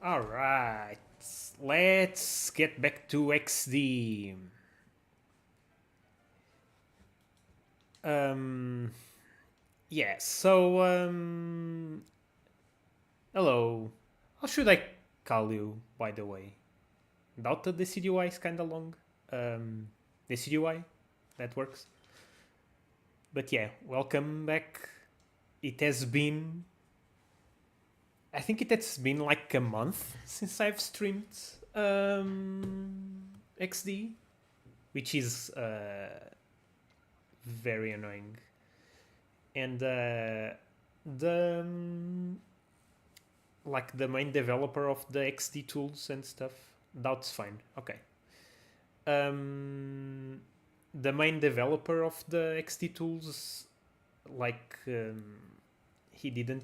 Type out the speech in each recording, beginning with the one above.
Alright, let's get back to XD. Um, yeah, so, hello. How should I call you, by the way? Doubt that the CDY is kinda long. The CDY, that works. But yeah, welcome back. It has been, I think it has been like a month since I've streamed XD, which is very annoying. And the like the main developer of the XD tools and stuff, that's fine. Okay. The main developer of the XD tools, like he didn't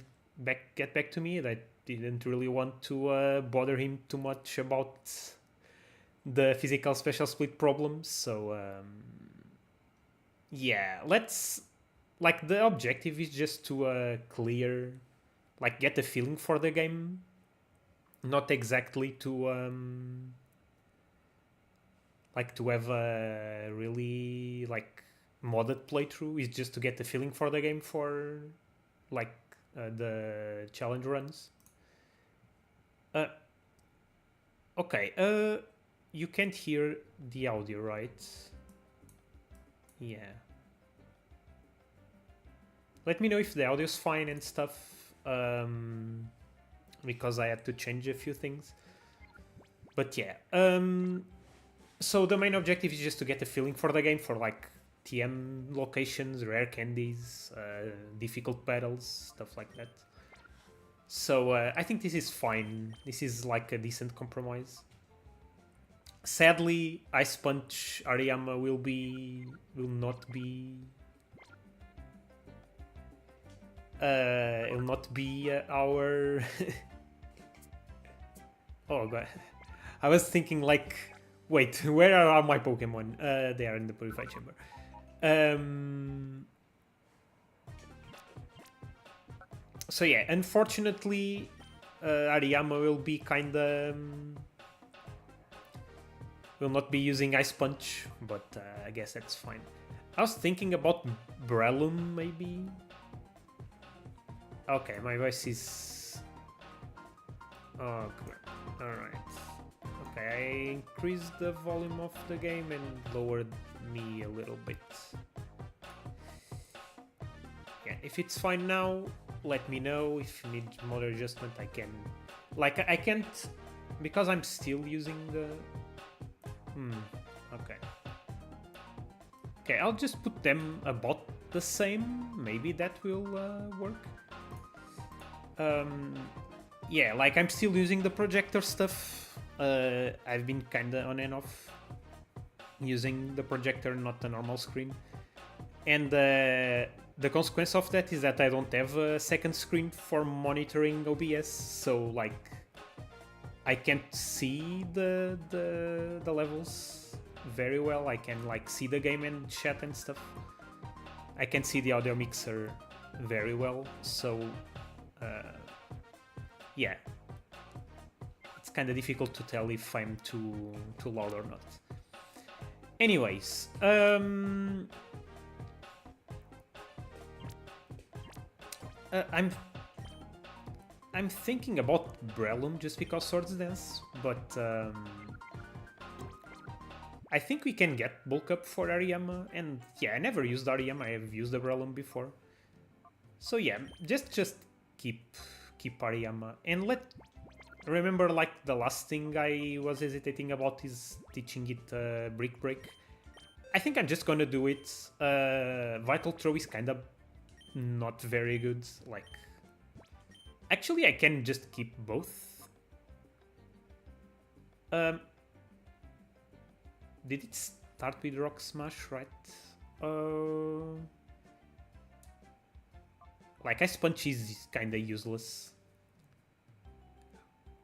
get back to me. I didn't really want to bother him too much about the physical special split problems. So yeah, let's like the objective is just to clear, like get a feeling for the game, not exactly to like to have a really like modded playthrough. Is just to get a feeling for the game for like the challenge runs. Uh, okay. You can't hear the audio, right? Yeah. Let me know if the audio's fine and stuff. Because I had to change a few things. But yeah. So the main objective is just to get a feeling for the game, for like TM locations, rare candies, difficult battles, stuff like that. So I think this is fine. This is like a decent compromise. Sadly, Ice Punch Ariyama will not be our oh god, I was thinking like, wait, where are my Pokemon? They are in the Purify Chamber. So yeah, unfortunately, Ariyama will be kinda will not be using Ice Punch, but I guess that's fine. I was thinking about Breloom, maybe. Okay, my voice is... Oh, good. Alright. Okay, I increased the volume of the game and lowered me a little bit. Yeah, if it's fine now, let me know. If you need more adjustment, I can... Like, I can't... Because I'm still using the... Okay. Okay, I'll just put them about the same. Maybe that will work. Yeah, like I'm still using the projector stuff. I've been kinda on and off using the projector, not the normal screen. And the consequence of that is that I don't have a second screen for monitoring OBS. So like I can't see the levels very well. I can like see the game and chat and stuff. I can see the audio mixer very well. So yeah, it's kind of difficult to tell if I'm too loud or not. Anyways, I'm thinking about Breloom just because Swords Dance, but I think we can get bulk up for Ariyama, and yeah, I never used Ariyama. I have used the Breloom before, so yeah, just keep Ariyama, and remember, like the last thing I was hesitating about is teaching it Brick Break. I think I'm just gonna do it. Vital Throw is kind of not very good. Like, actually, I can just keep both. Did it start with Rock Smash, right? Like, Ice Punch is kind of useless.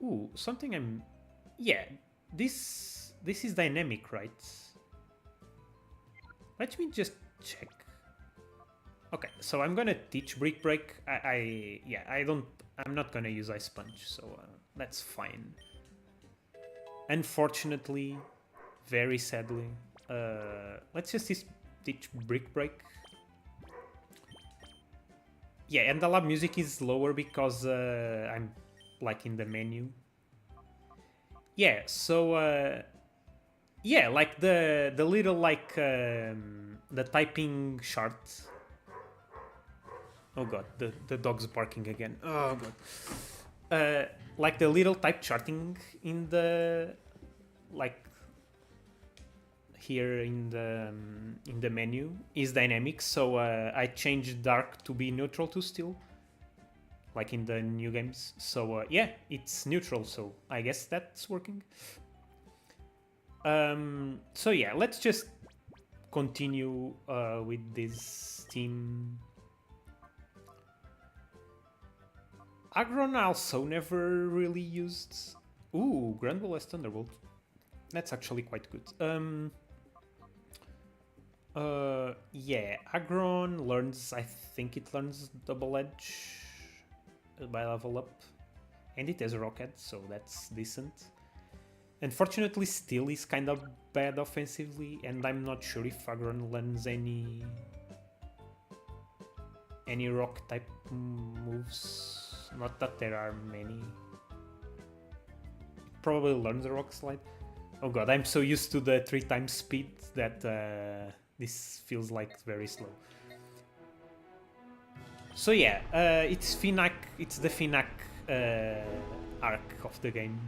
Ooh, something I'm... Yeah, this is dynamic, right? Let me just check. Okay, so I'm gonna teach Brick Break. I'm not gonna use Ice Punch, so That's fine. Unfortunately, very sadly, let's just teach Brick Break. Yeah, and the lab music is lower because I'm like in the menu. Yeah, so yeah, like the little like the typing chart. Oh god, the dog's barking again. Oh god. Like the little type charting in the like here in the menu is dynamic, so I changed dark to be neutral to still, like in the new games. So yeah, it's neutral, so I guess that's working. So yeah, let's just continue with this theme. Agron also never really used. Ooh, Granville as Thunderbolt. That's actually quite good. Yeah, Agron learns, I think it learns Double Edge by level up. And it has a Rocket, so that's decent. Unfortunately, Steel is kind of bad offensively, and I'm not sure if Agron learns any rock type moves. Not that there are many. Probably learns the Rock Slide. Oh god, I'm so used to the 3 times speed that this feels like very slow. So yeah, it's Finac. It's the Finac arc of the game,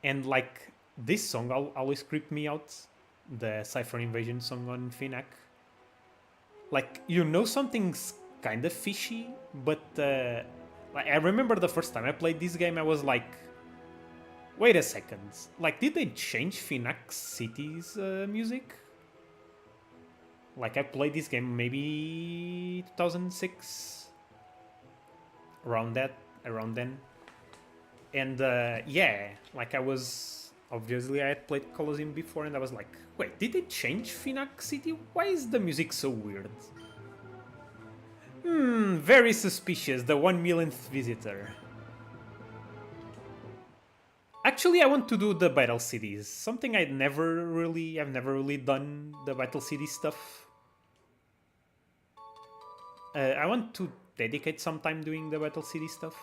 and like this song always creeped me out. The Cypher Invasion song on Finac. Like, you know, something's kind of fishy, but like, I remember the first time I played this game, I was like, wait a second, like, did they change Finac City's music? Like, I played this game maybe 2006, around then, and yeah, like I had played Colosseum before, and I was like, wait, did they change Finac City? Why is the music so weird? Very suspicious, the 1 millionth visitor. Actually, I want to do the Battle Cities, something I've never really done the Battle City stuff. I want to dedicate some time doing the Battle City stuff.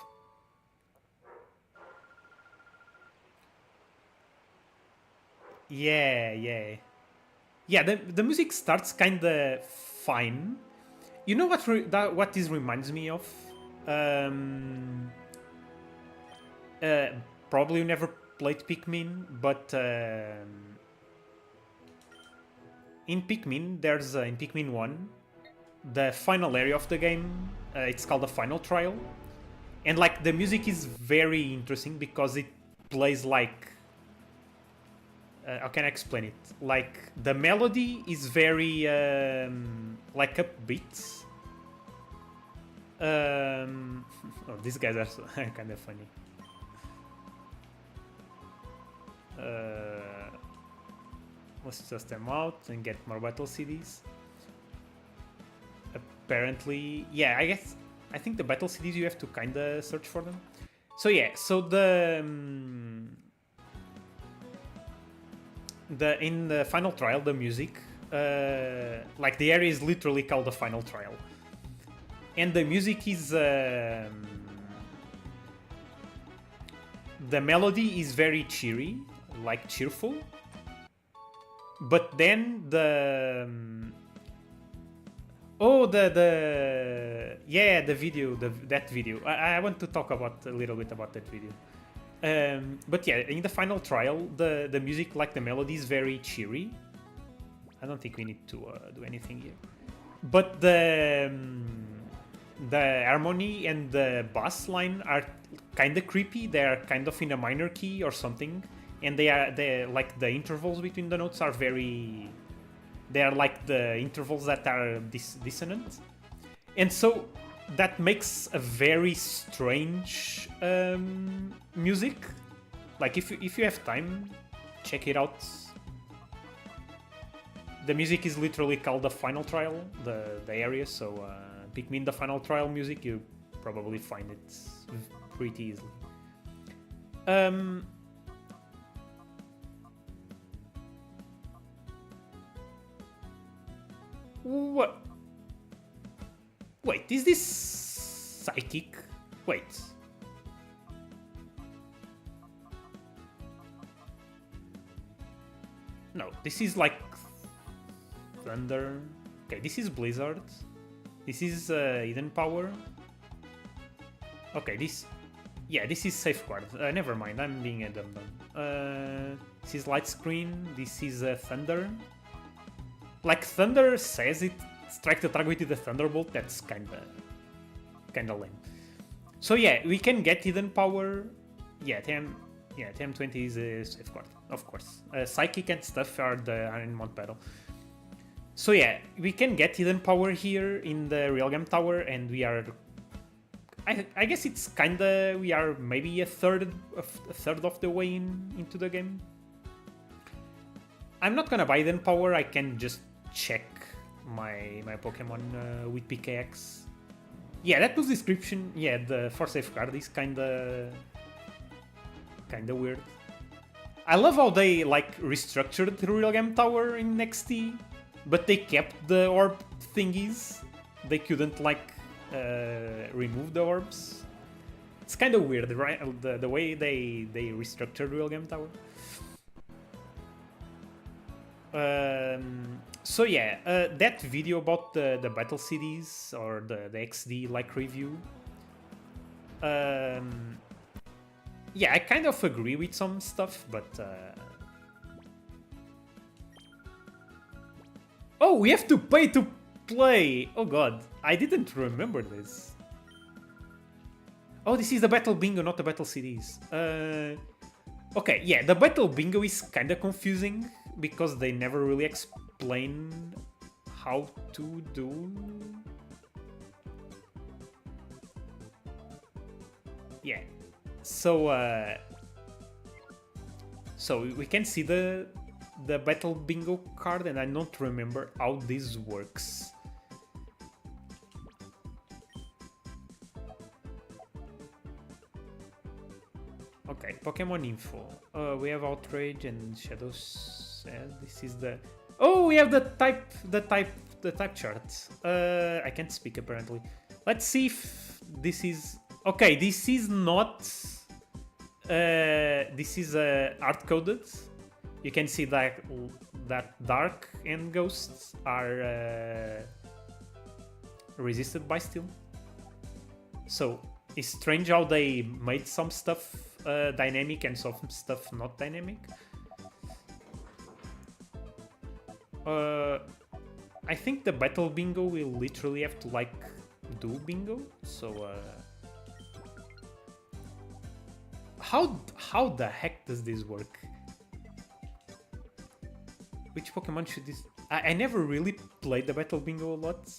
Yeah. The music starts kind of fine. You know what this reminds me of? Probably you never played Pikmin, but in Pikmin, there's in Pikmin 1, the final area of the game, it's called the Final Trial. And like the music is very interesting because it plays like how can I explain it? Like the melody is very like upbeat. Oh, these guys are kind of funny. Let's test them out and get more battle CDs. Apparently, yeah, I think the battle CDs you have to kind of search for them. So yeah, so in the final trial, the music, like the area is literally called the final trial, and the music is the melody is very cheery, like cheerful, but then the video, that video. I want to talk about a little bit about that video. But yeah, in the final trial, the music, like the melody, is very cheery. I don't think we need to do anything here. But the harmony and the bass line are kind of creepy. They are kind of in a minor key or something, and they like the intervals between the notes are very. They are like the intervals that are dissonant, and so that makes a very strange music. Like if you have time, check it out. The music is literally called the Final Trial, the area. So Pikmin the Final Trial music, you probably find it pretty easily. What? Wait, is this psychic? Wait. No, this is like thunder. Okay, this is blizzard. This is hidden power. Okay, this... Yeah, this is safeguard. Never mind, I'm being a dum-dum. This is light screen. This is thunder. Like, thunder says it strike the target with the thunderbolt. That's kinda lame. So yeah, we can get hidden power. Yeah, TM20 is a safeguard, of course. Psychic and stuff are in Mount Battle. So yeah, we can get hidden power here in the Realgam Tower, and we are... I guess it's kinda... We are maybe a third of the way into the game. I'm not gonna buy hidden power, I can just check my Pokemon with PKX. Yeah, that was description. Yeah, the for safeguard is kinda weird. I love how they like restructured the Realgam Tower in XT, but they kept the orb thingies. They couldn't like remove the orbs. It's kind of weird, right? The way they restructured Realgam Tower. So yeah, that video about the battle CDs or the XD like review. Yeah, I kind of agree with some stuff, but oh, we have to pay to play. Oh god, I didn't remember this. Oh, this is the battle bingo, not the battle CDs. Okay, yeah, the battle bingo is kind of confusing because they never really explain how to do. Yeah, so we can see the battle bingo card, and I don't remember how this works. Okay, Pokemon info. We have Outrage and Shadows. This is the... Oh, we have the type chart. I can't speak apparently. Let's see if this is... Okay, this is not... this is hard coded. You can see that Dark and Ghosts are resisted by Steel. So it's strange how they made some stuff dynamic and some stuff not dynamic. I think the battle bingo will literally have to like do bingo. So how the heck does this work? Which Pokemon should this... I never really played the battle bingo a lot.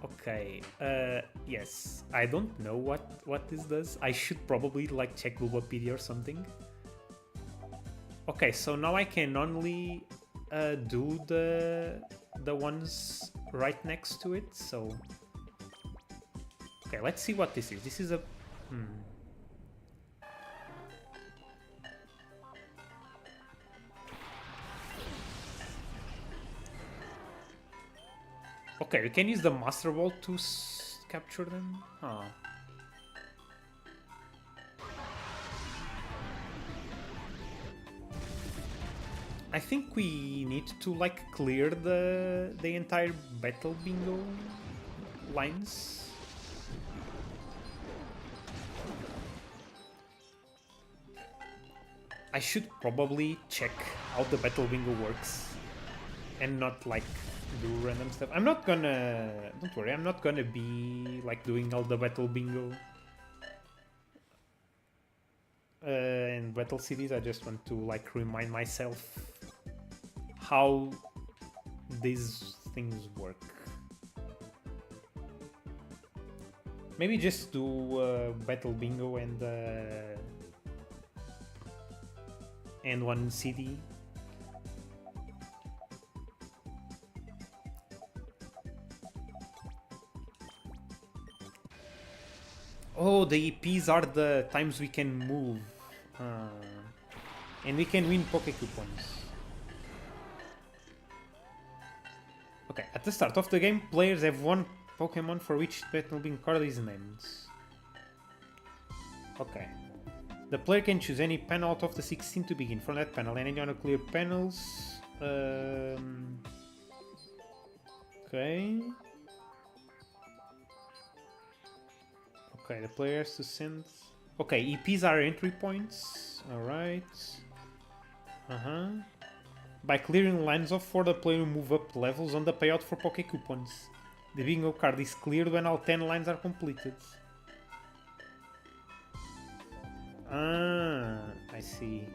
Okay, yes, I don't know what this does. I should probably like check Bulbapedia or something. Okay, so now I can only do the ones right next to it, so... Okay, let's see what this is. This is a... Okay, we can use the Master Ball to capture them? Huh. I think we need to like clear the entire battle bingo lines. I should probably check how the battle bingo works and not like do random stuff. I'm not gonna... Don't worry, I'm not gonna be like doing all the battle bingo and battle cities. I just want to like remind myself how these things work. Maybe just do battle bingo and one CD. Oh, the EPs are the times we can move. And we can win Poke Coupons. Okay, at the start of the game, players have one Pokemon for which battle being card is named. Okay. The player can choose any panel out of the 16 to begin from that panel, and any other clear panels. Okay. Okay, the player has to send. Okay, EPs are entry points. Alright. By clearing lines off for the player to move up levels on the payout for Poke Coupons. The bingo card is cleared when all 10 lines are completed. Ah, I see.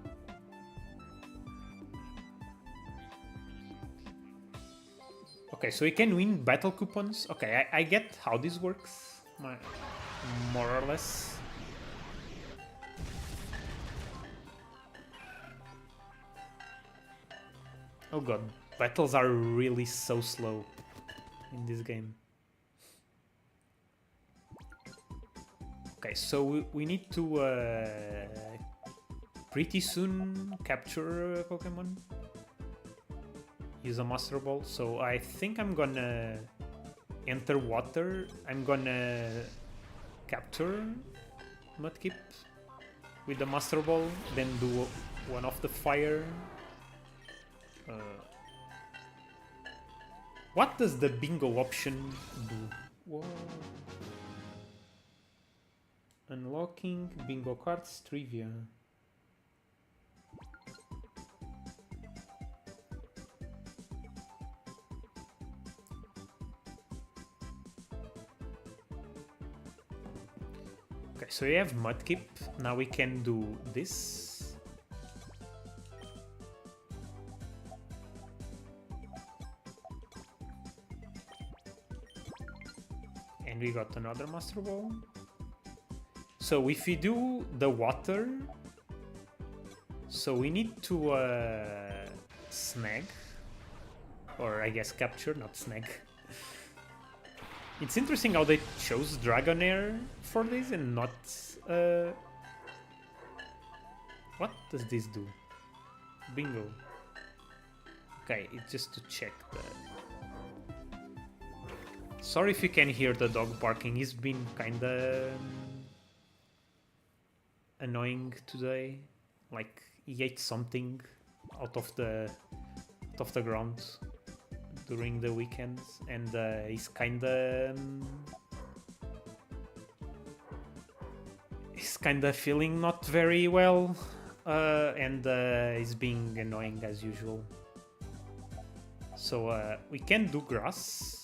Okay, so you can win battle coupons. Okay, I get how this works. More or less. Oh god, battles are really so slow in this game. Okay, so we need to pretty soon capture a Pokemon. Use a Master Ball. So I think I'm gonna enter water. I'm gonna capture Mudkip with the Master Ball, then do one of the fire. What does the bingo option do? Whoa. Unlocking bingo cards trivia. Okay, so we have Mudkip. Now we can do this. And we got another Master Ball. So if we do the water, so we need to snag, or I guess capture, not snag. It's interesting how they chose Dragonair for this and not... What does this do? Bingo. Okay, it's just to check the... Sorry if you can hear the dog barking, he's been kinda annoying today. Like, he ate something out of the ground during the weekends, and he's kinda feeling not very well, and he's being annoying as usual. So we can do grass.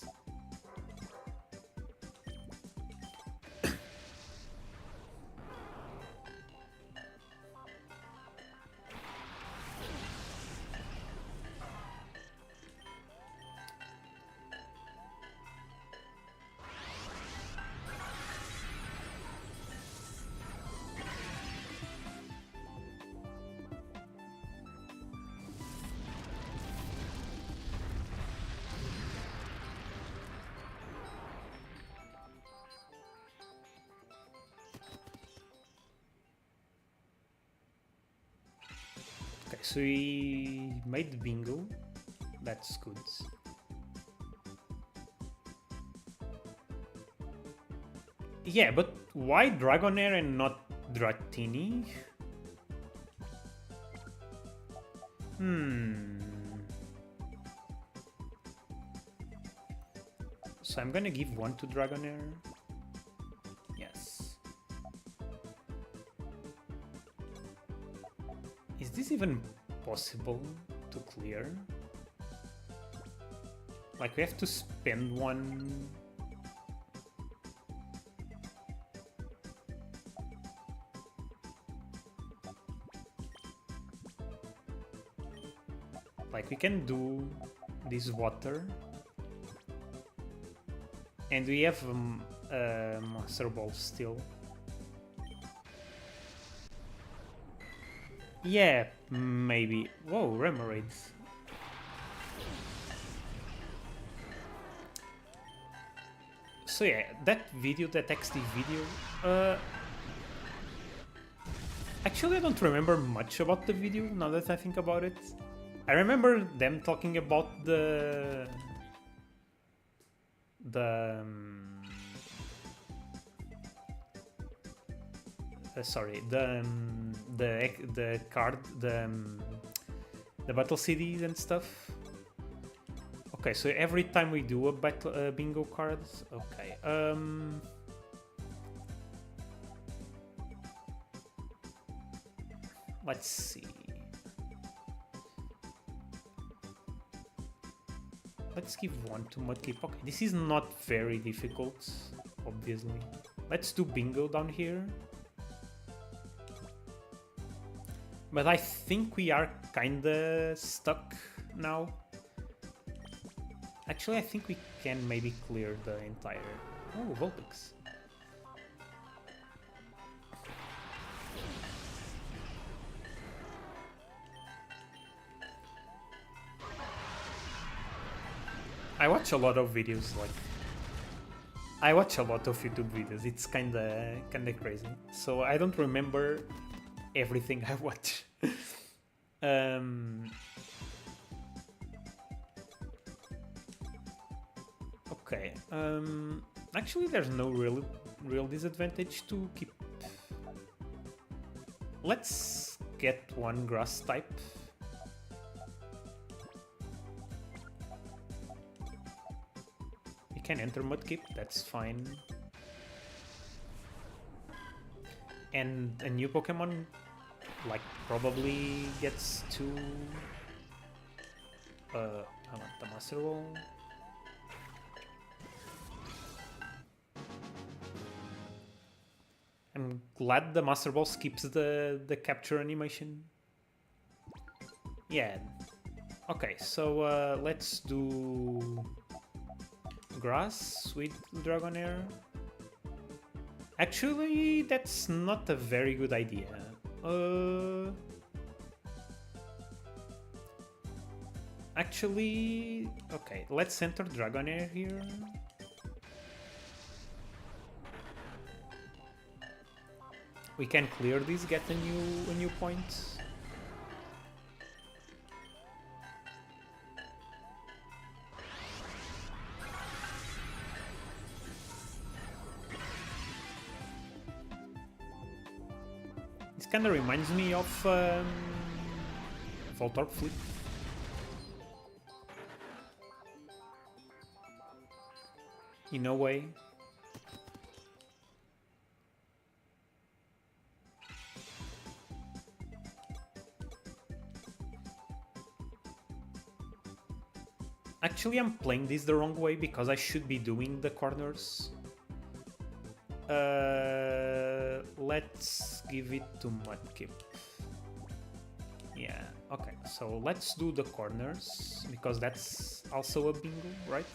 So we made bingo. That's good. Yeah, but why Dragonair and not Dratini? So I'm gonna give one to Dragonair. Yes. Is this even possible to clear? Like, we have to spend one. Like, we can do this water. And we have Master Ball still. Yeah, maybe. Whoa, Remoraid's. So yeah, that video, that XD video, actually I don't remember much about the video now that I think about it. I remember them talking about the sorry, the card, the battle CDs and stuff. Okay, so every time we do a battle bingo cards, okay. Let's see. Let's give one to Mudkip. Okay, this is not very difficult, obviously. Let's do bingo down here. But I think we are kinda stuck now. Actually, I think we can maybe clear the entire... Oh, Vulpix. I watch a lot of videos, like... I watch a lot of YouTube videos, it's kinda crazy. So I don't remember everything I watch. Okay, actually there's no real disadvantage to keep. Let's get one grass type. We can enter Mudkip, that's fine. And a new Pokemon, like, probably gets to... I want the Master Ball. I'm glad the Master Ball skips the capture animation. Yeah. Okay, so let's do grass with Dragonair. Actually, that's not a very good idea. Actually, okay, let's enter Dragonair here. We can clear this, get a new point. This kind of reminds me of Voltorb Flip. In a way. Actually, I'm playing this the wrong way because I should be doing the corners. Let's give it to Mudkip. Yeah, okay, so let's do the corners because that's also a bingo, right?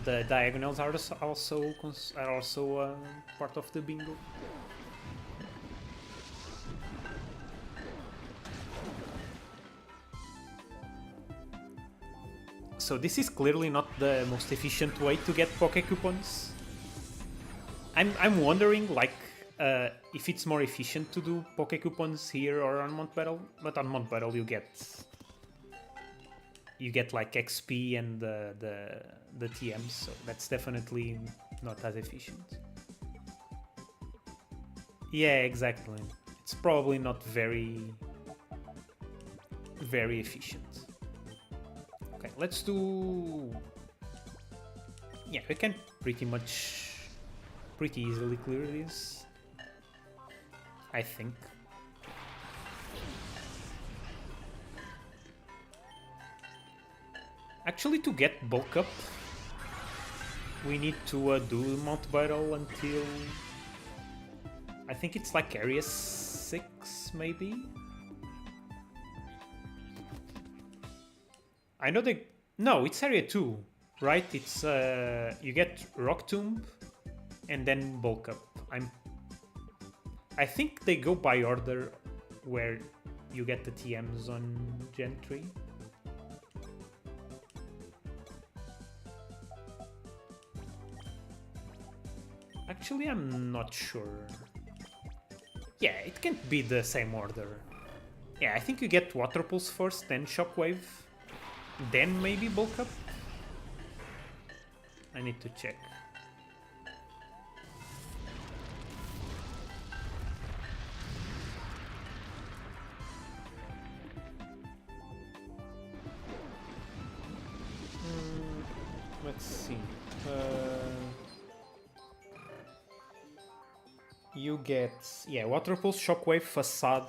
The diagonals are also part of the bingo. So this is clearly not the most efficient way to get Poké Coupons. I'm wondering, like, if it's more efficient to do Poké Coupons here or on Mount Battle, but on Mount Battle you get like XP and the TMs, so that's definitely not as efficient. Yeah, exactly. It's probably not very efficient. Okay, let's do... Yeah, we can pretty easily clear this, I think. Actually, to get bulk up, we need to do Mount Battle until... I think it's like area 6, maybe? I know they... No, it's area 2, right? It's you get Rock Tomb and then bulk up. I think they go by order where you get the TMs on Gen 3. Actually, I'm not sure. Yeah, it can't be the same order. Yeah, I think you get Water Pulse first, then Shockwave, then maybe Bulk Up. I need to check. Let's see. You get, yeah, Water Pulse, Shockwave, Facade,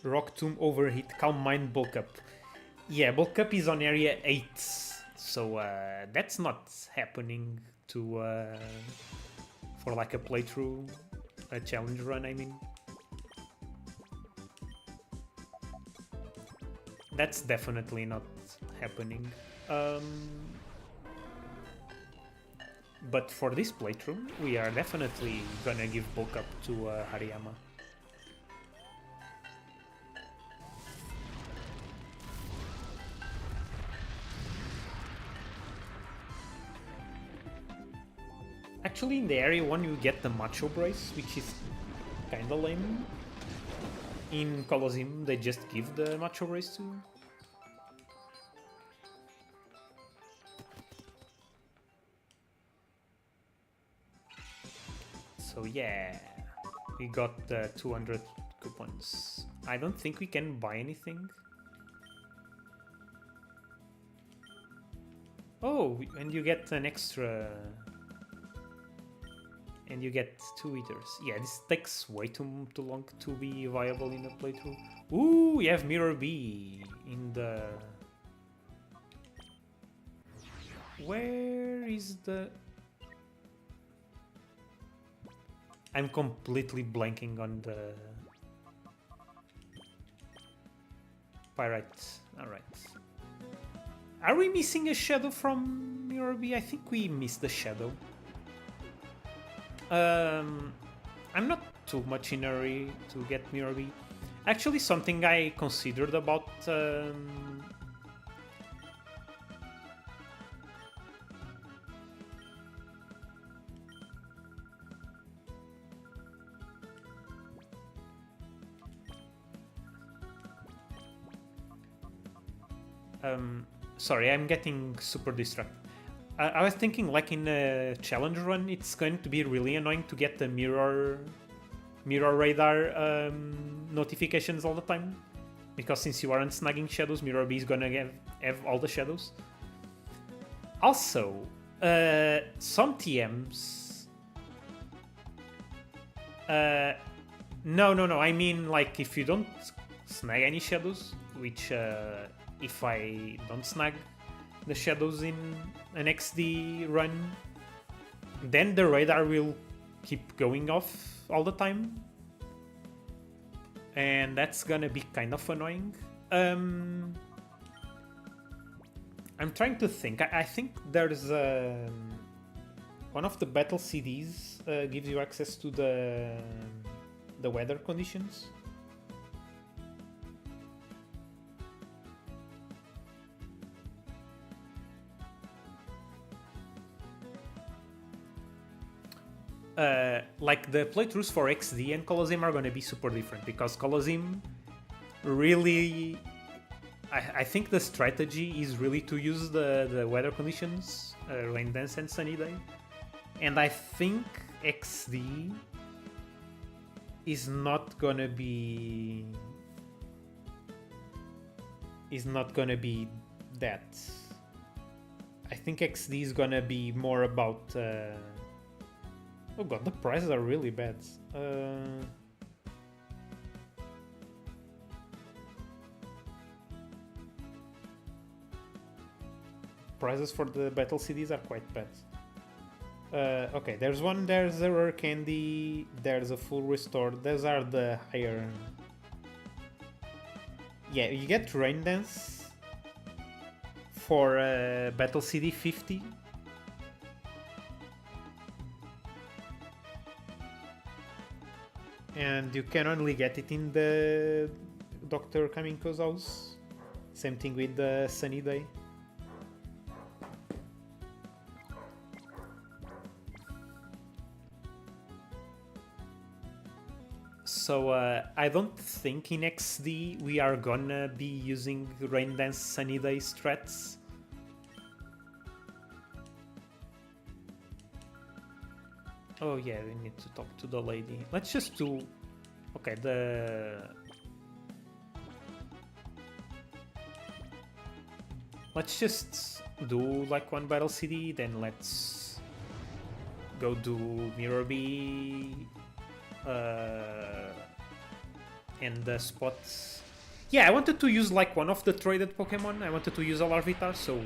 Rock Tomb, Overheat, Calm Mind, Bulk Up. Yeah, Bulk Up is on area 8, so that's not happening to for like a playthrough, a challenge run, I mean. That's definitely not happening. But for this playthrough, we are definitely gonna give bulk up to Hariyama. Actually, in the area 1 you get the Macho Brace, which is kinda lame. In Colosseum they just give the Macho Brace to... So yeah, we got the 200 coupons. I don't think we can buy anything. Oh, and you get an extra... And you get 2 eaters. Yeah, this takes way too long to be viable in a playthrough. Ooh, we have Mirror B in the... Where is the... I'm completely blanking on the... Pyrite. Alright. Are we missing a shadow from Mirror B? I think we missed the shadow. I'm not too much in a hurry to get Mirror B. Actually, something I considered about... sorry, I'm getting super distracted. I was thinking, like in a challenge run, it's going to be really annoying to get the mirror radar notifications all the time, because since you aren't snagging shadows, Mirror B is gonna have all the shadows. Also, some TMs. No. I mean, like, if you don't snag any shadows, which if I don't snag the shadows in an XD run, then the radar will keep going off all the time, and that's gonna be kind of annoying. I'm trying to think. I think there's one of the battle CDs gives you access to the weather conditions. Like the playthroughs for XD and Colosseum are going to be super different, because Colosseum really... I think the strategy is really to use the weather conditions, Rain Dance and Sunny Day. And I think XD is not going to be... that. I think XD is going to be more about... Oh god, the prices are really bad. Prices for the battle CDs are quite bad. Okay, there's a rare candy, there's a full restore, those are the higher... Yeah, you get Rain Dance for battle CD 50. And you can only get it in the Dr. Kamiko's house. Same thing with the Sunny Day. So I don't think in XD we are gonna be using Rain Dance Sunny Day strats. Oh yeah, we need to talk to the lady. Let's just do... Okay, let's just do like one battle CD, then let's go do Mirror B and the spots. Yeah, I wanted to use like one of the traded Pokemon. I wanted to use a Larvitar, so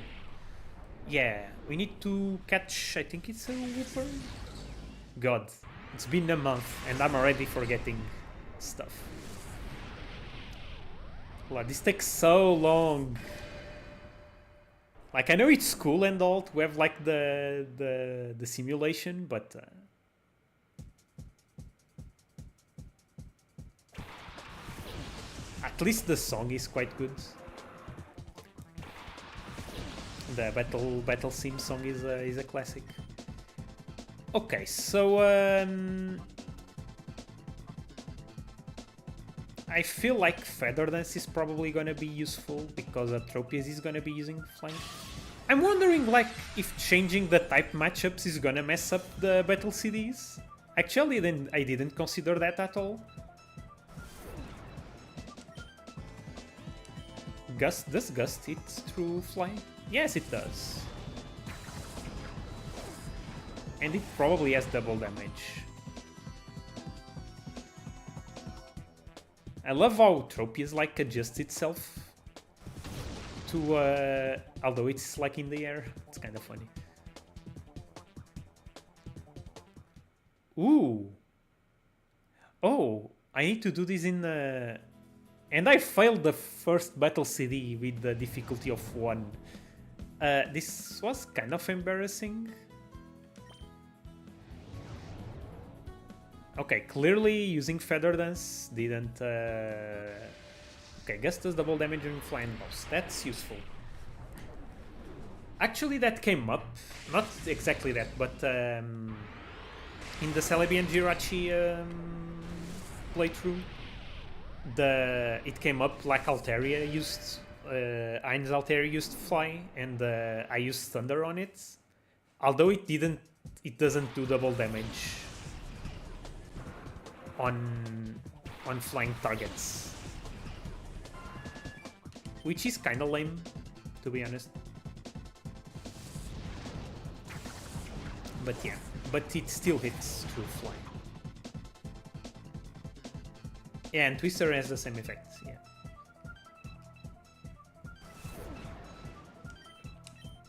yeah, we need to catch, I think it's a Wooper. God, it's been a month and I'm already forgetting stuff. Wow, this takes so long. Like, I know it's cool and all to have like the simulation, but at least the song is quite good. The battle sim song is a classic. Okay, so I feel like Feather Dance is probably gonna be useful because Atropius is gonna be using Flank. I'm wondering like if changing the type matchups is gonna mess up the battle CDs. Actually, then I didn't consider that at all. Gust, does Gust hit through Fly? Yes, it does. And it probably has double damage. I love how Tropius like adjusts itself to although it's like in the air. It's kind of funny. Ooh. Oh, I need to do this in and I failed the first battle CD with the difficulty of 1. This was kind of embarrassing. Okay, clearly using Feather Dance didn't... Okay, Gust does double damage during Flying Boss. That's useful. Actually, that came up. Not exactly that, but in the Celebi and Jirachi playthrough, it came up like Altaria used... Ainz Altaria used Fly, and I used Thunder on it. Although it doesn't do double damage on flying targets, which is kind of lame, to be honest. But yeah, but it still hits through fly. Yeah, and Twister has the same effect. Yeah.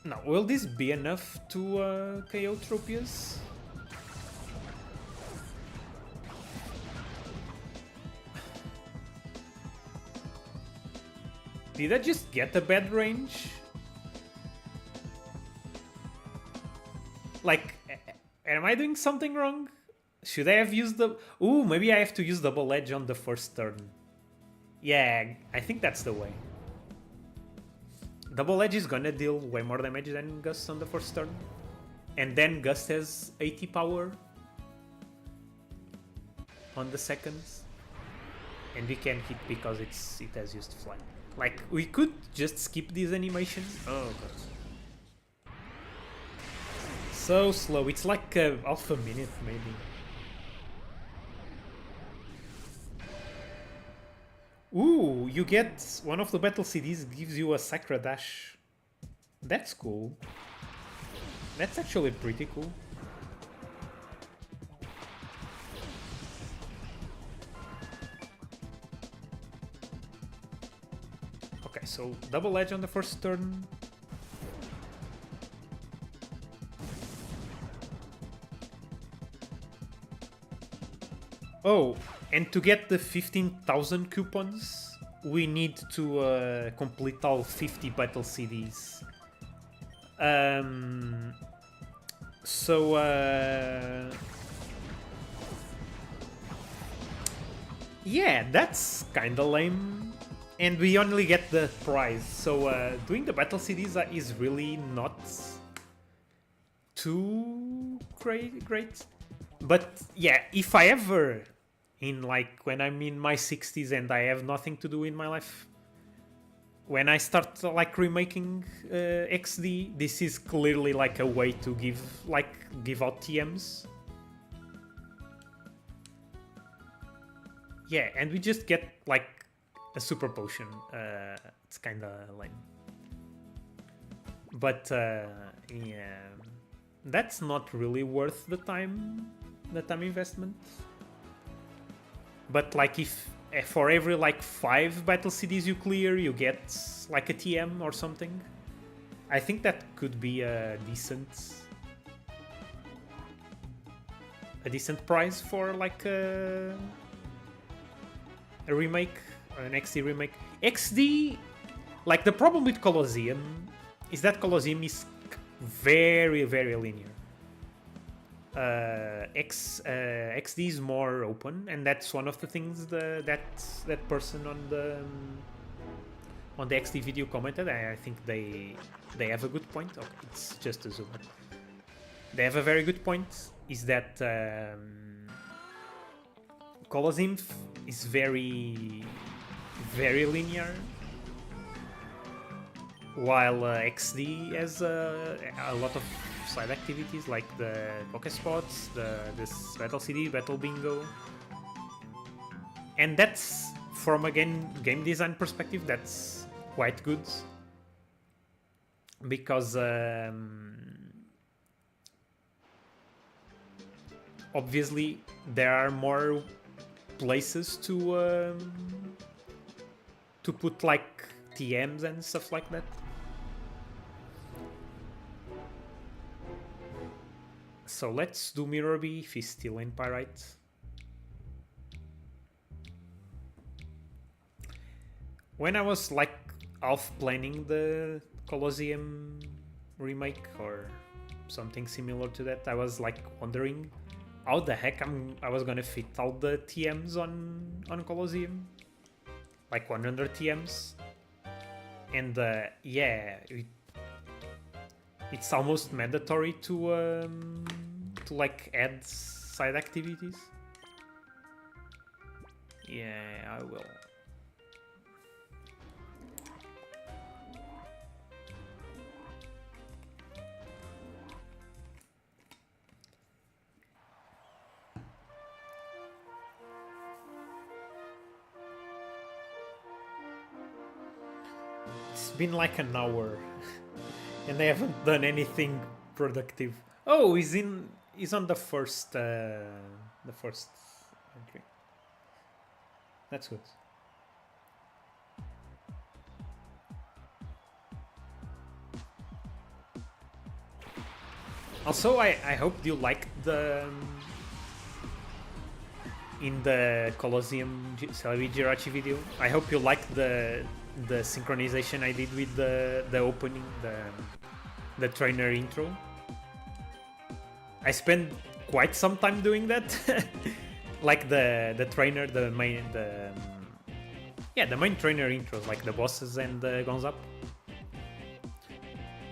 Now, will this be enough to KO Tropius? Did I just get a bad range? Like, am I doing something wrong? Should I have used the... Ooh, maybe I have to use Double Edge on the first turn. Yeah, I think that's the way. Double Edge is gonna deal way more damage than Gust on the first turn. And then Gust has 80 power on the seconds. And we can hit because it has used Fly. Like, we could just skip these animations. Oh god. So slow. It's like half a minute, maybe. Ooh, you get one of the battle CDs gives you a Sacra Dash. That's cool. That's actually pretty cool. Okay, so double edge on the first turn. Oh, and to get the 15,000 coupons, we need to complete all 50 battle CDs. Yeah, that's kinda lame. And we only get the prize, so doing the battle CDs is really not too great. But yeah, if I ever in like when I'm in my 60s and I have nothing to do in my life. When I start like remaking XD, this is clearly like a way to give out TMs. Yeah, and we just get like a super potion. It's kind of lame. But yeah, that's not really worth the time investment. But like if for every like 5 battle CDs you clear, you get like a TM or something. I think that could be a decent price for like a remake, or an XD remake. XD, like the problem with Colosseum is that Colosseum is very, very linear. XD is more open, and that's one of the things that person on the XD video commented. I think they have a good point. Oh, it's just a zoomer. They have a very good point. Is that Colosseum is very, very linear, while XD has a lot of side activities like the Poké Spots, this Battle CD, Battle Bingo, and that's from a game design perspective that's quite good, because obviously there are more places to put like TMs and stuff like that. So let's do Mirror B if he's still in Pyrite. When I was like half planning the Colosseum remake or something similar to that, I was like wondering how the heck I was gonna fit all the TMs on Colosseum, like 100 TMs, and yeah, it's almost mandatory to like add side activities. Yeah, I will. It's been like an hour and they haven't done anything productive. Oh, he's on the first entry. That's good. Also, I hope you liked the in the Colosseum Celebi Jirachi video. I hope you liked the synchronization I did with the opening, the trainer intro. I spent quite some time doing that. Like the trainer, the main trainer intros, like the bosses and the guns up,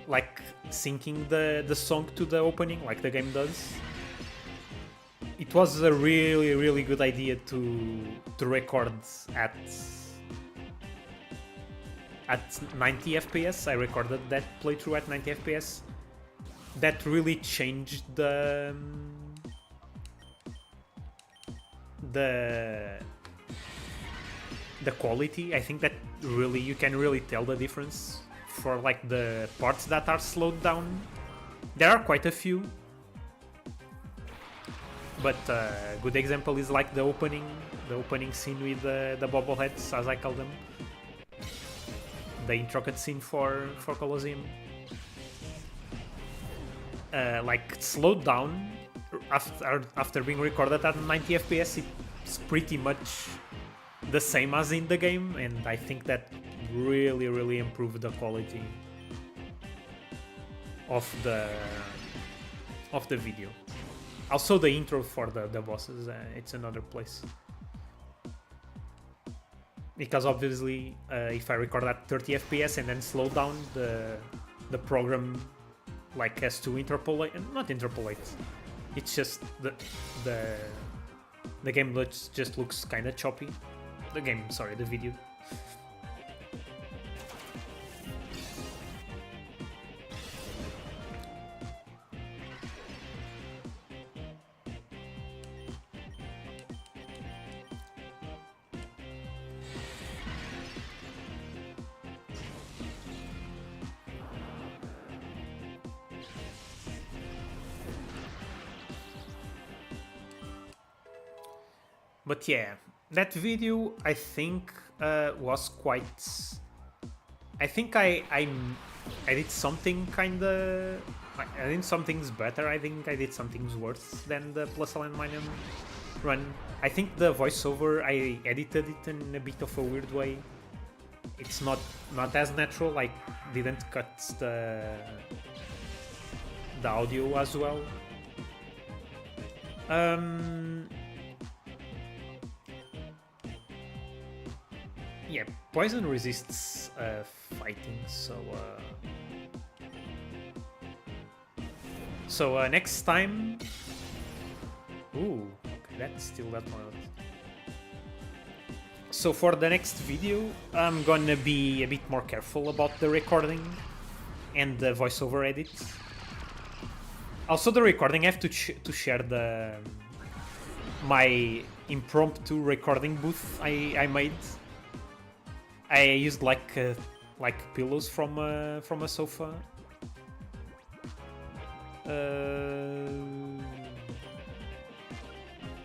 like syncing the song to the opening like the game does. It was a really, really good idea to record at 90 FPS. I recorded that playthrough at 90 FPS. That really changed the quality. I think that really you can really tell the difference for like the parts that are slowed down. There are quite a few, but a good example is like the opening scene with the bobbleheads, as I call them, the intro cutscene for Colosseum. Like slowed down after being recorded at 90 FPS, it's pretty much the same as in the game, and I think that really, really improved the quality of the video. Also the intro for the bosses, it's another place, because obviously if I record at 30 FPS and then slow down, the program like has to interpolate, and not interpolate, it's just the The game just looks kind of choppy. The game, sorry, the video. But yeah, that video I think was quite. I think I did something kinda. I did some things better. I think I did some things worse than the Plus Aligned run. I think the voiceover I edited it in a bit of a weird way. It's not as natural. I didn't cut the audio as well. Yeah, poison resists fighting, so next time. Ooh, okay, that's still that one. So for the next video, I'm gonna be a bit more careful about the recording and the voiceover edit. Also, the recording, I have to share my impromptu recording booth I made. I used like pillows from a sofa.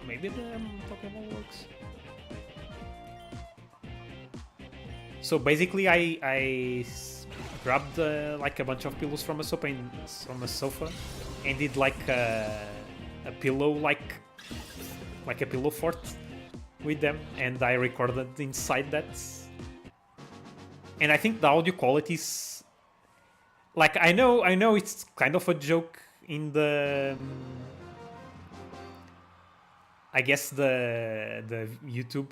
Maybe the Pokemon works. So basically, I grabbed like a bunch of pillows from a sofa and did like a pillow like a pillow fort with them, and I recorded inside that. And I think the audio quality is like I know it's kind of a joke in the I guess the YouTube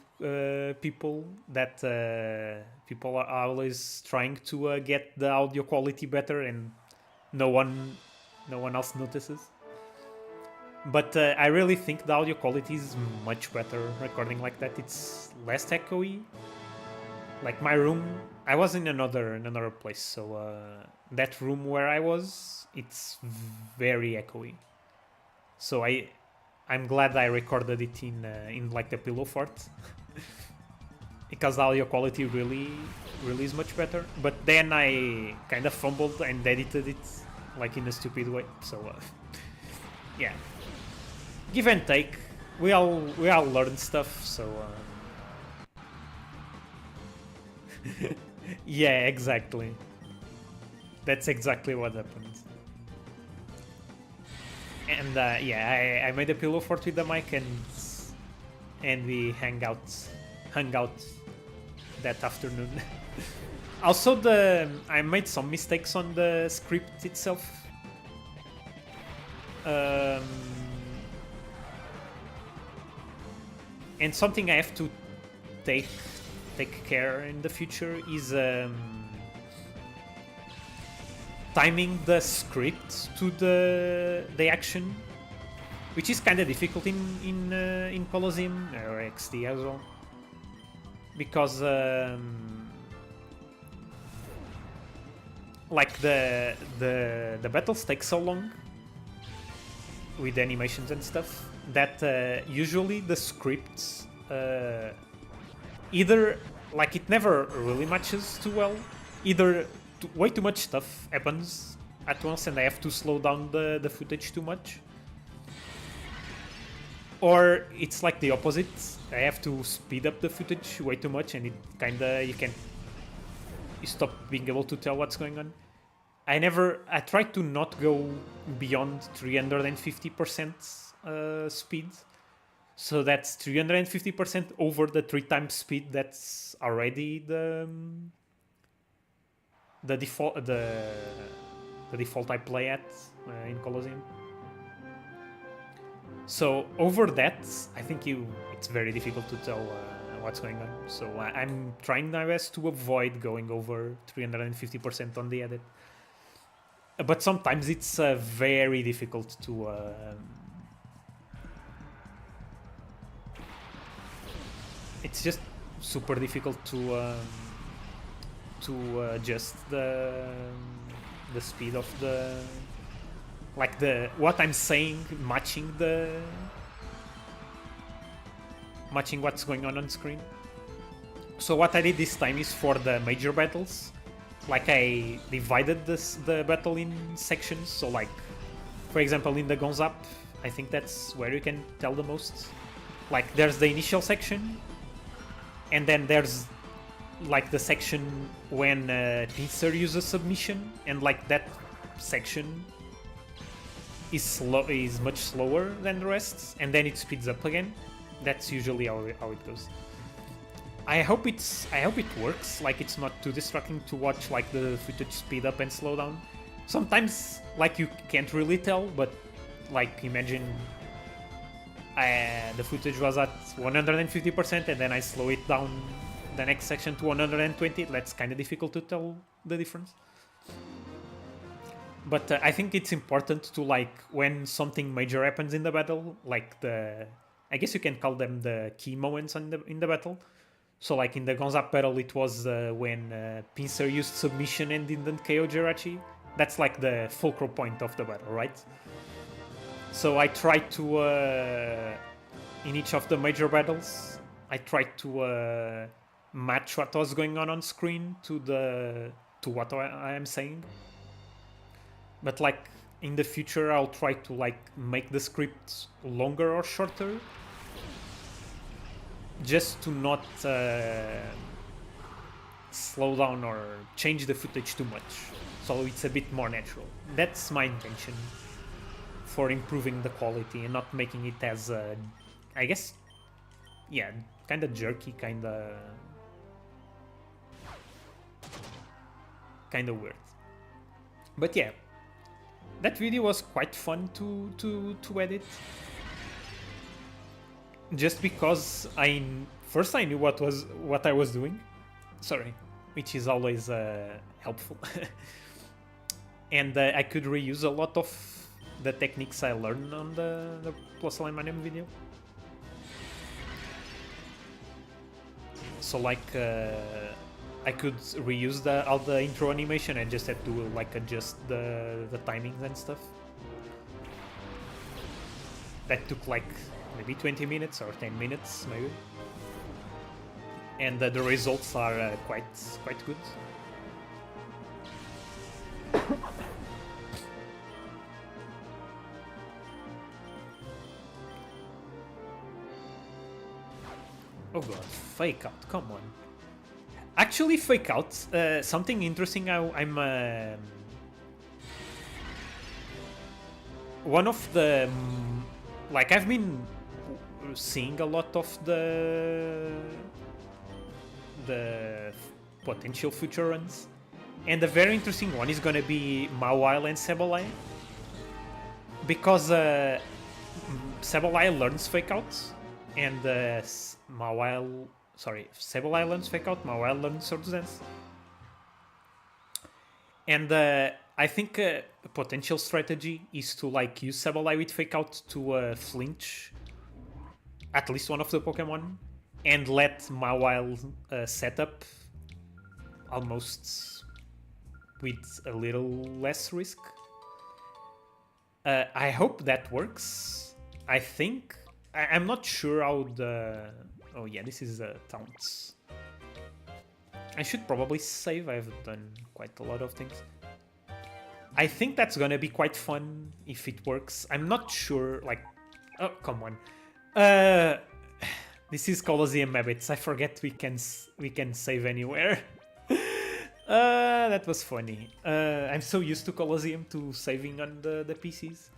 people that people are always trying to get the audio quality better, and no one else notices. But I really think the audio quality is much better recording like that. It's less echoey. Like my room, I was in another place, so that room where I was, it's very echoey. So I'm glad I recorded it in like the pillow fort because the audio quality really is much better. But then I kind of fumbled and edited it like in a stupid way. So yeah, give and take. We all learn stuff. So yeah, exactly. That's exactly what happened. And yeah, I made a pillow fort with the mic, and we hung out that afternoon. Also, I made some mistakes on the script itself. And something I have to take care in the future is timing the script to the action, which is kind of difficult in Colosseum or XD as well, because like the battles take so long with animations and stuff that usually the scripts either like it never really matches too well, either way too much stuff happens at once and I have to slow down the footage too much, or it's like the opposite, I have to speed up the footage way too much and it kinda you stop being able to tell what's going on. I try to not go beyond 350% speed, so that's 350% over the 3 times speed that's already the default I play at in Colosseum. So over that, I think it's very difficult to tell what's going on. So I'm trying my best to avoid going over 350% on the edit. But sometimes it's very difficult to it's just super difficult to adjust the speed of the, like, the what I'm saying matching what's going on screen. So what I did this time is, for the major battles, like, I divided the battle in sections. So, like, for example, in the Guns Up, I think that's where you can tell the most. Like, there's the initial section, and then there's, like, the section when Pincer uses submission, and, like, that section is much slower than the rest, and then it speeds up again. That's usually how it goes. I hope it works. Like, it's not too distracting to watch, like, the footage speed up and slow down. Sometimes, like, you can't really tell, but, like, imagine the footage was at 150% and then I slow it down the next section to 120. That's kind of difficult to tell the difference. But I think it's important to, like, when something major happens in the battle, like, I guess you can call them the key moments in the battle. So, like, in the Gonzap battle, it was when Pincer used submission and didn't KO Jirachi. That's, like, the fulcral point of the battle, right? So I tried to, in each of the major battles, I tried to match what was going on screen to what I am saying. But, like, in the future, I'll try to, like, make the script longer or shorter, just to not slow down or change the footage too much, so it's a bit more natural. That's my intention for improving the quality and not making it as, I guess, yeah, kind of jerky, kind of weird. But yeah, that video was quite fun to edit. Just because I knew what I was doing, sorry, which is always helpful, and I could reuse a lot of the techniques I learned on the Plus Aluminum video. So, like, I could reuse all the intro animation and just had to, like, adjust the timings and stuff. That took, like, maybe 20 minutes or 10 minutes, maybe. And the results are quite good. Oh god, fake out, come on. Actually, fake out, something interesting I'm... one of the... like, I've been seeing a lot of the potential future runs, and a very interesting one is gonna be Mawile and Sableye, because Sableye learns fake outs, and Sableye learns fake out, Mawile learns Sword Dance, and I think a potential strategy is to, like, use Sableye with fake out to flinch at least one of the Pokemon, and let Mawile set up almost with a little less risk. I hope that works. I think I'm not sure how the... oh yeah, this is taunts. I should probably save. I've done quite a lot of things. I think that's gonna be quite fun if it works. I'm not sure, like... oh, come on. This is Colosseum Habits. I forget we can save anywhere. That was funny. I'm so used to Colosseum to saving on the PCs.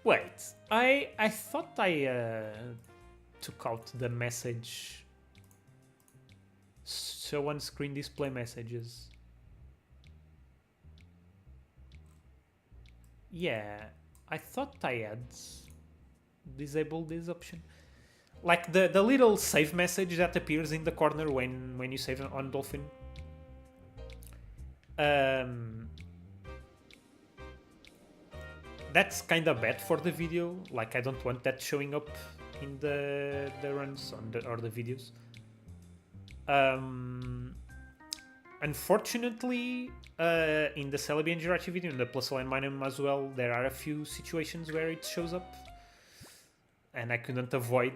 Wait, I thought I took out the message. Show on screen display messages. Yeah, I thought I had disabled this option. Like the little save message that appears in the corner when you save on Dolphin. That's kind of bad for the video. Like, I don't want that showing up in the runs on or the videos. Unfortunately, in the Celebi and Jirachi video, in the Plus Line Minimum as well, there are a few situations where it shows up, and I couldn't avoid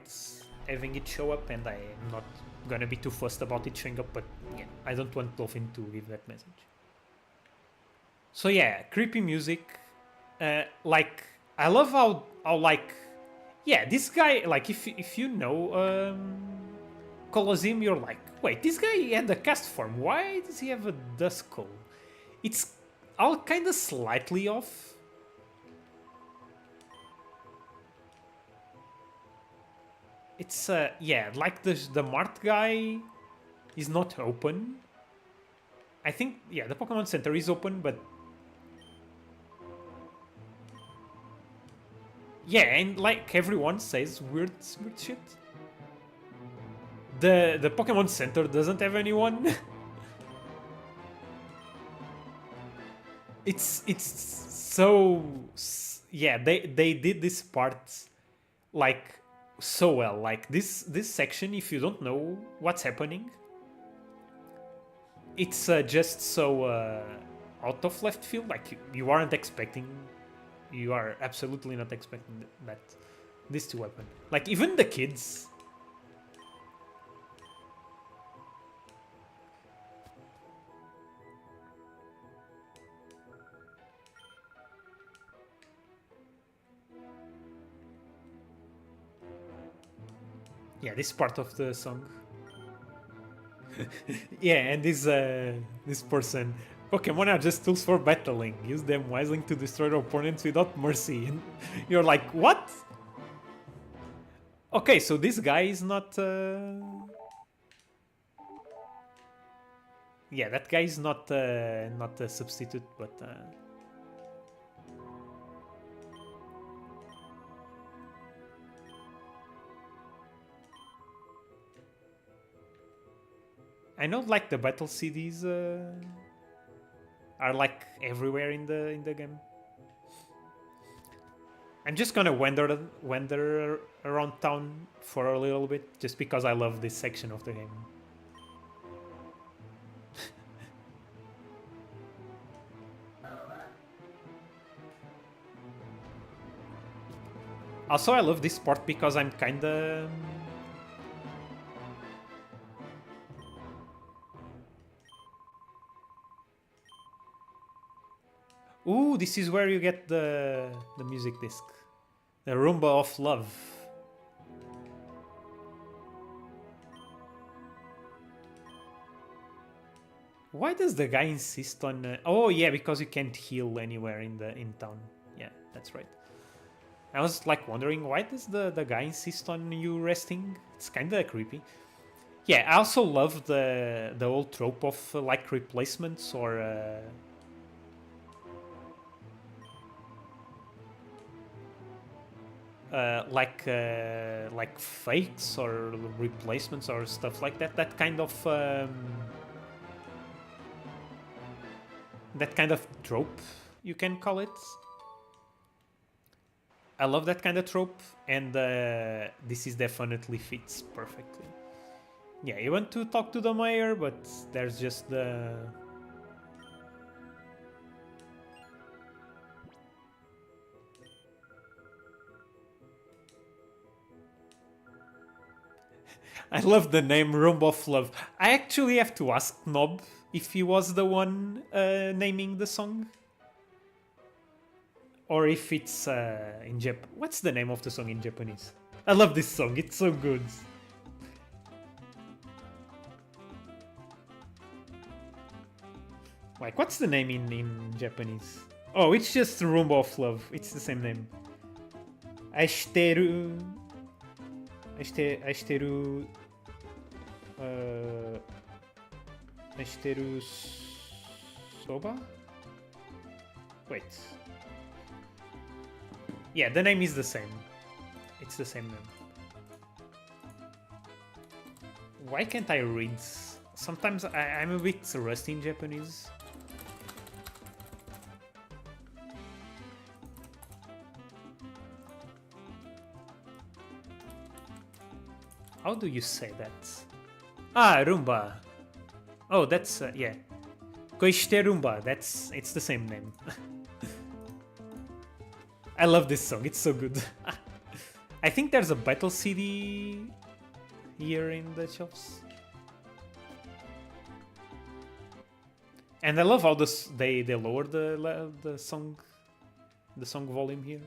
having it show up, and I'm not gonna be too fussed about it showing up, but yeah, I don't want Dolphin to give that message. So yeah, creepy music. Like, I love how like, yeah, this guy, like, if you know Colosseum, you're like, wait, this guy had a cast form. Why does he have a dust skull? It's all kind of slightly off. It's yeah, like the Mart guy is not open. I think, yeah, the Pokemon Center is open, but yeah, and like everyone says weird shit. The Pokemon Center doesn't have anyone. it's so, yeah, they did this part like so well. Like this section, if you don't know what's happening, it's just so out of left field. Like you aren't expecting, you are absolutely not expecting that this to happen. Like even the kids. Yeah, this part of the song. Yeah, and this person, Pokemon are just tools for battling. Use them wisely to destroy your opponents without mercy. And you're like, what? Okay, so this guy is not. Yeah, that guy is not not a substitute, but. I know, like the battle CDs are like everywhere in the game. I'm just gonna wander around town for a little bit, just because I love this section of the game. Also, I love this part because I'm kinda. Ooh, this is where you get the music disc. The Roomba of Love. Why does the guy insist on... oh yeah, because you can't heal anywhere in town. Yeah, that's right. I was like wondering, why does the guy insist on you resting? It's kinda creepy. Yeah, I also love the old trope of like replacements or... like fakes or replacements or stuff like that. That kind of trope, you can call it. I love that kind of trope, and this is definitely fits perfectly. Yeah, you want to talk to the mayor, but there's just the... I love the name Room of Love. I actually have to ask Nob if he was the one naming the song. Or if it's in Jap... What's the name of the song in Japanese? I love this song, it's so good. Like, what's the name in Japanese? Oh, it's just Room of Love. It's the same name. Aishiteru... Aishiteru... Aishiteru... Soba? Wait. Yeah, the name is the same. It's the same name. Why can't I read? Sometimes I'm a bit rusty in Japanese. How do you say that? Ah, Rumba. Oh, that's yeah. Koishite Rumba. It's the same name. I love this song. It's so good. I think there's a battle CD here in the shelves. And I love how they lower the song volume here.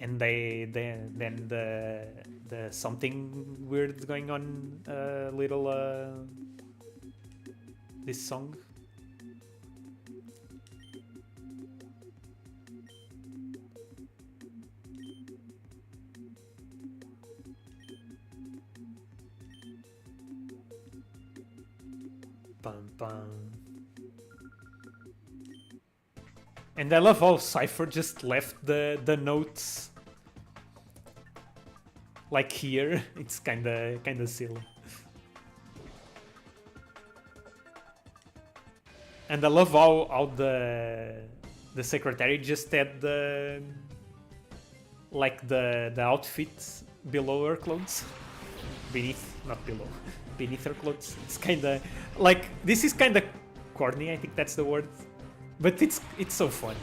And then the something weird going on little this song. Bum, bum. And I love how Cypher just left the notes like here. It's kinda silly. And I love how the secretary just had the outfit below her clothes. Not below. Beneath her clothes. It's kinda like, this is kinda corny, I think that's the word. But it's so fun.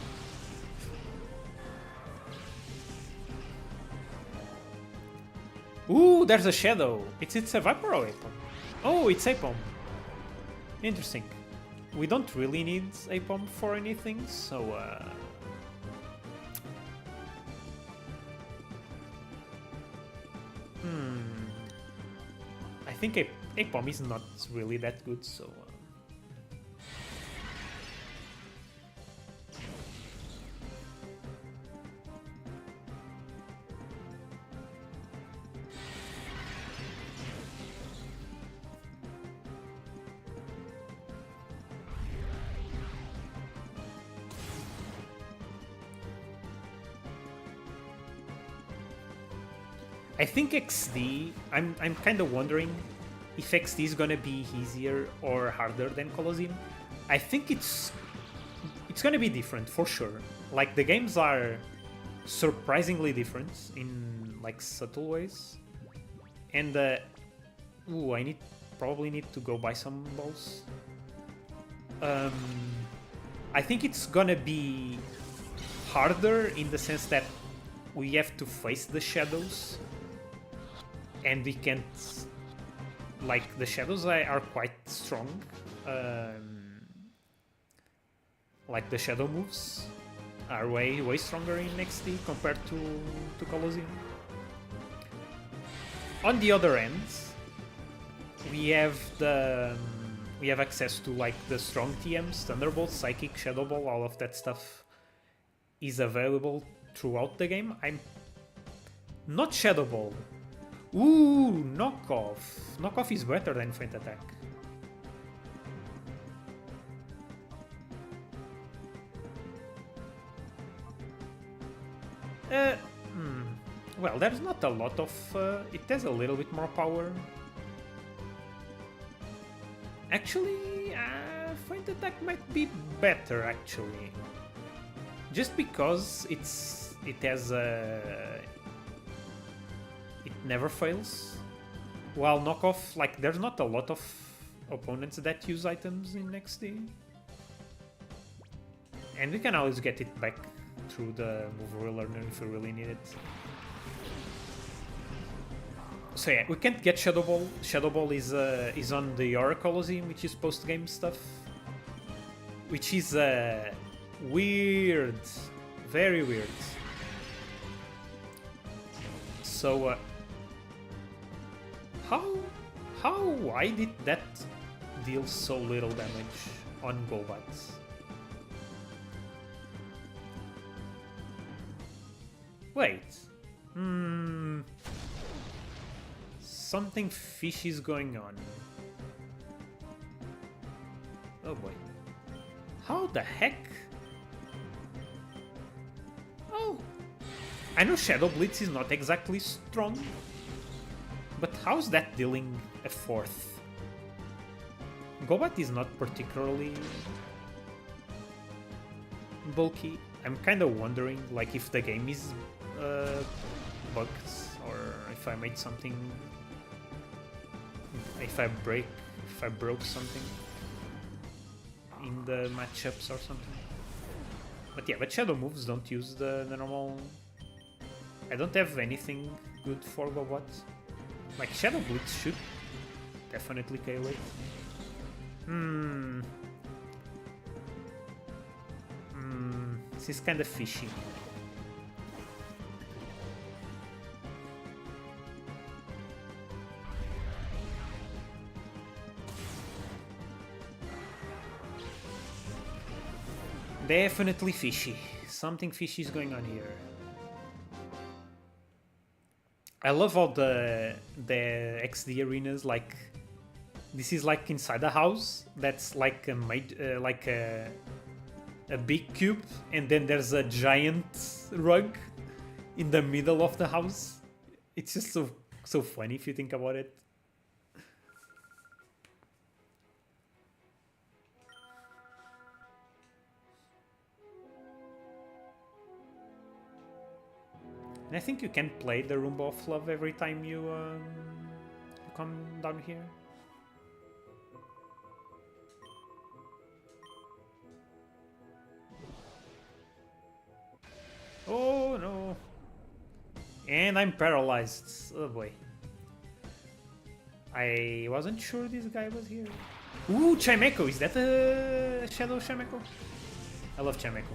Ooh, there's a shadow. It's a Viper or Apom? Oh, it's Apom. Interesting. We don't really need Apom for anything, so I think Apom is not really that good, so I think XD, I'm kind of wondering if XD is gonna be easier or harder than Colosseum. I think it's gonna be different for sure. Like, the games are surprisingly different in like subtle ways. And ooh, I probably need to go buy some balls. I think it's gonna be harder in the sense that we have to face the shadows. And we can't, like, the shadows are quite strong. Like, the shadow moves are way stronger in XD compared to Colosseum. On the other end, we have access to like the strong TMs, Thunderbolt, Psychic, Shadow Ball, all of that stuff is available throughout the game. I'm not Shadow Ball. Ooh, knockoff. Knockoff is better than Feint Attack. Well, there's not a lot of... it has a little bit more power. Actually, Feint Attack might be better, actually. Just because it has a... it never fails. While knockoff, like, there's not a lot of opponents that use items in XD. And we can always get it back through the move relearner if we really need it. So yeah, we can't get Shadow Ball. Shadow Ball is on the Aura Colosseum, which is post-game stuff. Which is weird. Very weird. So why did that deal so little damage on Golbat? Wait. Something fishy is going on. Oh boy. How the heck? Oh. I know Shadow Blitz is not exactly strong. But how's that dealing a fourth? Golbat is not particularly bulky. I'm kind of wondering, like, if the game is bugged or if I made something, if I broke something in the matchups or something. But yeah, but shadow moves don't use the normal. I don't have anything good for the what. Like Shadow Blitz should definitely KO it. This is kind of fishy. Definitely fishy. Something fishy is going on here. I love all the XD arenas. Like this is like inside a house that's like a big cube, and then there's a giant rug in the middle of the house. It's just so funny if you think about it. And I think you can play the Roomba of Love every time you come down here. Oh no! And I'm paralyzed. Oh boy. I wasn't sure this guy was here. Ooh, Chimeco! Is that a Shadow Chimeco? I love Chimeco.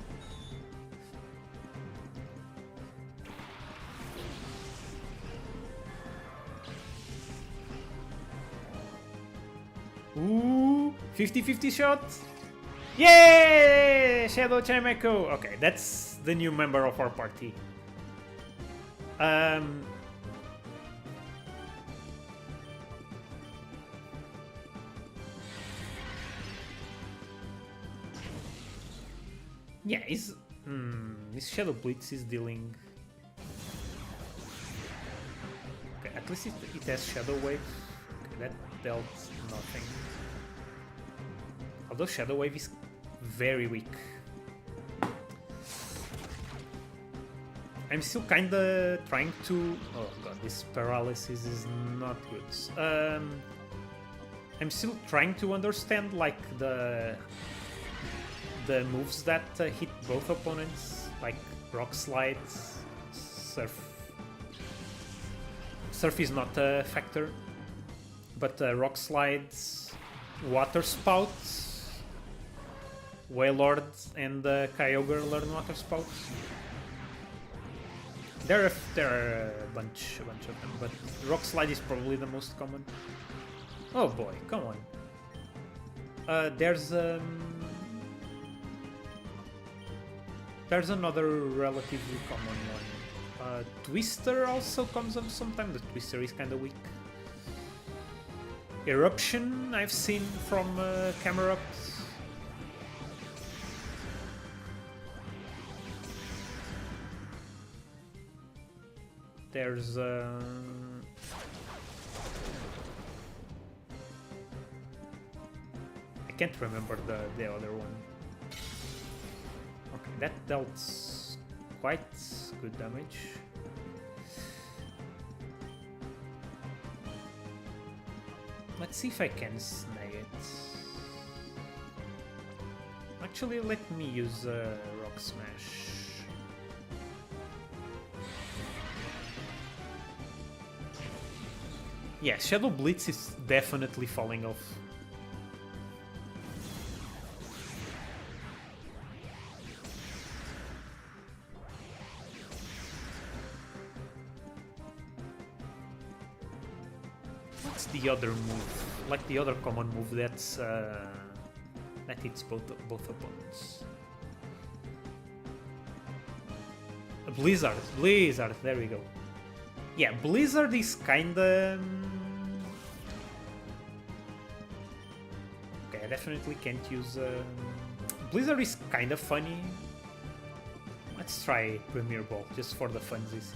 Ooh, 50-50 shot. Yay! Shadow Chimeco. Okay, that's the new member of our party. Yeah, this Shadow Blitz is dealing. Okay, at least it has Shadow Wave. Okay, that dealt nothing. Although Shadow Wave is very weak. I'm still kinda trying to... Oh god, this paralysis is not good. I'm still trying to understand like the moves that hit both opponents, like Rock Slide, Surf. Surf is not a factor, but Rock Slides, Water Spout, Wailord and Kyogre learn Water Spout. There are a bunch of them, but Rock Slide is probably the most common. Oh boy, come on. There's another relatively common one. Twister also comes up sometimes. The Twister is kind of weak. Eruption I've seen from Camerupt. There's I can't remember the other one. Okay, that dealt quite good damage. Let's see if I can snag it. Actually, let me use Rock Smash. Yeah, Shadow Blitz is definitely falling off. What's the other move? Like the other common move that's that hits both opponents. A Blizzard, there we go. Yeah, Blizzard is kinda... Okay, I definitely can't use... Blizzard is kinda funny. Let's try Premier Ball, just for the funsies.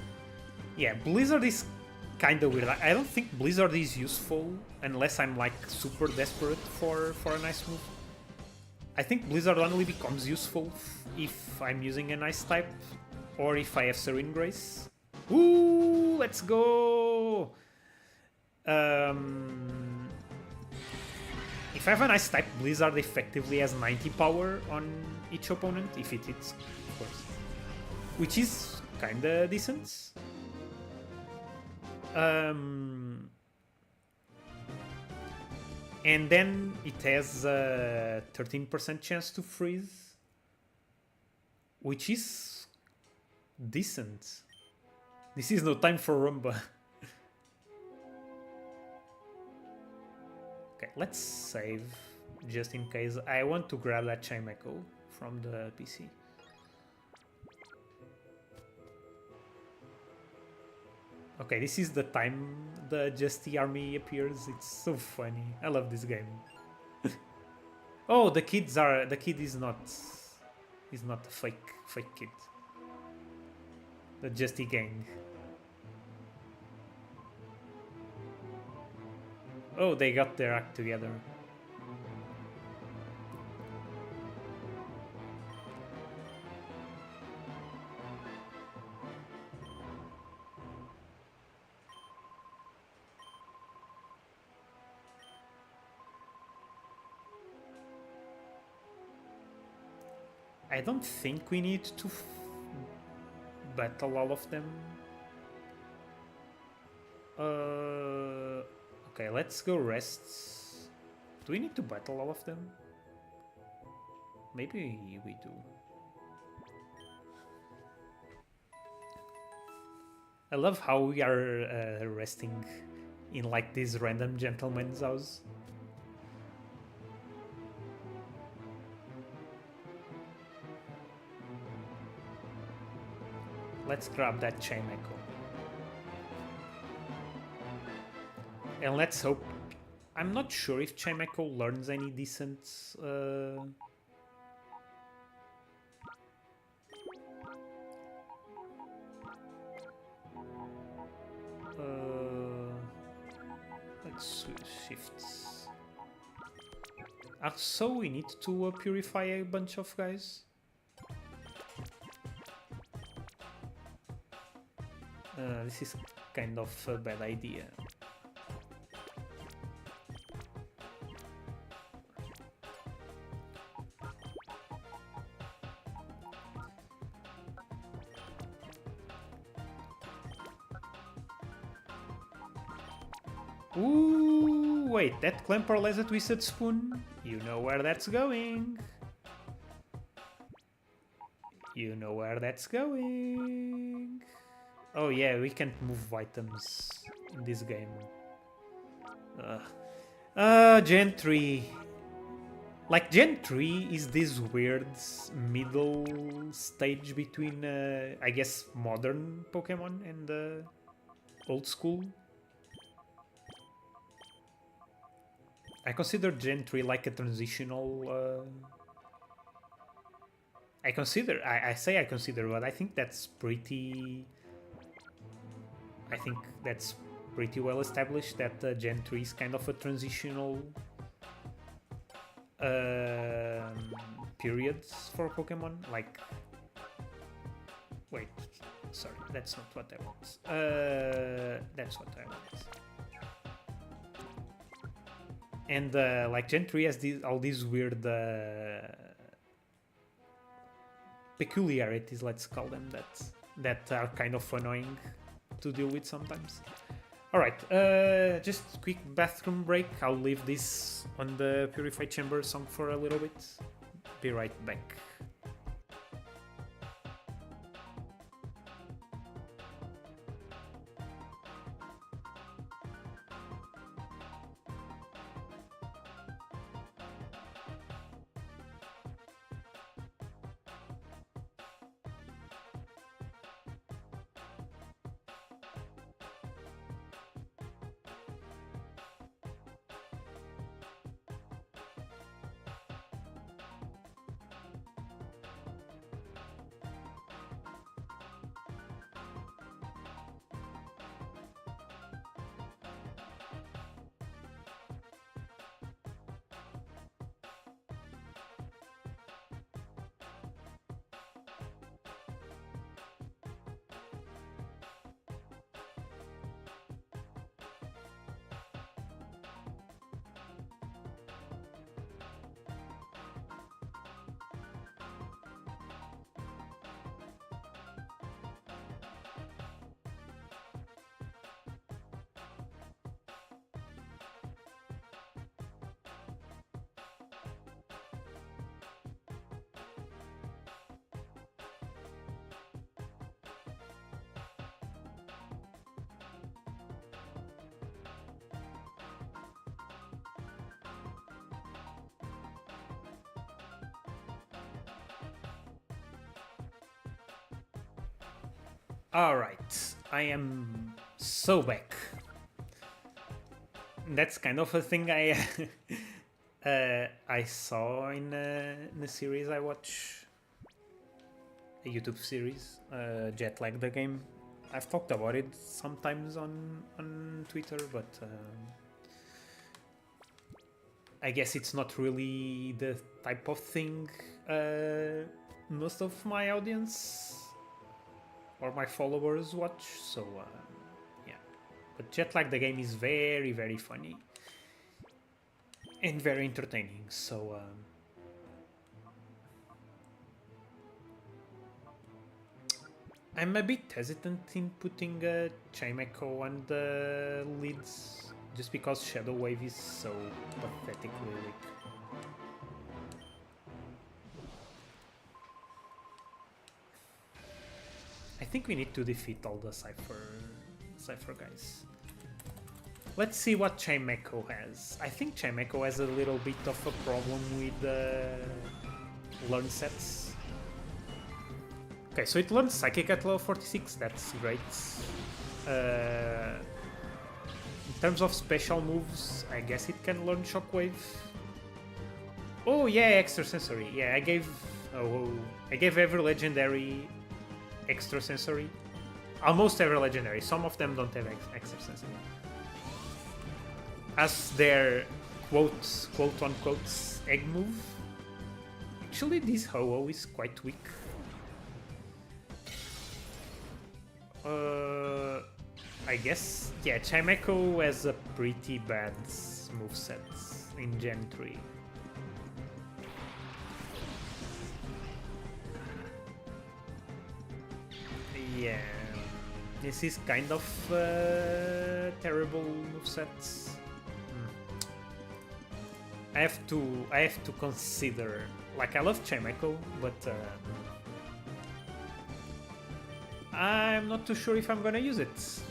Yeah, Blizzard is kinda weird. I don't think Blizzard is useful unless I'm like super desperate for a nice move. I think Blizzard only becomes useful if I'm using an Ice type or if I have Serene Grace. Ooh, let's go! If I have an Ice type, Blizzard effectively has 90 power on each opponent, if it hits, of course. Which is kinda decent. And then it has a 13% chance to freeze, which is decent. This is no time for Rumba. Okay, let's save just in case. I want to grab that Chimecho from the PC. Okay, this is the time the Justy army appears. It's so funny. I love this game. Oh, the kid is not a fake kid. The Justy gang. Oh, they got their act together. I don't think we need to battle all of them. Okay, let's go rest. Do we need to battle all of them? Maybe we do. I love how we are resting in like this random gentleman's house. Let's grab that Chimecho. And let's hope... I'm not sure if Chimecho learns any decent... let's shift. So we need to purify a bunch of guys. This is kind of a bad idea. Ooh, wait, that Clamperl has a Twisted Spoon? You know where that's going. You know where that's going. Oh yeah, we can't move items in this game. Gen 3. Like, Gen 3 is this weird middle stage between, I guess, modern Pokemon and old school. I consider Gen 3 like a transitional... I say I consider, but I think that's pretty... I think that's pretty well established that Gen 3 is kind of a transitional period for Pokemon. Like, wait, sorry, that's not what I want. That's what I want. And like Gen 3 has all these weird peculiarities, let's call them, that are kind of annoying to deal with sometimes. Alright, just quick bathroom break. I'll leave this on the Purified Chamber song for a little bit. Be right back. Alright, I am so back. That's kind of a thing I saw in a series I watch, a YouTube series, Jet Lag the game. I've talked about it sometimes on Twitter, but I guess it's not really the type of thing most of my audience or my followers watch, so yeah. But Jet Lag the game is very, very funny and very entertaining, so I'm a bit hesitant in putting Chime Echo on the leads just because Shadow Wave is so pathetically weak. I think we need to defeat all the Cypher guys. Let's see what Chime Echo has. I think Chime Echo has a little bit of a problem with learn sets. Okay, so it learns Psychic at level 46, that's great. In terms of special moves, I guess it can learn Shockwave. Oh yeah, Extrasensory. Yeah, I gave every legendary Extrasensory. Almost every legendary. Some of them don't have Extrasensory. As their quote-unquote egg move. Actually, this Ho-Oh is quite weak. I guess, yeah, Chime Echo has a pretty bad moveset in Gen 3. Yeah, this is kind of terrible movesets. I have to consider. Like, I love Chime Echo, but I'm not too sure if I'm gonna use it.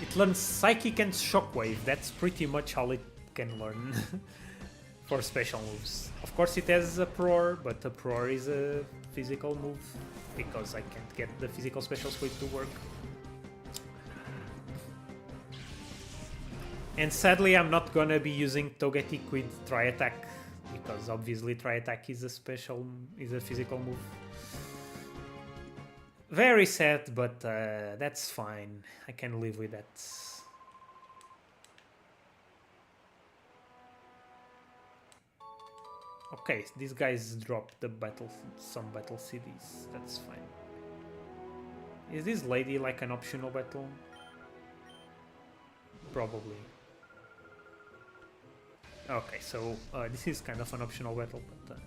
It learns Psychic and Shockwave. That's pretty much all it can learn for special moves. Of course, it has a Proar, but a Proar is a physical move because I can't get the physical special split to work. And sadly, I'm not gonna be using Togetic with Tri-Attack because obviously Tri-Attack is a physical move. Very sad, but that's fine. I can live with that. Okay, these guys dropped some battle CDs. That's fine. Is this lady like an optional battle? Probably. Okay, so this is kind of an optional battle, but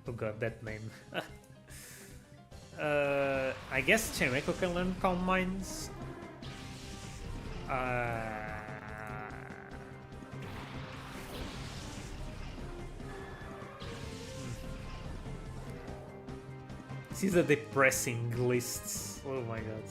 oh god, that name. I guess Chime Echo can learn Calm Minds. This is a depressing list. Oh my god.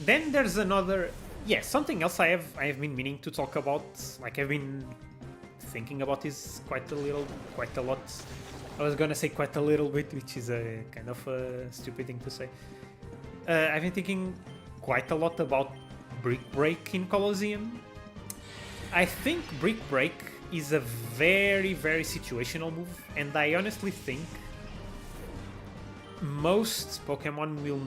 Then there's another, yeah, something else I have been meaning to talk about. Like I've been thinking about this quite a lot. I was gonna say quite a little bit, which is a kind of a stupid thing to say. I've been thinking quite a lot about Brick Break in Colosseum. I think Brick Break is a very, very situational move, and I honestly think most Pokemon will,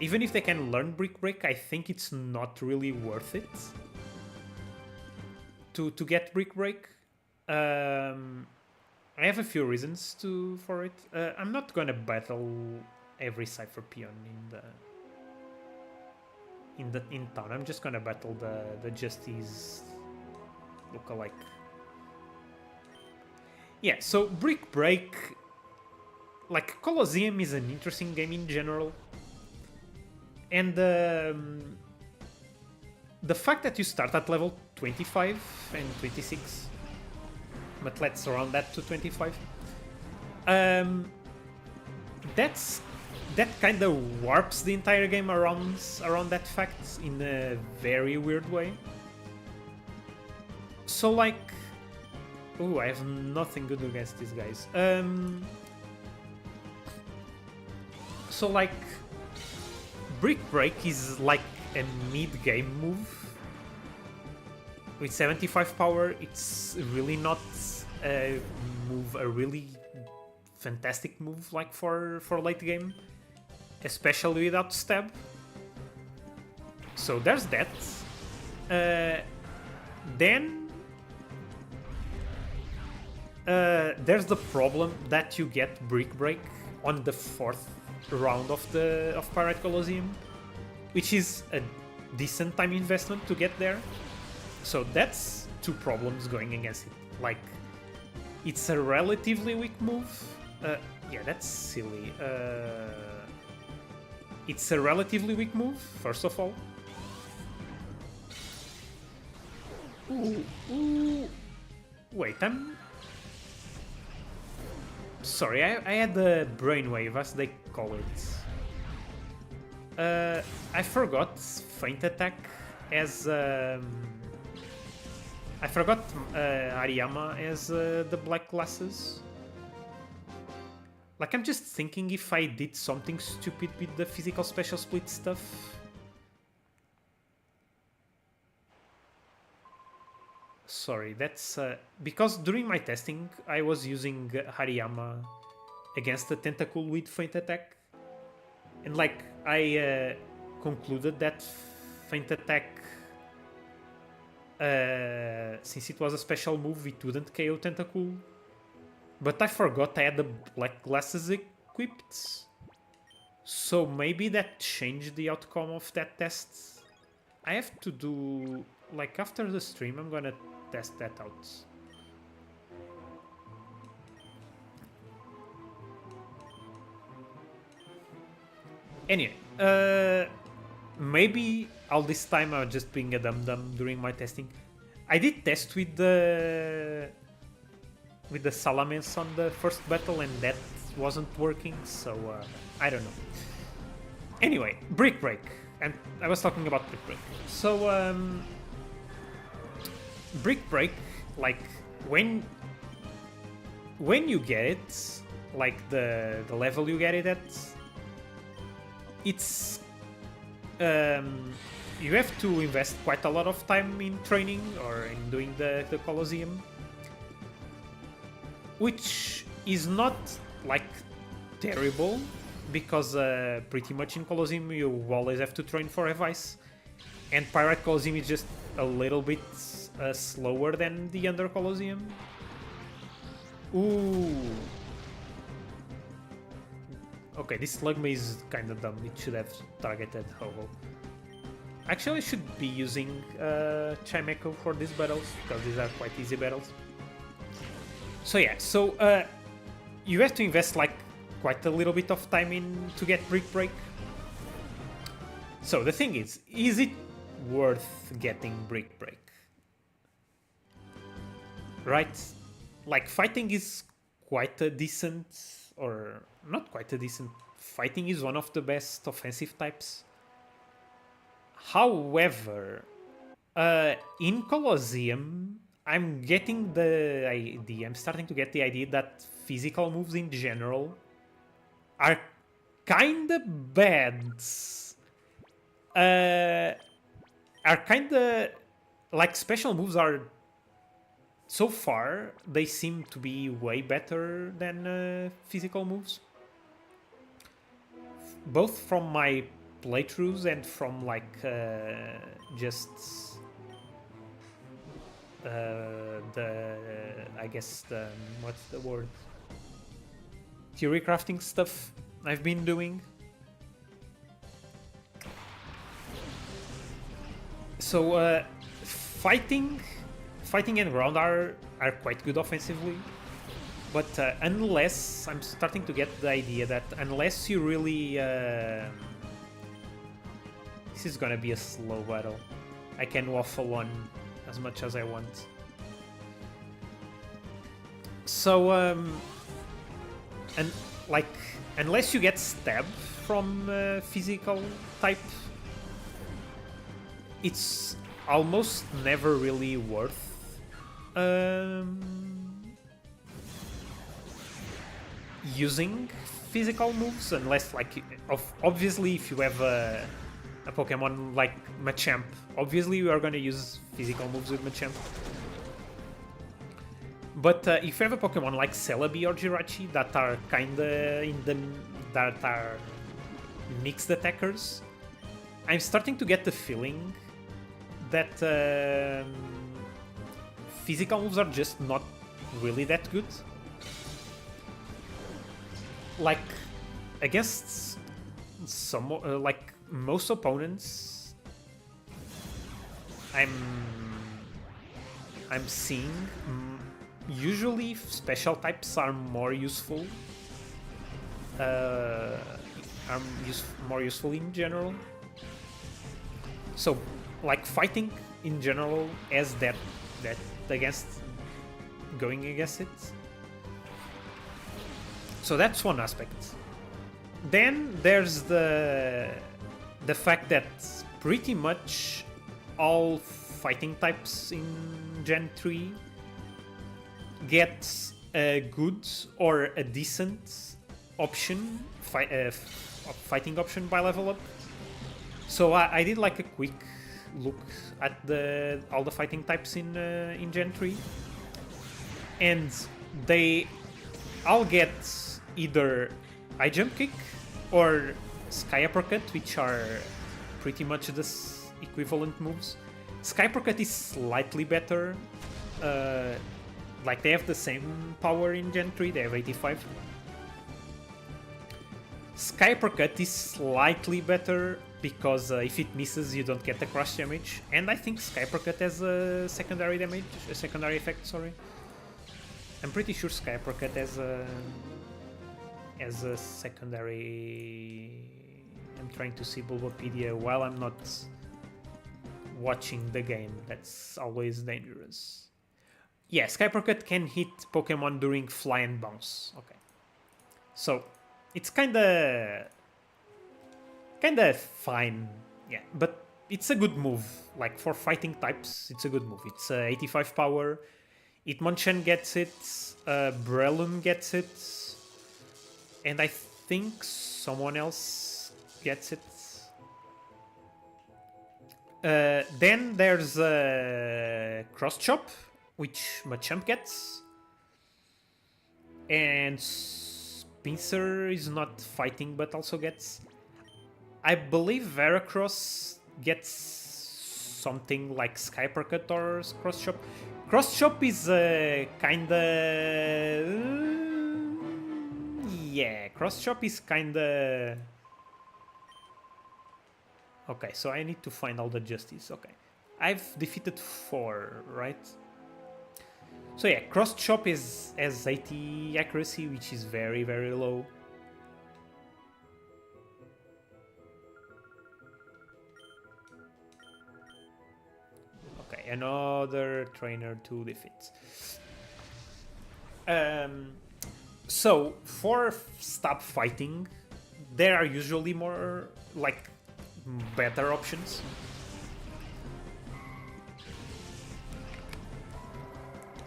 even if they can learn Brick Break, I think it's not really worth it to get Brick Break. I have a few reasons for it. I'm not gonna battle every Cypher Peon in town. I'm just gonna battle the Justice lookalike. Yeah, so Brick Break, like Colosseum is an interesting game in general. And the fact that you start at level 25 and 26 but let's round that to 25. That kind of warps the entire game around that fact in a very weird way. So like, oh, I have nothing good against these guys. So like, Brick Break is like a mid-game move. With 75 power, it's really not a move, a really fantastic move like for late game, especially without stab. So there's that. Then there's the problem that you get Brick Break on the 4th round of Pirate Colosseum, which is a decent time investment to get there. So that's two problems going against it. Like, it's a relatively weak move. Yeah, that's silly. It's a relatively weak move, first of all. Ooh. Wait, I'm... Sorry, I had the brainwave, as they call it. I forgot Feint Attack as... I forgot Ariyama as the black glasses. Like, I'm just thinking if I did something stupid with the physical special split stuff. Sorry, that's... because during my testing, I was using Hariyama against the Tentacle with Feint Attack. And, like, I concluded that Feint Attack... since it was a special move, it wouldn't KO Tentacle. But I forgot I had the black glasses equipped. So maybe that changed the outcome of that test. I have to do... Like, after the stream, I'm gonna test that out. Anyway, maybe all this time I was just being a dum-dum during my testing. I did test with the Salamence on the first battle and that wasn't working, so I don't know. Anyway, Brick Break. And I was talking about Brick Break. So, Brick Break, like, when you get it, like the level you get it at, it's... you have to invest quite a lot of time in training or in doing the Colosseum. Which is not, like, terrible, because pretty much in Colosseum you always have to train for Vice. And Pirate Colosseum is just a little bit slower than the Under Colosseum. Ooh. Okay, this Slugma is kinda dumb, it should have targeted Ho-Ho. Actually, I should be using Chimecho for these battles, because these are quite easy battles. So yeah, so you have to invest like quite a little bit of time in to get Brick Break. So the thing is it worth getting Brick Break? Right? Like, fighting is quite a decent, or not quite a decent, fighting is one of the best offensive types. However, in Colosseum, I'm getting the idea, I'm starting to get the idea that physical moves in general are kinda bad. Are kinda... Like, special moves are... So far, they seem to be way better than physical moves. Both from my playthroughs and from, like, just... I guess the... What's the word? Theory crafting stuff I've been doing. So, fighting and ground are quite good offensively, but unless... I'm starting to get the idea that unless you really... this is gonna be a slow battle. I can waffle on as much as I want. So, and like, unless you get stabbed from physical type, it's almost never really worth using physical moves, unless like, obviously, if you have a Pokemon like Machamp, obviously you are gonna use physical moves with Machamp. But if you have a Pokemon like Celebi or Jirachi that are kinda that are mixed attackers, I'm starting to get the feeling that physical moves are just not really that good. Like, against some like most opponents, I'm seeing usually special types are more useful. More useful in general. So, like, fighting in general as that against going against it. So that's one aspect. Then there's the fact that pretty much all fighting types in Gen 3 get a good or a decent option, fighting option by level up. So I did like a quick look at all the fighting types in Gen 3, and they all get either High Jump Kick or Sky Uppercut, which are pretty much the equivalent moves. Sky Uppercut is slightly better. Like, they have the same power in Gen 3, they have 85. Sky Uppercut is slightly better because if it misses, you don't get the crush damage. And I think Sky Uppercut has a secondary effect, sorry. I'm pretty sure Sky Uppercut has a secondary... I'm trying to see Bulbapedia while I'm not watching the game. That's always dangerous. Yeah, Sky Uppercut can hit Pokemon during Fly and Bounce. Okay. So, it's kinda fine. Yeah, but it's a good move. Like, for fighting types, it's a good move. It's 85 power. Hitmonchan gets it. Breloom gets it. And I think someone else gets it. Then there's Cross Chop, which Machamp gets. And Pinsir is not fighting but also gets. I believe Veracross gets something like Sky Uppercut or Cross Chop. Cross Chop is kinda... yeah, Cross Chop is kinda... Okay, so I need to find all the justice. Okay, I've defeated 4, right? So yeah, Cross Chop has 80 accuracy, which is very, very low. Okay, another trainer to defeat. So for stab fighting, there are usually more, like, better options.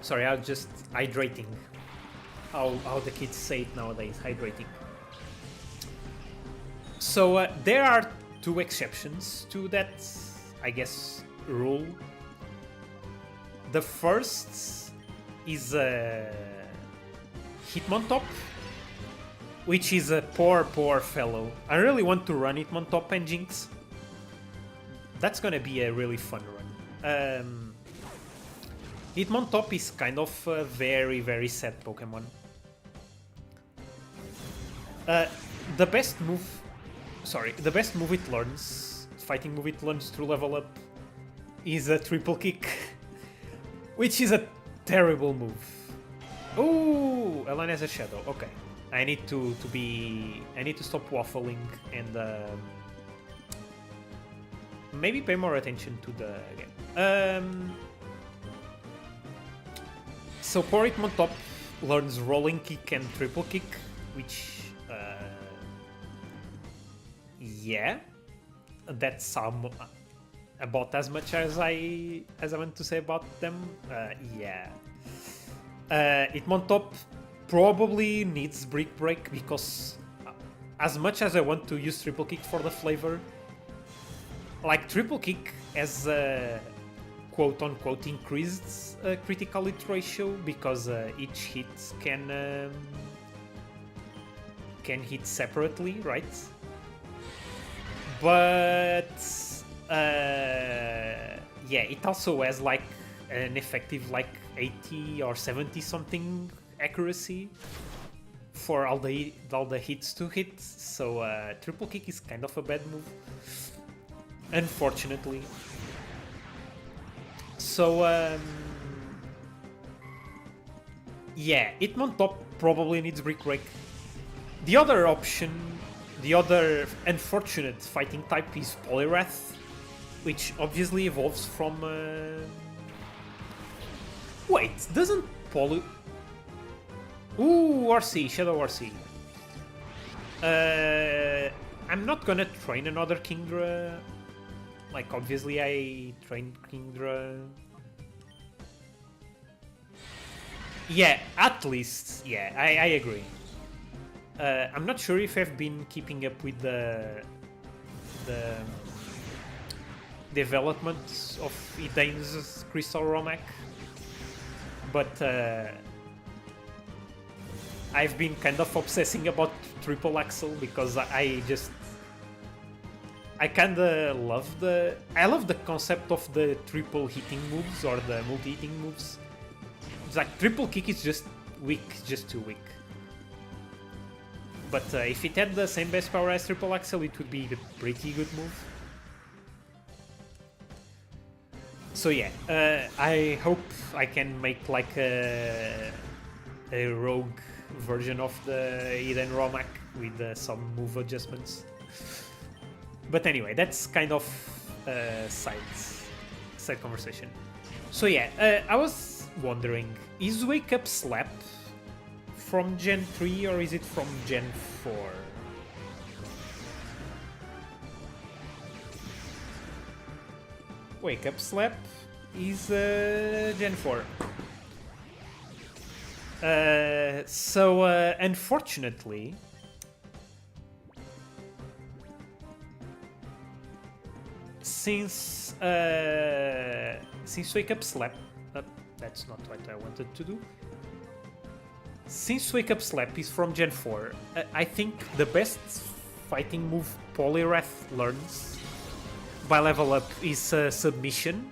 Sorry, I was just hydrating. How the kids say it nowadays, hydrating. So there are 2 exceptions to that, I guess, rule. The first is Hitmontop, which is a poor fellow. I really want to run Hitmontop and Jinx. That's gonna be a really fun run. Hitmontop is kind of a very, very sad Pokemon. The best move it learns, fighting move it learns to level up, is a triple kick, which is a terrible move. Ooh, Ellen has a shadow. Okay, I need to stop waffling and maybe pay more attention to the game. So for Hitmontop, learns rolling kick and triple kick, which yeah, that's about as much as I want to say about them. Yeah, Hitmontop probably needs Brick Break because as much as I want to use triple kick for the flavor, like triple kick has a quote unquote increased critical hit ratio because each hit can hit separately, right? But yeah, it also has like an effective like 80 or 70 something accuracy for all the hits to hit. So triple kick is kind of a bad move, unfortunately. So yeah, Hitmontop probably needs Brick Break. The other option, the other unfortunate fighting type is Poliwrath, which obviously evolves from... Wait, doesn't Ooh, RC, Shadow RC. I'm not gonna train another Kingdra. Like, obviously I trained Kingdra. Yeah, at least. Yeah, I agree. I'm not sure if I've been keeping up with the development of Edane's Crystal Romac, but I've been kind of obsessing about Triple Axel because I kinda love the concept of the triple hitting moves or the multi-hitting moves. It's like triple kick is just weak, just too weak. But if it had the same base power as Triple Axel, it would be a pretty good move. So yeah, I hope I can make like a rogue version of the Eden Romac with some move adjustments. But anyway, that's kind of side conversation. So yeah, I was wondering, is Wake Up Slap from Gen 3 or is it from Gen 4? Wake Up Slap is Gen 4. So unfortunately, since Wake Up Slap, that's not what I wanted to do. Since Wake Up Slap is from Gen 4, I think the best fighting move Poliwrath learns by level up is Submission.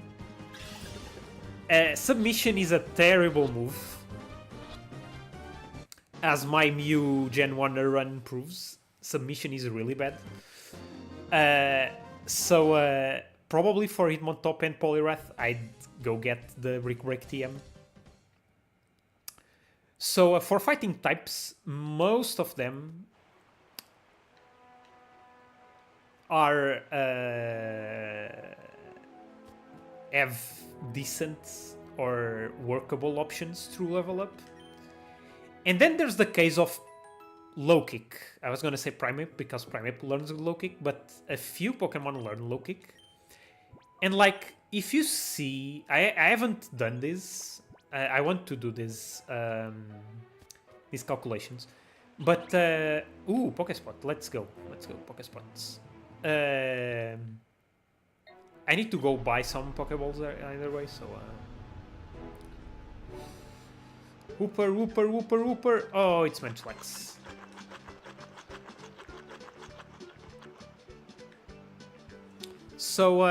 Submission is a terrible move, as my Mew Gen 1 run proves. Submission is really bad. So probably for Hitmontop and Poliwrath, I'd go get the Brick Break TM. So for fighting types, most of them are have decent or workable options through level up. And then there's the case of low kick. I was gonna say Primeape because Primeape learns low kick, but a few Pokemon learn low kick. And like, if you see, I haven't done this. I want to do this these calculations, but ooh, Pokespot. Let's go, Pokespots. I need to go buy some Pokeballs either way. So Whooper. Oh, it's Munchlax. So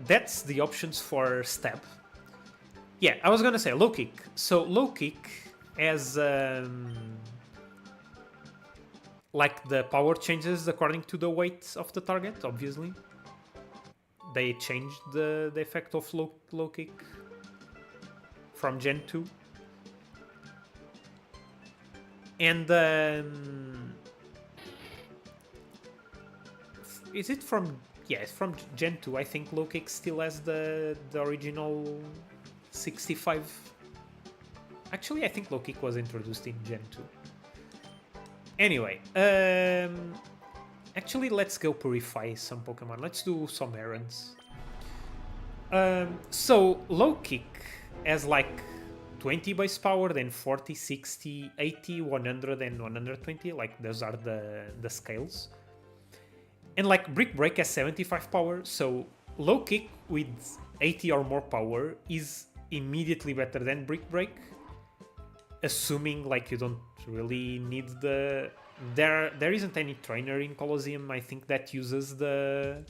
that's the options for Stab. Yeah, I was gonna say low kick. So low kick has like the power changes according to the weight of the target. Obviously, they changed the effect of low kick from Gen 2, and is it from? Yeah, it's from Gen 2. I think low kick still has the original 65 Actually, I think low kick was introduced in Gen 2. Anyway, actually, let's go purify some Pokemon. Let's do some errands. So low kick has like 20 base power, then 40, 60, 80, 100, and 120. Like those are the scales. And like Brick Break has 75 power, so low kick with 80 or more power is immediately better than Brick Break, assuming like you don't really need the... There isn't any trainer in Colosseum, I think, that uses the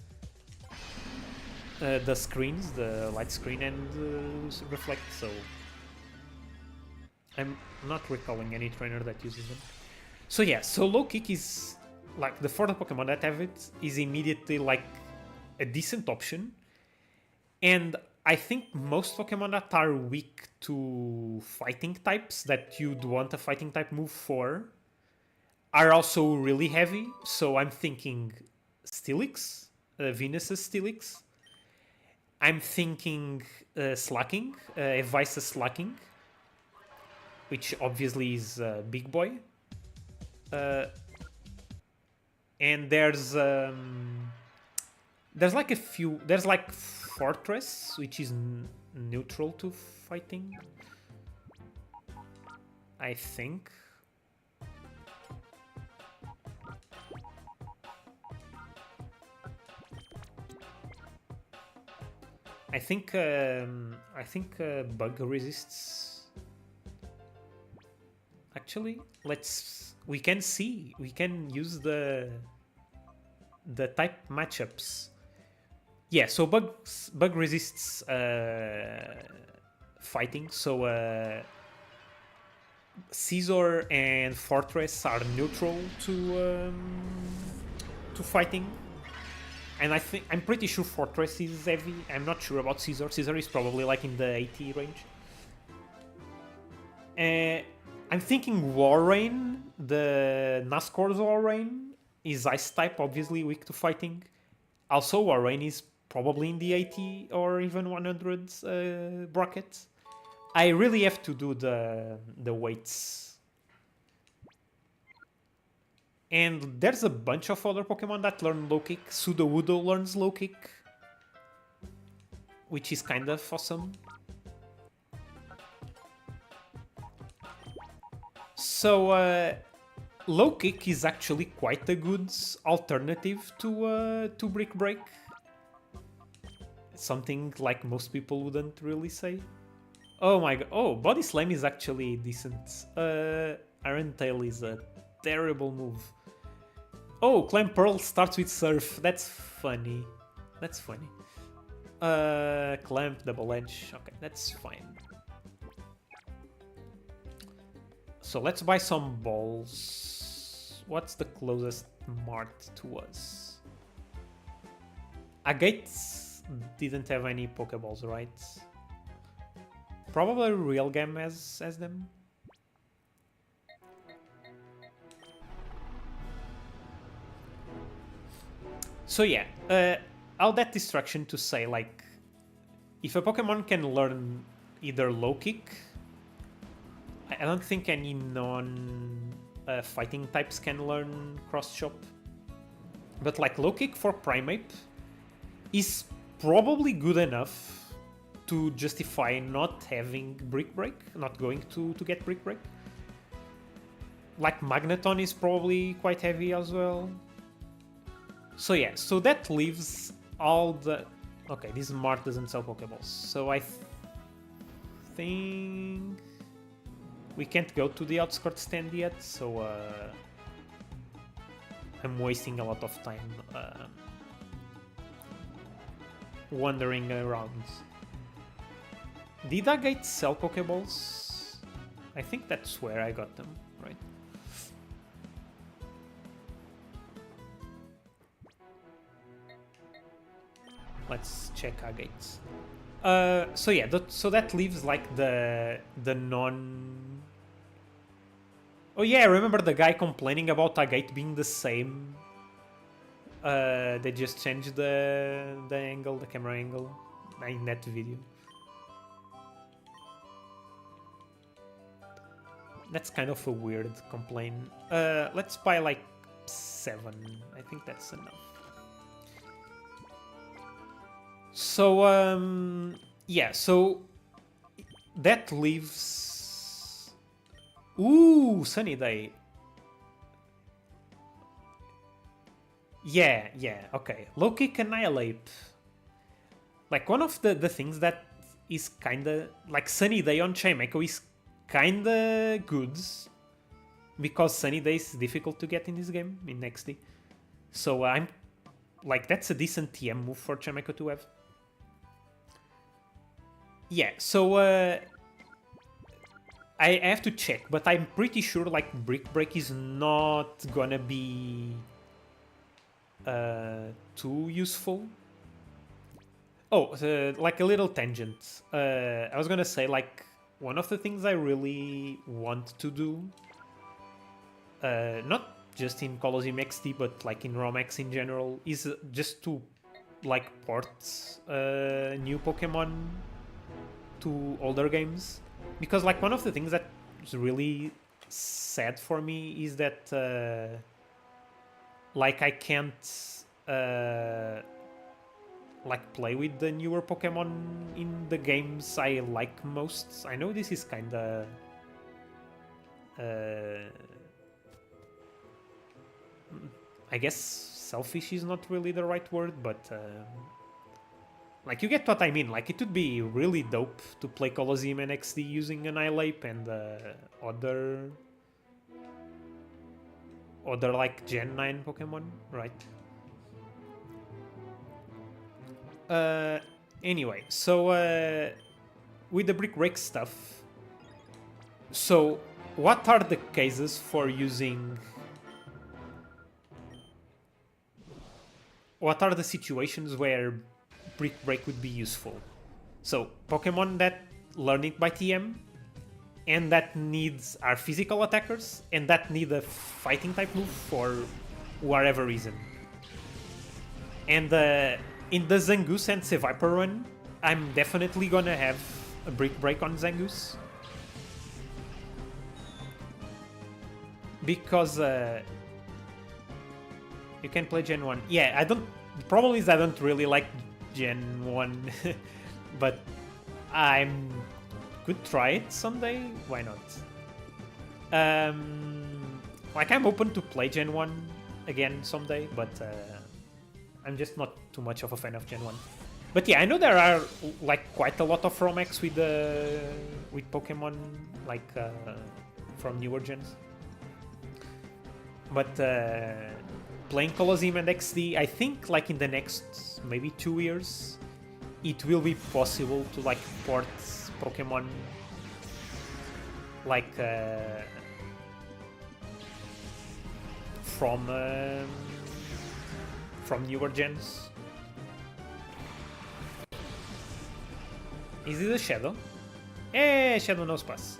screens, the light screen and reflect, so I'm not recalling any trainer that uses them. So yeah, so low kick is like, for the Pokemon that have it, is immediately like a decent option. And I think most Pokemon that are weak to fighting types, that you'd want a fighting type move for, are also really heavy. So I'm thinking Steelix, Venus's Steelix. I'm thinking Slacking, Evice's Slacking, which obviously is Big Boy. And there's like a few... There's like Fortress, which is neutral to fighting, I think. I think Bug resists. Actually, we can see. We can use the type matchups. Yeah, so Bug resists fighting. So Scizor and Fortress are neutral to fighting. And I'm pretty sure Fortress is heavy. I'm not sure about Scizor. Scizor is probably like in the 80 range. I'm thinking Warrain, the Nuzcore's Warrain, is Ice type, obviously weak to fighting. Also, Warrain is probably in the 80 or even 100 bracket. I really have to do the weights. And there's a bunch of other Pokemon that learn low kick. Sudowoodo learns low kick, which is kind of awesome. So low kick is actually quite a good alternative to Brick Break. Something like most people wouldn't really say. Oh my god! Oh, Body Slam is actually decent. Iron Tail is a terrible move. Oh, Clam Pearl starts with Surf. That's funny. That's funny. Clamp, Double Edge. Okay, that's fine. So let's buy some balls. What's the closest mart to us? Agate didn't have any Pokeballs, right? Probably Real Game has them. So yeah, all that distraction to say, like, if a Pokemon can learn either Low Kick, I don't think any non-fighting types can learn Cross Chop. But like Low Kick for Primeape is probably good enough to justify not having Brick Break, not going to get Brick Break. Like Magneton is probably quite heavy as well. So yeah, so that leaves all the... Okay, this mart doesn't sell Pokeballs. So I think we can't go to the outskirt stand yet, so I'm wasting a lot of time wandering around. Did Agate sell Pokeballs? I think that's where I got them, right? Let's check Agate. So yeah, so that leaves like the non... Oh yeah, I remember the guy complaining about Agate being the same. They just changed the angle, the camera angle in that video. That's kind of a weird complaint. Let's buy like 7. I think that's enough. So, yeah, so that leaves... Ooh, Sunny Day. Yeah, okay. Low kick Annihilate. Like, one of the things that is kinda... Like, Sunny Day on Chainmaker is kinda good. Because Sunny Day is difficult to get in this game, in XD. So, I'm... Like, that's a decent TM move for Chainmaker to have. Yeah, so... I have to check, but I'm pretty sure, like, Brick Break is not gonna be... too useful. Oh, like a little tangent. I was gonna say, like, one of the things I really want to do, not just in Colosseum XD, but like in Romex in general, is just to like port new Pokemon to older games. Because like one of the things that is really sad for me is that like I can't like play with the newer Pokemon in the games I like most. I know this is kinda I guess selfish is not really the right word, but like you get what I mean. Like it would be really dope to play Colosseum and XD using Annihilate and other like Gen 9 Pokemon, right? Anyway, so with the Brick Break stuff, so what are the cases for using... What are the situations where Brick Break would be useful? So, Pokemon that learn it by TM, and that are physical attackers, and that need a fighting type move for whatever reason. And in the Zangoose and Seviper run, I'm definitely gonna have a Brick Break on Zangoose. Because you can play Gen 1. Yeah, I don't... The problem is I don't really like Gen 1, but I could try it someday. Why not? Like I'm open to play Gen 1 again someday, but I'm just not too much of a fan of Gen 1. But yeah, I know there are like quite a lot of Romex with Pokemon like from newer gens. But playing Colosseum and XD, I think like in the next maybe 2 years, it will be possible to like port Pokemon like from newer gens. Is it a Shadow? Eh, Shadow no Pass.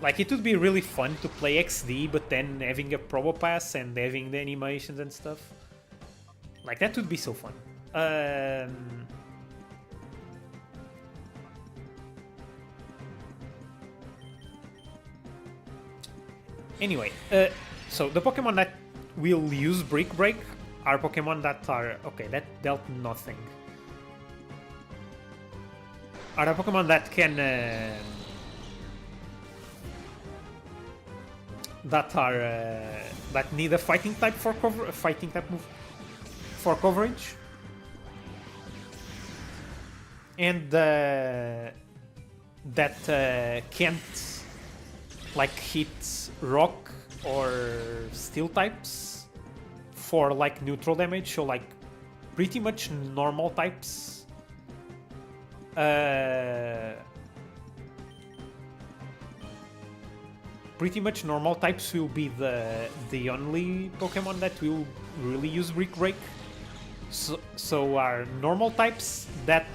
Like, it would be really fun to play XD, but then having a Probo Pass and having the animations and stuff. Like, that would be so fun. Anyway, so the Pokemon that will use Brick Break are Pokemon that are... Okay, that dealt nothing. Are a Pokemon that can... that need a fighting type for cover, a fighting type move for coverage, and that can't like hit rock or steel types for like neutral damage, so like pretty much normal types. Pretty much normal types will be the only Pokemon that will really use Brick Break. So are normal types that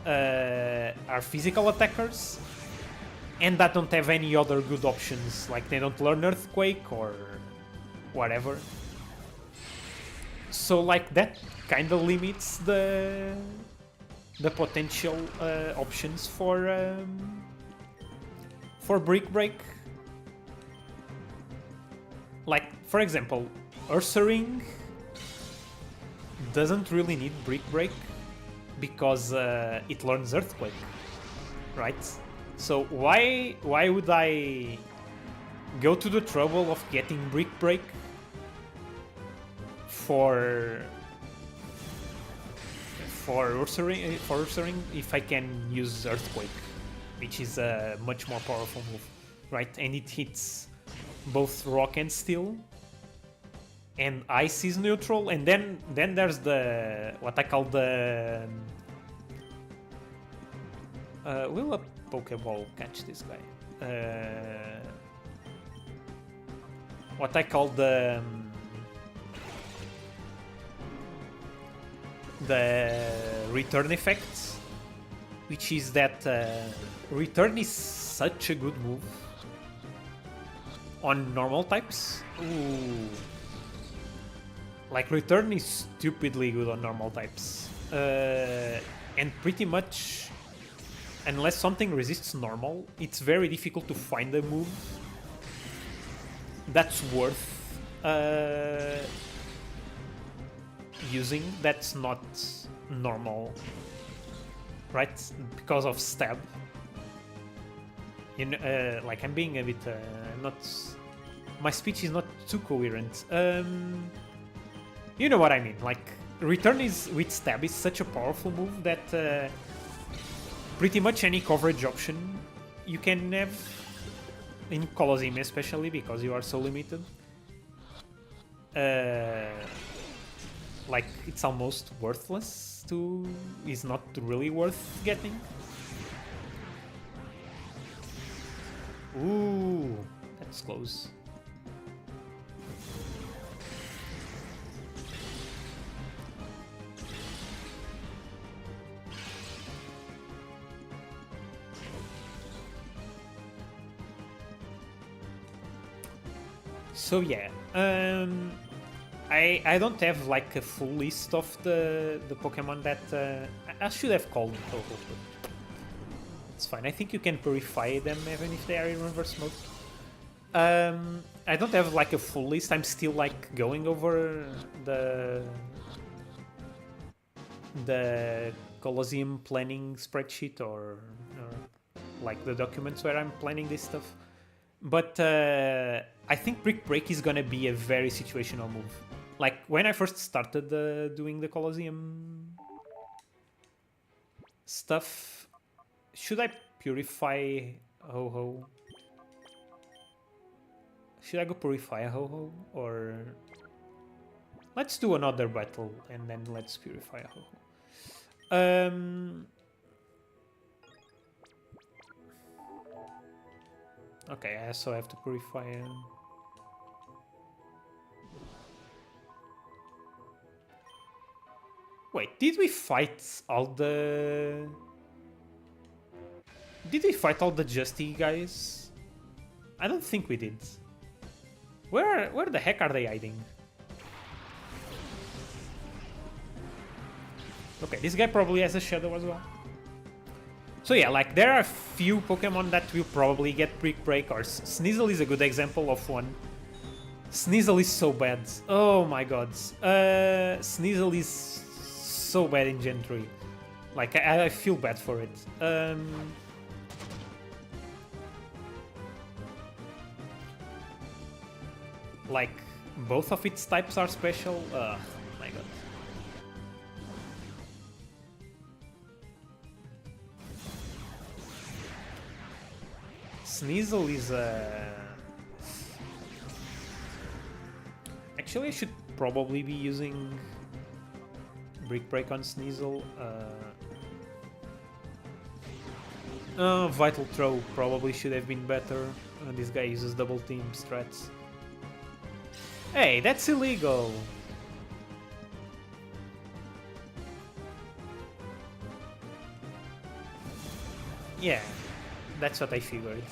are physical attackers and that don't have any other good options, like they don't learn Earthquake or whatever. So like that kind of limits the potential options for Brick Break. Like, for example, Ursaring doesn't really need Brick Break because it learns Earthquake, right? So why would I go to the trouble of getting Brick Break for Ursaring if I can use Earthquake, which is a much more powerful move, right? And it hits both Rock and Steel, and Ice is neutral, and then there's the what I call the will a Pokeball catch this guy? What I call the return effect, which is that return is such a good move on normal types. Ooh. Like, return is stupidly good on normal types. And pretty much, unless something resists normal, it's very difficult to find a move that's worth using that's not normal, right? Because of stab. You know, like, I'm being a bit not. My speech is not too coherent. You know what I mean? Like, return is with stab is such a powerful move that pretty much any coverage option you can have in Colosseum, especially because you are so limited. Like, it's almost worthless to. Is not really worth getting. Ooh, that's close. So yeah, I don't have like a full list of the Pokemon that I should have called Ho-Ho, but it's fine. I think you can purify them even if they are in reverse mode. I don't have like a full list. I'm still like going over the Colosseum planning spreadsheet or like the documents where I'm planning this stuff. But I think Brick Break is gonna be a very situational move. Like, when I first started doing the Colosseum stuff, should I purify Ho-Ho? Should I go purify a Ho-Ho? Or let's do another battle and then let's purify a Ho-Ho. Okay, I also have to purify him. Wait, did we fight all the... Did we fight all the Justy guys? I don't think we did. Where the heck are they hiding? Okay, this guy probably has a shadow as well. So yeah, like, there are a few Pokemon that will probably get Brick Break, or Sneasel is a good example of one. Sneasel is so bad. Oh my god. Sneasel is so bad in Gen 3. Like, I feel bad for it. Like, both of its types are special. Oh my god. Sneasel is actually, I should probably be using Brick Break on Sneasel. Vital Throw probably should have been better. This guy uses double team strats. Hey, that's illegal! Yeah, that's what I figured.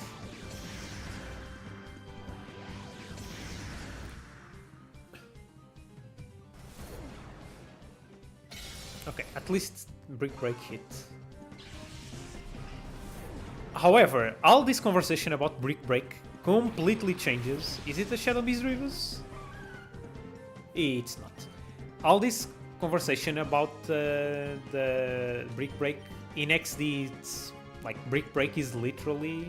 Okay, at least Brick Break hit. However, all this conversation about Brick Break completely changes. Is it a Shadow Beast Rivers? It's not. All this conversation about the Brick Break in XD, it's like Brick Break is literally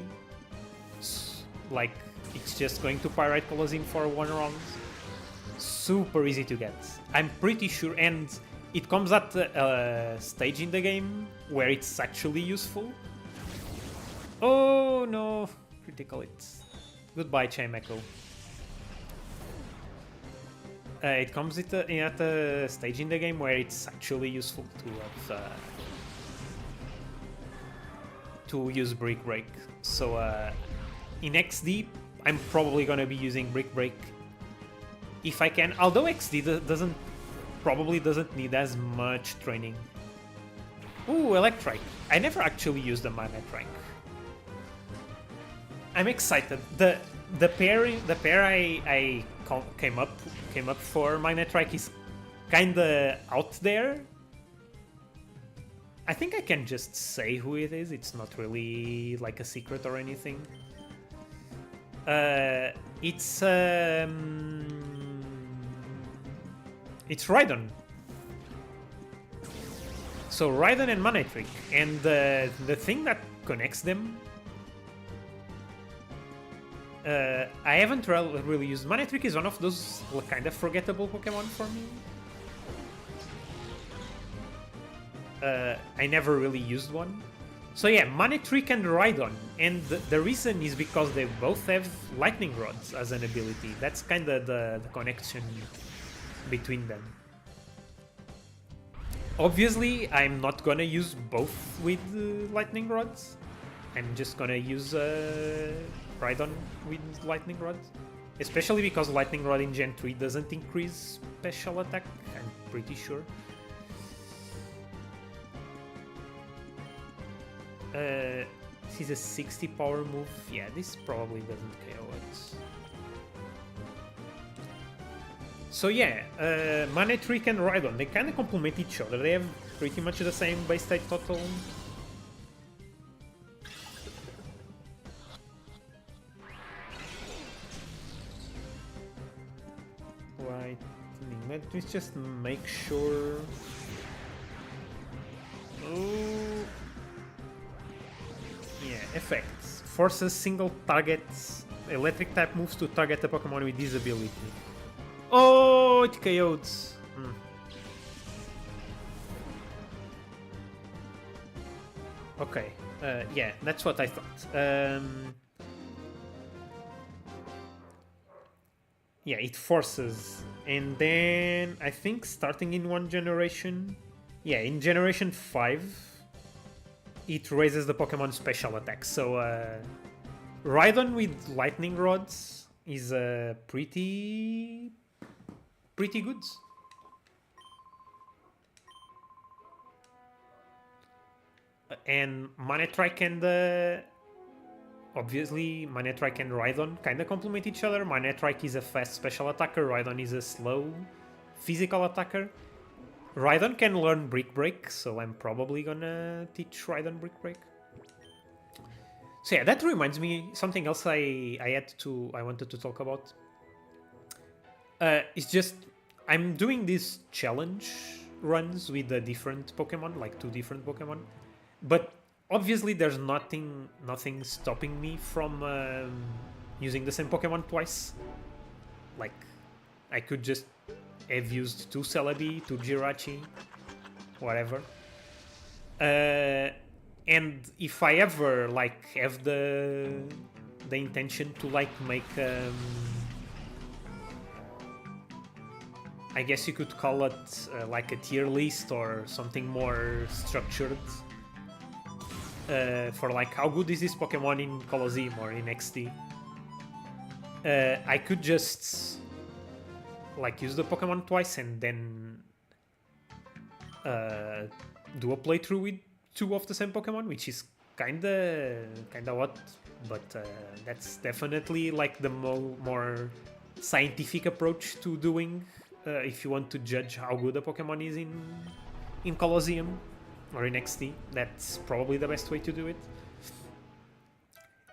like it's just going to Pyrite Colosseum for one round. Super easy to get. I'm pretty sure, and it comes at a stage in the game where it's actually useful. Oh no, critical hits. Goodbye, Chimecho. It comes at a stage in the game where it's actually useful to use Brick Break. So in XD, I'm probably gonna be using Brick Break if I can. Although XD probably doesn't need as much training. Ooh, Electrike. I never actually used the Electrike. I'm excited. The pair I came up for Magnetrike is kinda out there. I think I can just say who it is. It's not really like a secret or anything. It's Rhydon. So Rhydon and Magnetric, and the thing that connects them. I haven't really used Magnetric. Is one of those kind of forgettable Pokemon for me. I never really used one. So yeah, Magnetric and Rhydon, and the reason is because they both have Lightning Rods as an ability. That's kind of the connection between them. Obviously, I'm not gonna use both with Lightning Rods. I'm just gonna use Rhydon with Lightning Rod, especially because Lightning Rod in Gen 3 doesn't increase special attack, I'm pretty sure. This is a 60 power move. Yeah, this probably doesn't KO it. So yeah, Magnetric and Rhydon, they kind of complement each other. They have pretty much the same base state total. Let's just make sure. Oh. Yeah, effects. Forces single targets electric type moves to target a Pokemon with this ability. Oh, it KO'd. Okay, yeah, that's what I thought. Yeah, it forces. And then I think starting in one generation, yeah, in generation 5, it raises the Pokemon special attack. So Rhydon with Lightning Rods is pretty good. And Magnetrike and obviously, Magnetrike and Rhydon kind of complement each other. Magnetrike is a fast special attacker, Rhydon is a slow physical attacker. Rhydon can learn Brick Break, so I'm probably gonna teach Rhydon Brick Break. So yeah, that reminds me something else I wanted to talk about. It's just I'm doing these challenge runs with the different Pokemon, like 2 different Pokemon, but obviously, there's nothing stopping me from using the same Pokemon twice. Like, I could just have used 2 Celebi, 2 Jirachi, whatever. And if I ever have the intention to make I guess you could call it like a tier list or something more structured. For how good is this Pokemon in Colosseum or in XD. I could just use the Pokemon twice and then do a playthrough with 2 of the same Pokemon, which is kinda what, but that's definitely the more scientific approach to doing if you want to judge how good a Pokemon is in Colosseum. Or in XD, that's probably the best way to do it.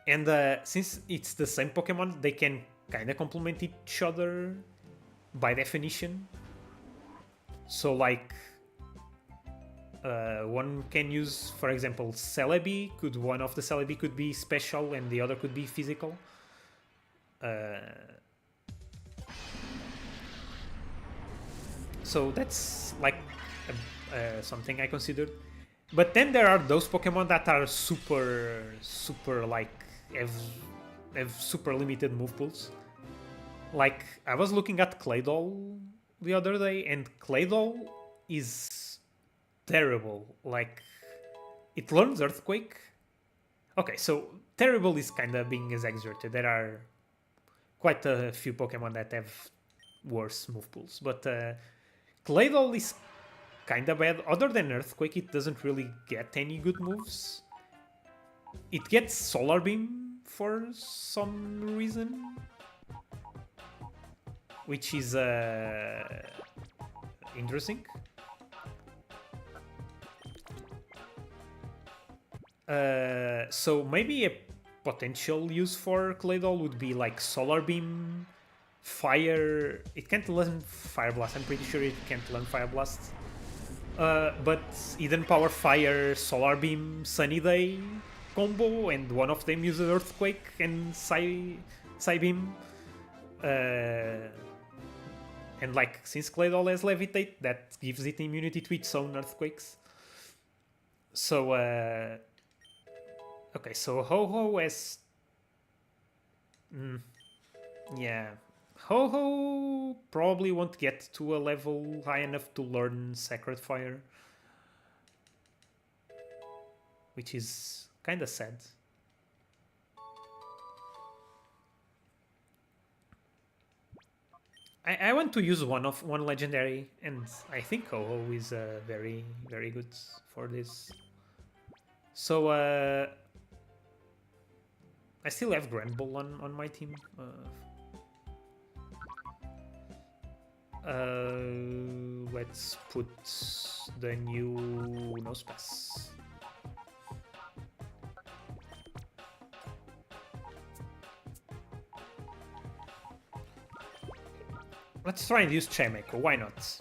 And since it's the same Pokemon, they can kind of complement each other by definition. So like one can use, for example, Celebi. One of the Celebi could be special and the other could be physical. So that's like something I considered. But then there are those Pokemon that are super like have super limited move pools. Like I was looking at Claydol the other day, and Claydol is terrible. Like it learns Earthquake. Okay, so terrible is kind of being exaggerated. There are quite a few Pokemon that have worse move pools, but Claydol is kind of bad. Other than Earthquake, it doesn't really get any good moves. It gets Solar Beam for some reason, which is interesting. So maybe a potential use for Claydol would be like Solar Beam, Fire. It can't learn Fire Blast. I'm pretty sure it can't learn Fire Blast. But Eden Power, Fire, Solar Beam, Sunny Day combo, and one of them uses Earthquake and Psybeam. And like since Claydol has Levitate, that gives it immunity to its own Earthquakes. So okay, so Ho-Ho has yeah, Ho-Ho probably won't get to a level high enough to learn Sacred Fire, which is kind of sad. I want to use one legendary, and I think Ho-Ho is very good for this. So I still have Grand Bull on my team. Let's put the new Nosepass. Let's try and use Chimecho, why not?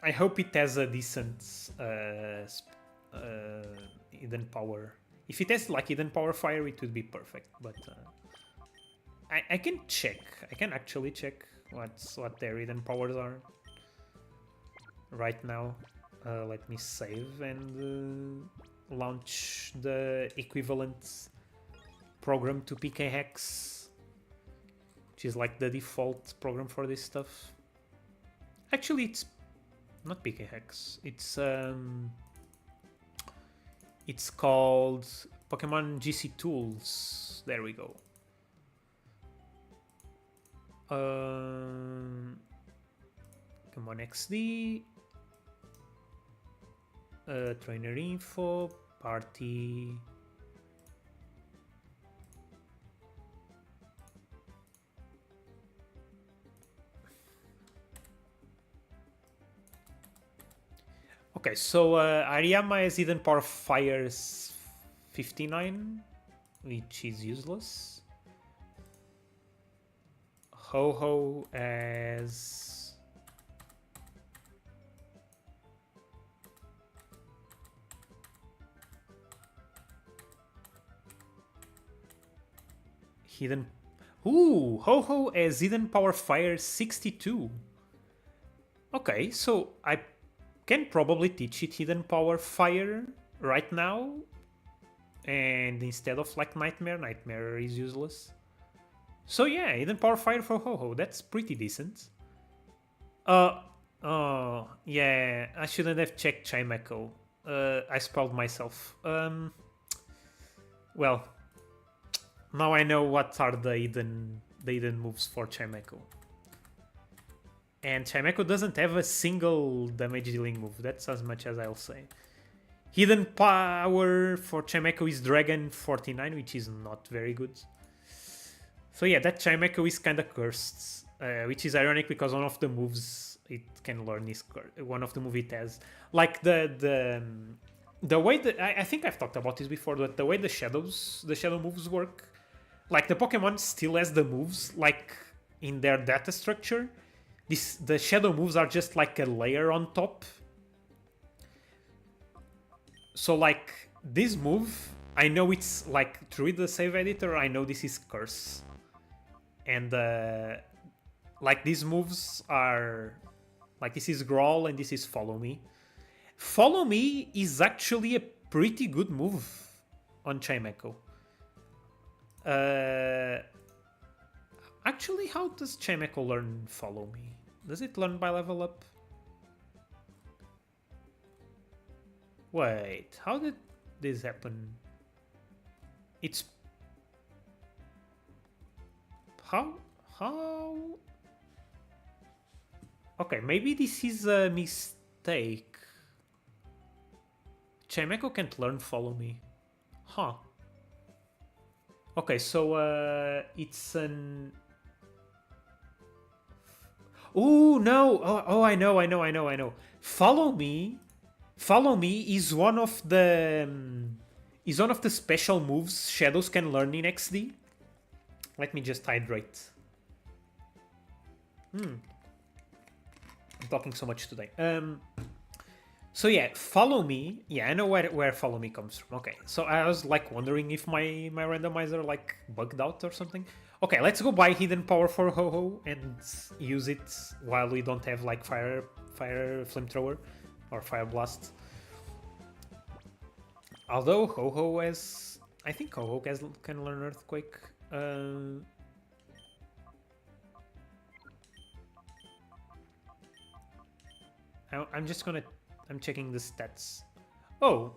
I hope it has a decent Eden Power. If it has like Eden Power Fire, it would be perfect, but I can check. I can actually check what their Eden Powers are right now. Let me save and launch the equivalent program to PK Hex, which is like the default program for this stuff. Actually, it's not PK Hex. It's called Pokemon GC Tools. There we go. Come on, XD. Trainer info, party. Okay, so Ariyama has Eden Power Fire 59, which is useless. Ho-Ho as Hidden. Ooh, Ho-Ho as Hidden Power Fire 62. Okay, so I can probably teach it Hidden Power Fire right now, and instead of like Nightmare is useless. So yeah, Hidden Power Fire for Ho-Ho, that's pretty decent. Oh, yeah, I shouldn't have checked Chimecho. I spoiled myself. Well, now I know what are the Eden moves for Chimecho. And Chimecho doesn't have a single damage dealing move, that's as much as I'll say. Hidden Power for Chimecho is Dragon 49, which is not very good. So yeah, that Chimecho is kind of cursed, which is ironic because one of the moves it can learn is one of the moves it has. Like the the way that I think I've talked about this before, but the way the shadow moves work, like the Pokemon still has the moves like in their data structure. The shadow moves are just like a layer on top. So like this move, I know it's like through the save editor, I know this is Curse. And like these moves are like this is Growl and this is Follow Me. Follow Me is actually a pretty good move on Chimecho. Actually, how does Chimecho learn Follow Me? Does it learn by level up? Wait, how did this happen? It's... How? Okay, maybe this is a mistake. Chimecho can't learn Follow Me. Huh. Okay, so it's an... Oh no! Oh, I know. Follow Me is one of the special moves Shadows can learn in XD. Let me just hydrate. I'm talking so much today. So yeah, Follow Me. Yeah, I know where Follow Me comes from. Okay, so I was like wondering if my randomizer like bugged out or something. Okay, let's go buy Hidden Power for Ho-Ho and use it while we don't have like Fire Flamethrower or Fire Blast. Although Ho-Ho has... I think Ho-Ho can learn Earthquake. I'm checking the stats. Oh,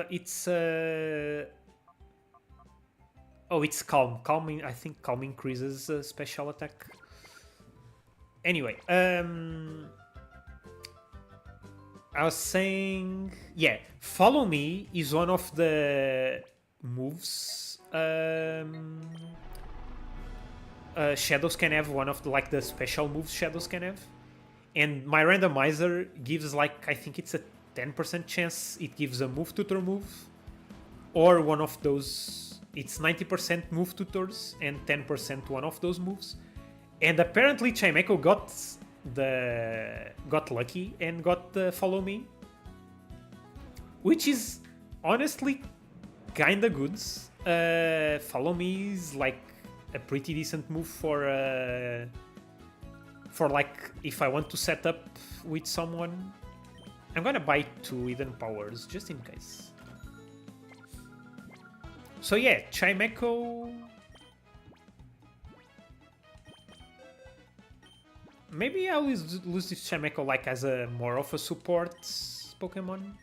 it's... Oh, it's Calm. I think Calm increases special attack. Anyway, I was saying... Yeah, Follow Me is one of the moves Shadows can have, one of the special moves Shadows can have. And my randomizer gives like, I think it's a 10% chance it gives a move tutor move. Or one of those, it's 90% move tutors and 10% one of those moves. And apparently Chimecho got lucky and got the Follow Me. Which is honestly kinda good. Follow Me is like a pretty decent move for like if I want to set up with someone. I'm gonna buy 2 Hidden Powers just in case. So yeah, Chimecho... Maybe I'll lose this Chimecho like as a more of a support Pokemon.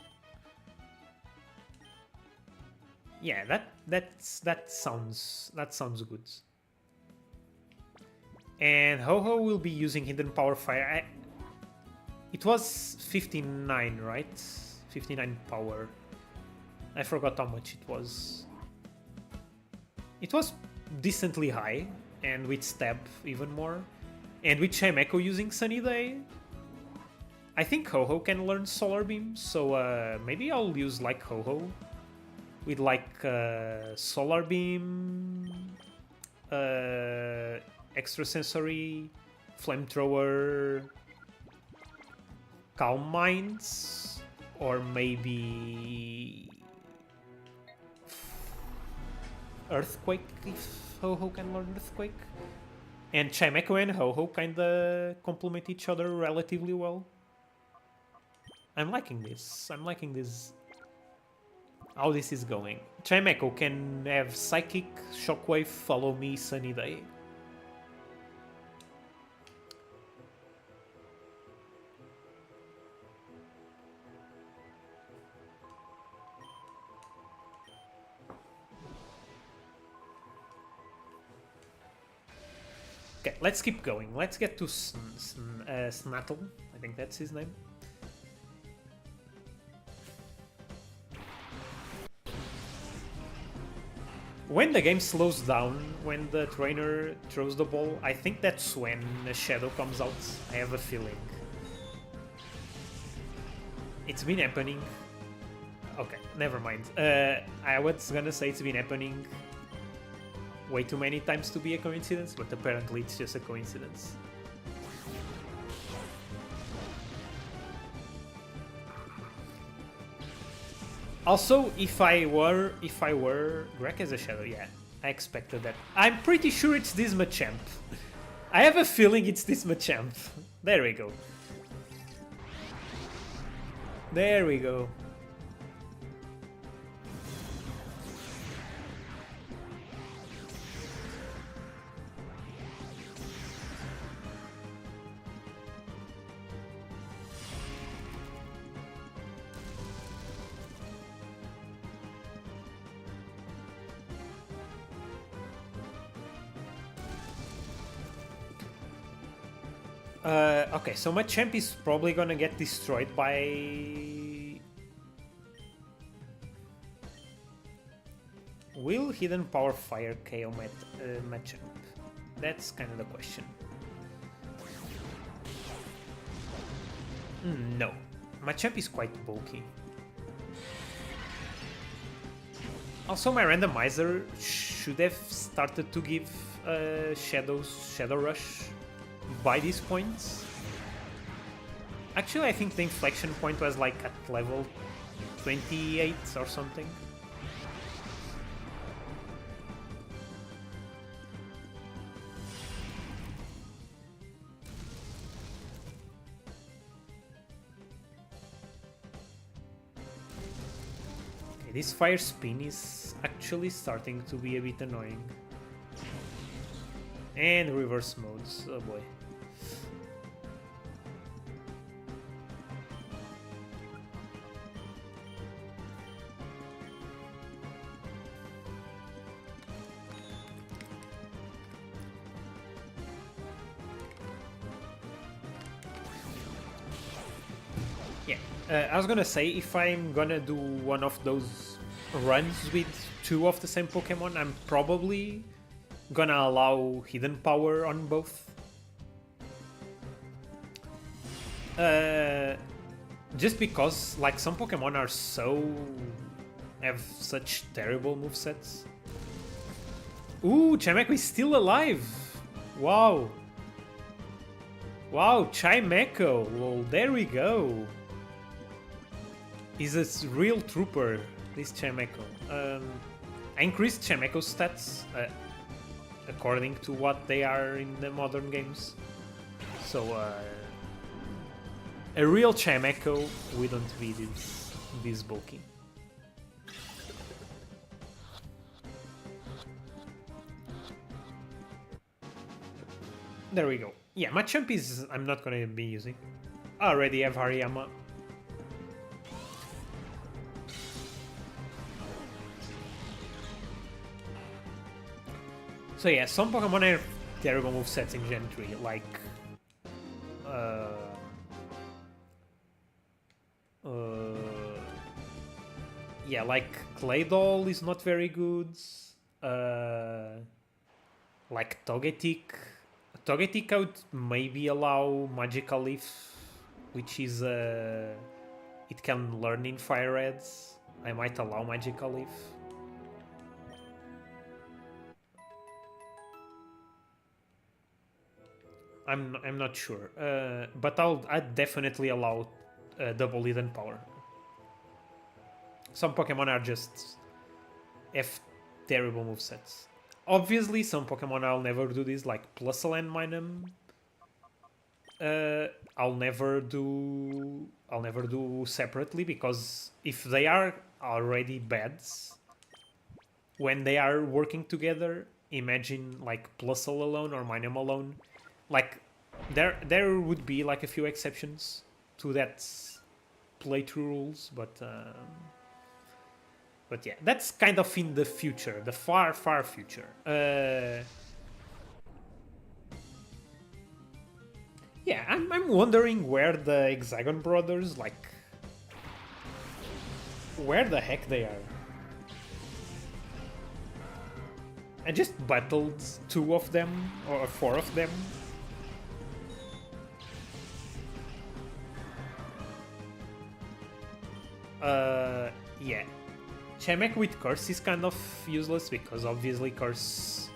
Yeah, that sounds good. And Ho-Ho will be using Hidden Power Fire. It was 59, right? 59 power. I forgot how much it was. It was decently high, and with Stab even more. And with Chimecho using Sunny Day, I think Ho-Ho can learn Solar Beam, so maybe I'll use like Ho-Ho with like Solar Beam, Extrasensory, Flamethrower, Calm Minds, or maybe Earthquake if Ho-Ho can learn Earthquake. And Chimecho and Ho-Ho kinda complement each other relatively well. I'm liking this. How this is going. Chimecho can have Psychic, Shockwave, Follow Me, Sunny Day. Okay, let's keep going. Let's get to Snattle. I think that's his name. When the game slows down, when the trainer throws the ball, I think that's when a shadow comes out. I have a feeling. It's been happening. Okay, never mind. I was gonna say it's been happening way too many times to be a coincidence, but apparently it's just a coincidence. Also, if I were Greg as a shadow, yeah, I expected that. I'm pretty sure it's this Machamp. I have a feeling it's this Machamp. There we go. There we go. Okay, so my champ is probably gonna get destroyed by... Will Hidden Power Fire KO my champ? That's kind of the question. No, my champ is quite bulky. Also, my randomizer should have started to give Shadow Rush by these points. Actually, I think the inflection point was like at level 28 or something. Okay, this fire spin is actually starting to be a bit annoying. And reverse modes, oh boy. I was gonna say, if I'm gonna do one of those runs with two of the same Pokemon, I'm probably gonna allow Hidden Power on both. Just because, like, some Pokemon are have such terrible movesets. Ooh, Chimecho is still alive! Wow! Wow, Chimecho! Well, there we go! He's a real trooper, this Chimecho. I increased Chimecho's stats according to what they are in the modern games. So, a real Chimecho wouldn't be this bulky. There we go. Yeah, Machamp is... I'm not gonna be using. I already have Hariyama. So yeah, some Pokemon have terrible movesets in Gen 3, like... yeah, like Claydol is not very good. Like Togetic. Togetic I would maybe allow Magical Leaf, which is... it can learn in Fire Reds. I might allow Magical Leaf. I'm not sure, but I'd definitely allow double Hidden Power. Some Pokemon are just have terrible movesets. Obviously, some Pokemon I'll never do this, like Plusle and Minun. I'll never do separately, because if they are already bad when they are working together, imagine like Plusle alone or Minun alone. Like, there would be like a few exceptions to that playthrough rules, but yeah, that's kind of in the future, the far, far future. Yeah, I'm wondering where the Hexagon brothers, like, where the heck they are. I just battled 2 of them, or 4 of them. Yeah. Chemek with Curse is kind of useless because obviously Curse...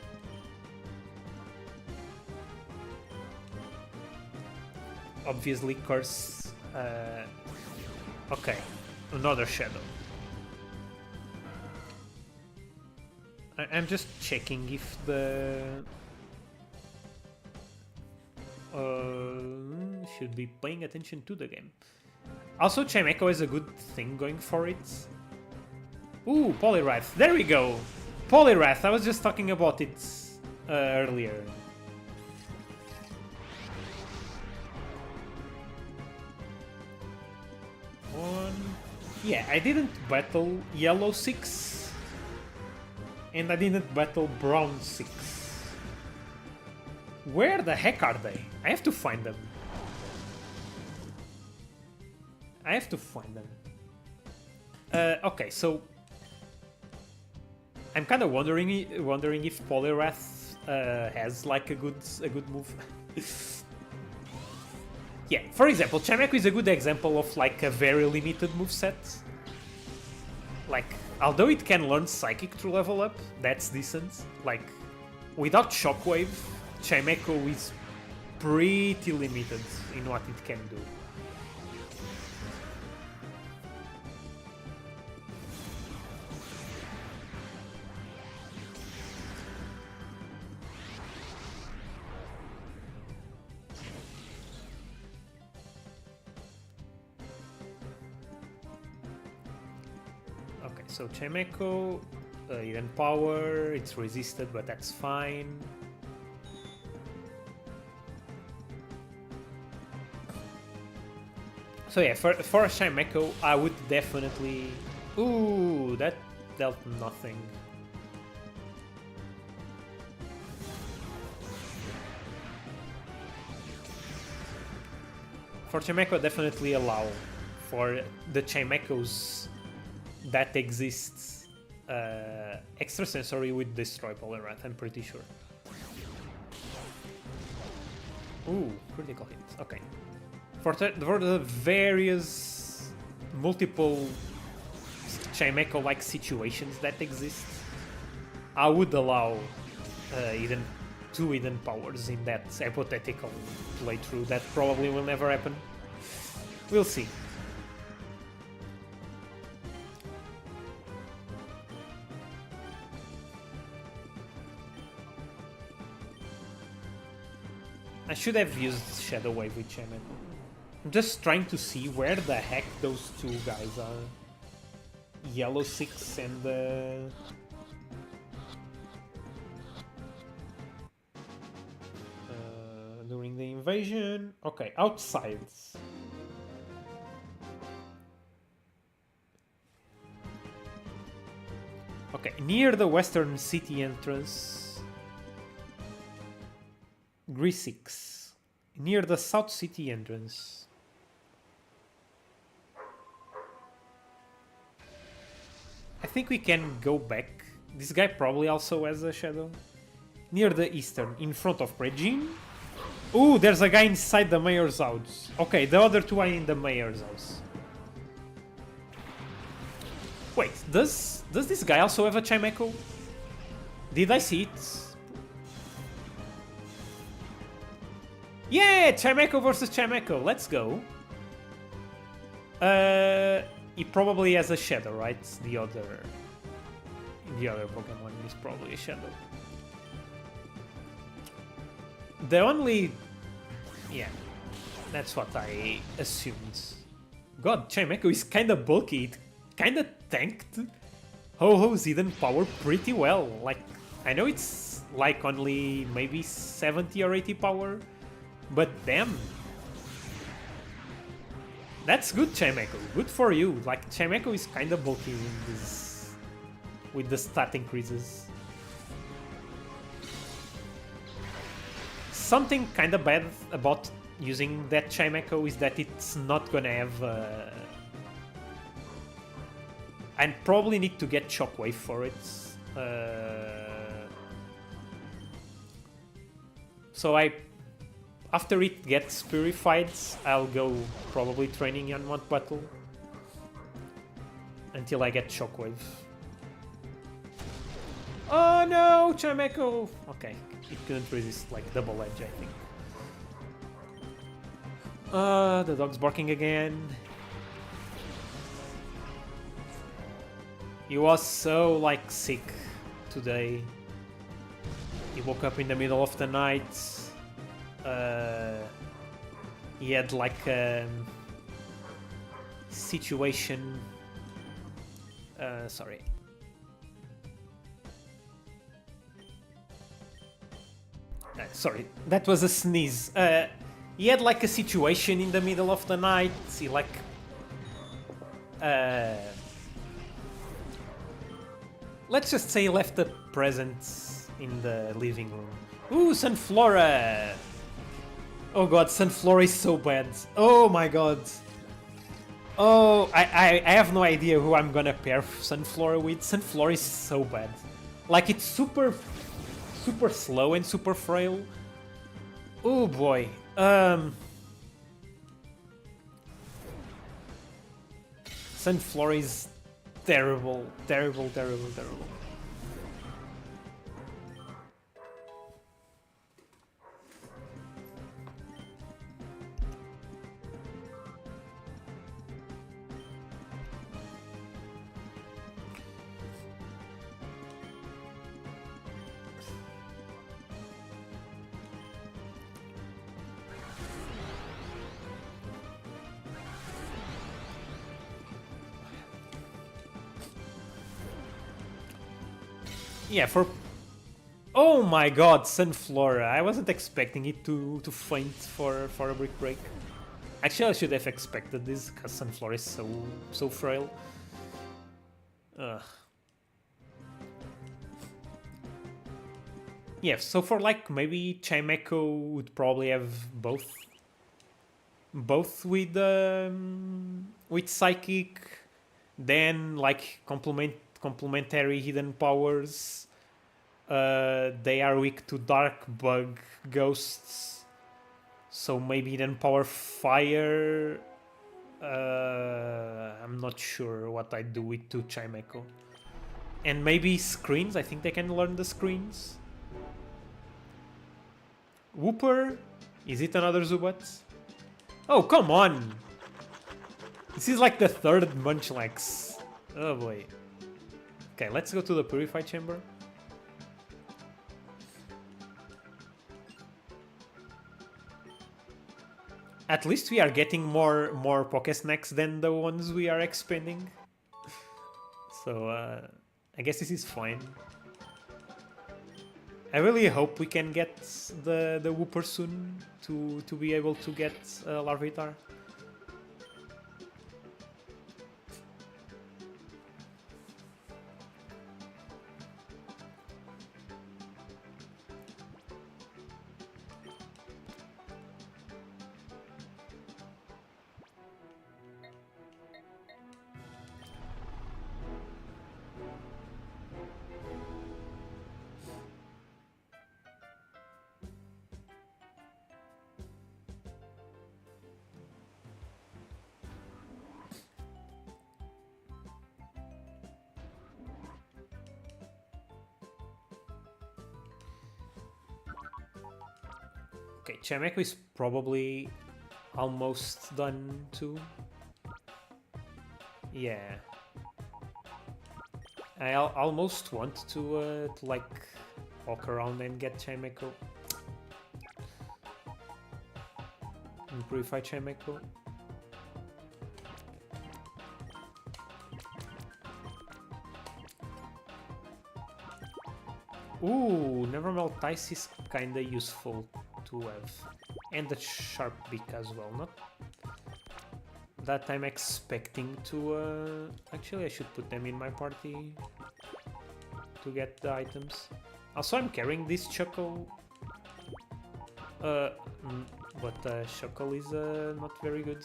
Okay, another Shadow. I'm just checking if the... should be paying attention to the game. Also, Chimecho is a good thing going for it. Ooh, Poliwrath. There we go. Poliwrath. I was just talking about it earlier. Yeah, I didn't battle Yellow 6. And I didn't battle Brown 6. Where the heck are they? I have to find them. Okay, so I'm kind of wondering if Poliwrath has like a good move. Yeah, for example, Chimecho is a good example of like a very limited moveset. Like, although it can learn Psychic to level up, that's decent. Like, without Shockwave, Chimecho is pretty limited in what it can do. Okay, so Chimecho, Hidden Power, it's resisted, but that's fine. So yeah, for Chimecho, I would definitely... Ooh, that dealt nothing. For Chimecho, definitely allow for the Chimechos that exists extrasensory with Destroy Poliwrath, I'm pretty sure. Ooh, critical hit. Okay. For the various multiple Chimecho-like situations that exist, I would allow two hidden powers in that hypothetical playthrough that probably will never happen. We'll see. I should have used Shadow Wave with Shaman. I'm just trying to see where the heck those two guys are. Yellow 6 and during the invasion. Okay, outside. Okay, near the western city entrance. Grisix. Near the south city entrance. I think we can go back. This guy probably also has a shadow. Near the eastern, in front of Regine. Ooh, there's a guy inside the mayor's house. Okay, the other two are in the mayor's house. Wait, does this guy also have a Chimecho? Did I see it? Yeah, Chimecho versus Chimecho. Let's go. He probably has a shadow, right? The other Pokemon is probably a shadow. The only... Yeah, that's what I assumed. God, Chimecho is kinda bulky. It kinda tanked Ho-Ho's hidden power pretty well. Like, I know it's like only maybe 70 or 80 power, but damn. That's good, Chimecho. Good for you. Like, Chimecho is kinda bulky with the stat increases. Something kinda bad about using that Chimecho is that it's not gonna have... I probably need to get Shockwave for it. So after it gets purified, I'll go probably training on Mount Battle. until I get Shockwave. Oh no, Chimecho! Okay, it couldn't resist like double edge, I think. The dog's barking again. He was so like sick today. He woke up in the middle of the night. He had like a situation. Sorry. Sorry, that was a sneeze. He had like a situation in the middle of the night. He like let's just say he left a present in the living room. Ooh, Sunflora! Oh god, Sunflora is so bad. Oh my god. Oh, I have no idea who I'm gonna pair Sunflora with. Sunflora is so bad. Like, it's super slow and super frail. Oh boy. Sunflora is terrible. Terrible, terrible, terrible. Yeah, for... Oh my god, Sunflora. I wasn't expecting it to faint for a Brick Break. Actually, I should have expected this, because Sunflora is so frail. Ugh. Yeah, so for like maybe Chimecho would probably have both with Psychic, then like complementary hidden powers. They are weak to Dark, Bug, Ghosts, so maybe hidden power Fire. I'm not sure what I'd do with 2 Chimecho. And maybe Screens, I think they can learn the Screens. Whooper? Is it another Zubat? Oh, come on! This is like the 3rd Munchlax. Oh boy. Okay, let's go to the Purify Chamber. At least we are getting more Pokésnacks than the ones we are expending. So, I guess this is fine. I really hope we can get the Whooper soon to be able to get Larvitar. Okay, Chimecho is probably almost done too. Yeah. I almost want to like walk around and get Chimecho. And purify Chimecho. Ooh, Nevermelt Ice is kinda useful to have. And the Sharp Beak as well, not that I'm expecting to... Actually, I should put them in my party to get the items. Also, I'm carrying this Chuckle. But Chuckle is not very good.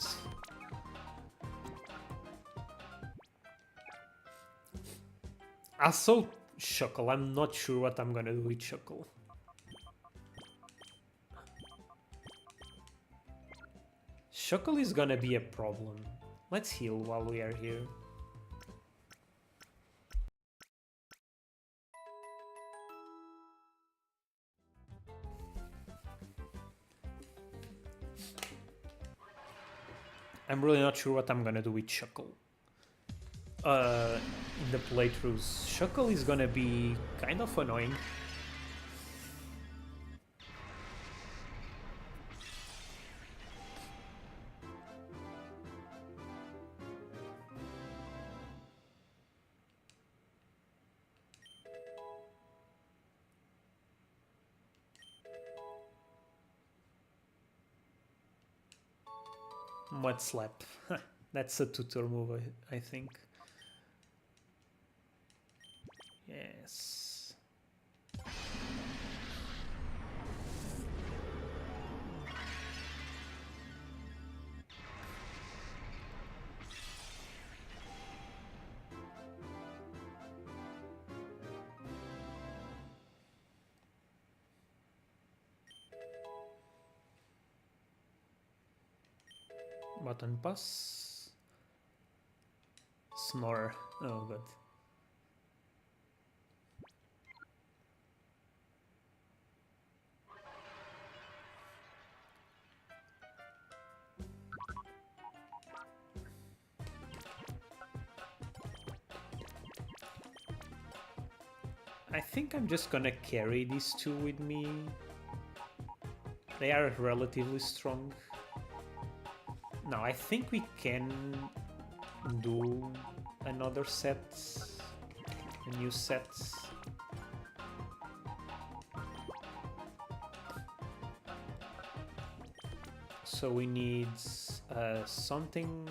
Also, Chuckle, I'm not sure what I'm gonna do with Chuckle. Chuckle is gonna be a problem. Let's heal while we are here. I'm really not sure what I'm gonna do with Shuckle. In the playthroughs, Shuckle is gonna be kind of annoying. Mud Slap. That's a tutor move, I think. Yes. Button pass. Snore. Oh god. I think I'm just gonna carry these two with me. They are relatively strong. Now I think we can do another set, a new set. So we need something.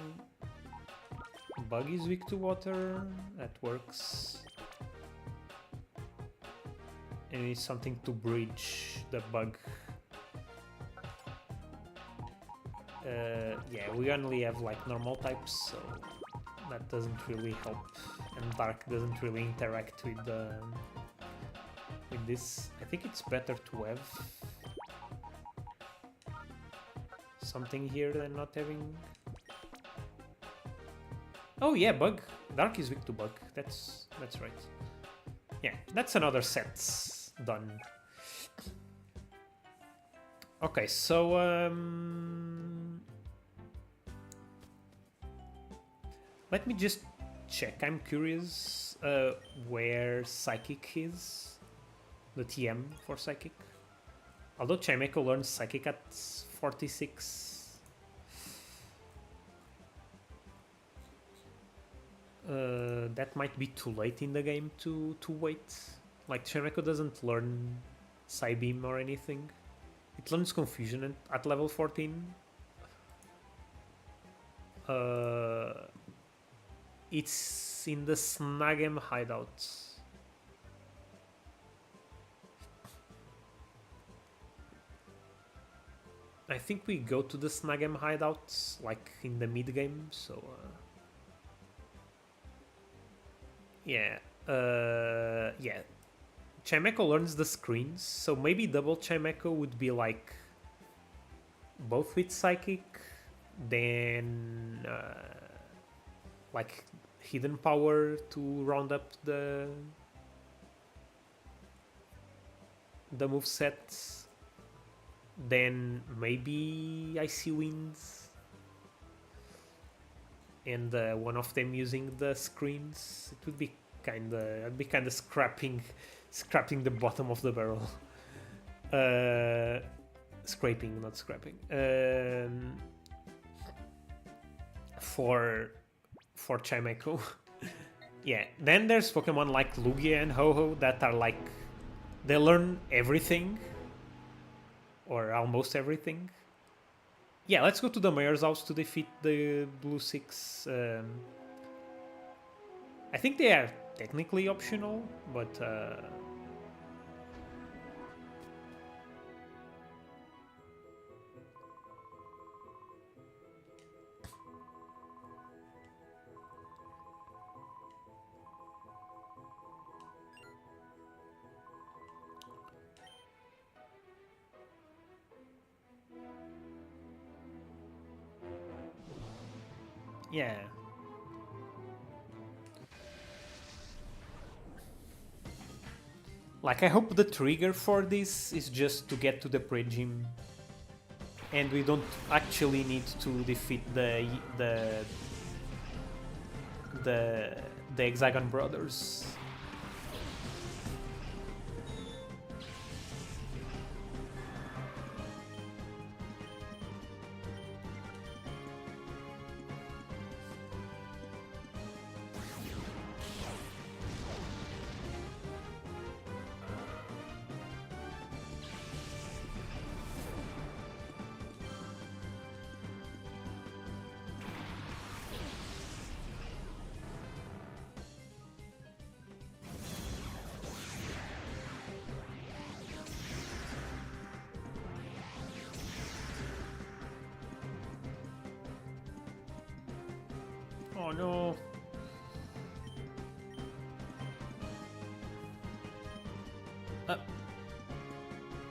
Bug is weak to water. That works. And we need something to bridge the bug. Yeah, we only have like normal types, so that doesn't really help, and dark doesn't really interact with this. I think it's better to have something here than not having. Oh yeah, bug. Dark is weak to bug. That's right. Yeah, that's another set done. Okay, so let me just check. I'm curious where Psychic is. The TM for Psychic. Although Chimeco learns Psychic at 46. That might be too late in the game to wait. Like, Chimeco doesn't learn Psybeam or anything. It learns Confusion at level 14. It's in the Snagem hideout. I think we go to the Snagem hideout like in the mid game, so yeah. Yeah. Chimeco learns the screens, so maybe double Chimeco would be like both with Psychic, then like Hidden Power to round up the moveset, then maybe Icy Winds, and one of them using the screens. It would be I'd be kinda scrapping the bottom of the barrel. Scraping, not scrapping. For Chimeco. Yeah, then there's Pokemon like Lugia and Ho-Oh that are like, they learn everything, or almost everything. Yeah, let's go to the mayor's house to defeat the blue 6. I think they are technically optional, but yeah. Like, I hope the trigger for this is just to get to the Prey Gym and we don't actually need to defeat the Hexagon Brothers. Oh no.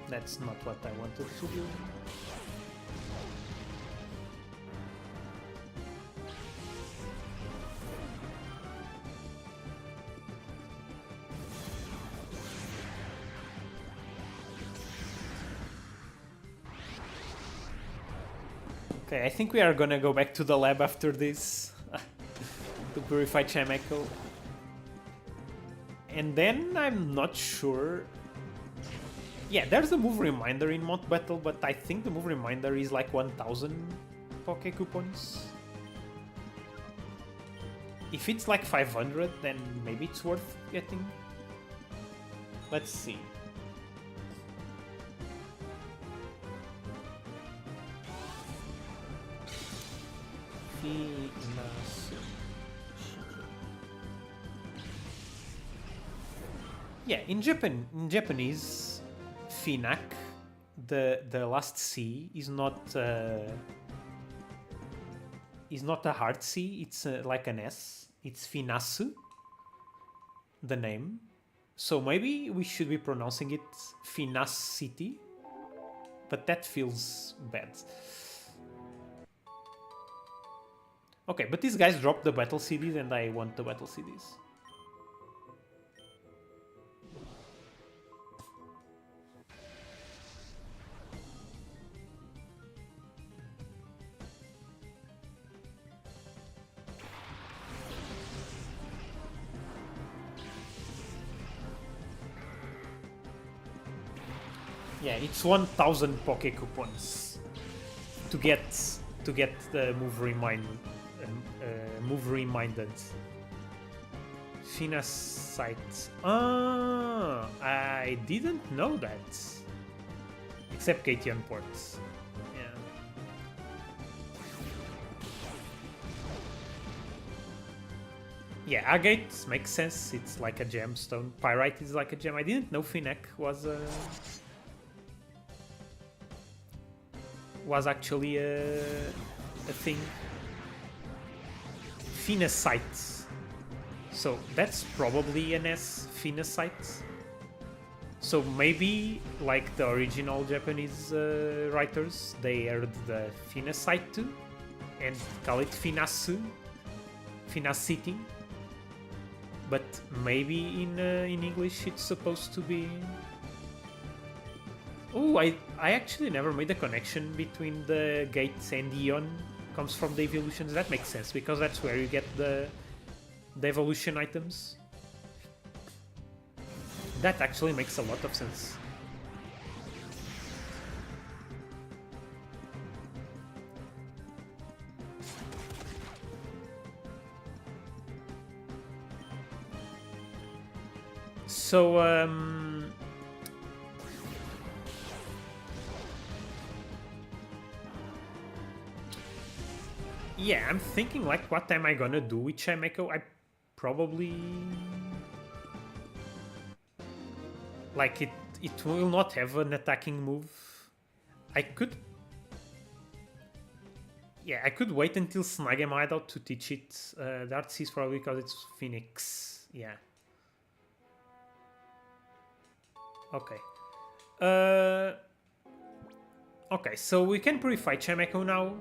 That's not what I wanted to do. Okay, I think we are gonna go back to the lab after this to purify Chimecho. And then I'm not sure. Yeah, there's the move reminder in Mount Battle, but I think the move reminder is like 1000 Poke Coupons. If it's like 500, then maybe it's worth getting. Let's see. Yeah, in Japanese, Finak, the last C is not a hard C. It's like an S. It's Finasu, the name. So maybe we should be pronouncing it Finas City, but that feels bad. Okay, but these guys dropped the battle CDs and I want the battle CDs. Yeah, it's 1000 Poke Coupons to get the move reminded. Finas site. Ah, I didn't know that. Except Kation ports. Yeah. Yeah, Agate makes sense. It's like a gemstone. Pyrite is like a gem. I didn't know Finek was actually a thing. Finacite. So that's probably an S, Finacite. So maybe, like the original Japanese writers, they added the Finacite too, and call it Finasu, Finacity. But maybe in English it's supposed to be. Oh, I actually never made the connection between the gates and Eon comes from the evolutions. That makes sense because that's where you get the evolution items. That actually makes a lot of sense. So, yeah, I'm thinking like, what am I gonna do with Chimecho? I probably like it will not have an attacking move. I could, yeah, I could wait until Snagem Hideout to teach it. Dartseas probably because it's Phoenix. Yeah. Okay. Okay, so we can purify Chimecho now.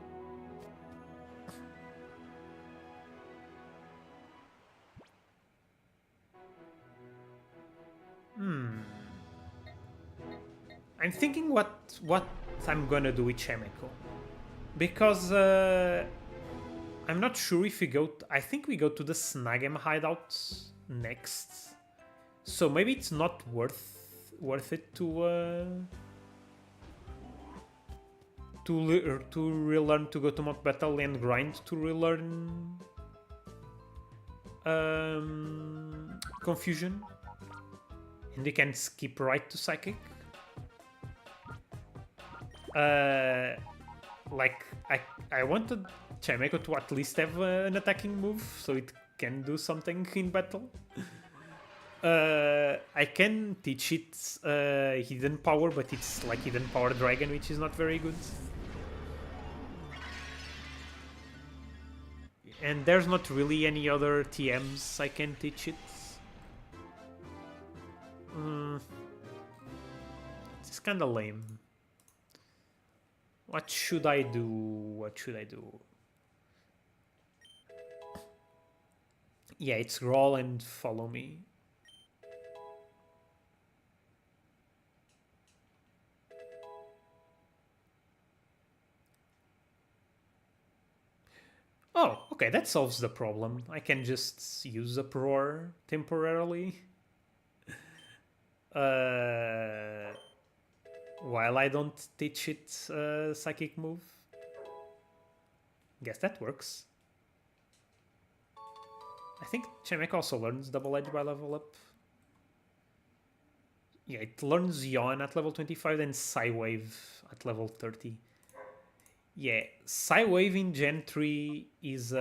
I'm thinking what I'm gonna do with Chemical. Because I'm not sure if we go... I think we go to the Snagem hideout next. So maybe it's not worth it to relearn to go to Mount Battle and grind to relearn Confusion. And we can skip right to Psychic. Like, I wanted Chimeco to at least have an attacking move, so it can do something in battle. I can teach it Hidden Power, but it's like Hidden Power Dragon, which is not very good. And there's not really any other TMs I can teach it. It's kinda lame. What should I do? What should I do? Yeah, it's Roll and Follow Me. Oh, okay, that solves the problem. I can just use Uproar temporarily. While I don't teach it Psychic move. Guess that works. I think Chimeco also learns Double Edge by level up. Yeah, it learns Yawn at level 25 and Psywave at level 30. Yeah, Psywave in Gen 3 is...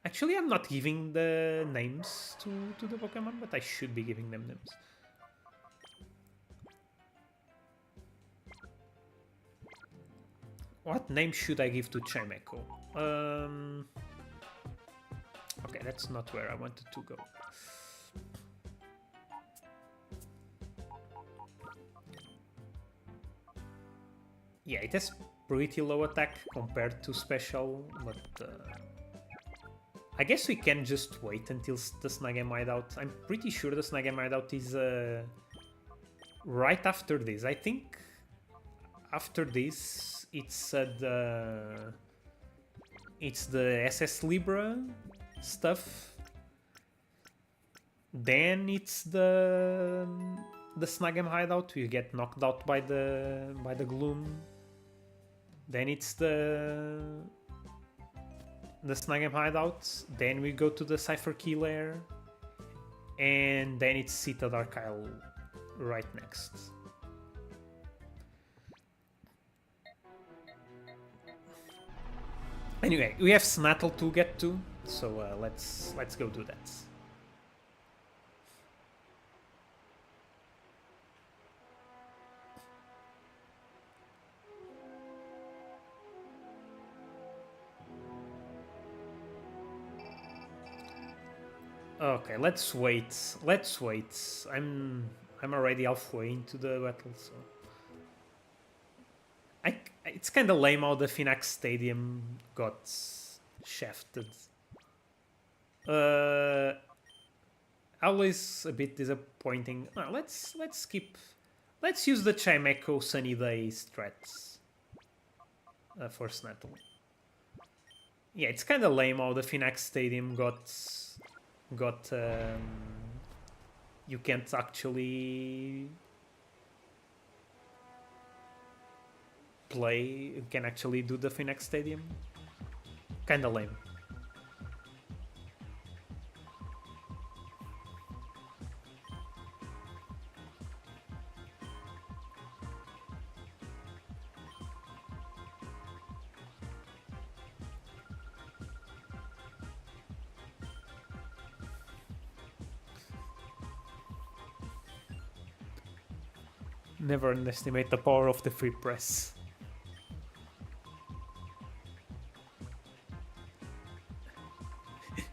Actually, I'm not giving the names to the Pokemon, but I should be giving them names. What name should I give to Chimeco? Okay, that's not where I wanted to go. Yeah, it has pretty low attack compared to Special, but I guess we can just wait until the Snagem Hideout. I'm pretty sure the Snagem Hideout is right after this. I think after this it's the SS Libra stuff. Then it's the Snagem Hideout. We get knocked out by the Gloom. Then it's the Snagem Hideout. Then we go to the Cypher Key Lair. And then it's Sita Dark Isle right next. Anyway, we have Snattle to get to, so let's go do that. Okay, let's wait. Let's wait. I'm already halfway into the battle, so it's kind of lame how the Finax Stadium got shafted. Always a bit disappointing. No, let's skip. Let's use the Chimeco Sunny Day strats for Snattle. Yeah, it's kind of lame how the Finax Stadium got you can't actually play, you can actually do the Finax Stadium. Kinda lame. Never underestimate the power of the free press.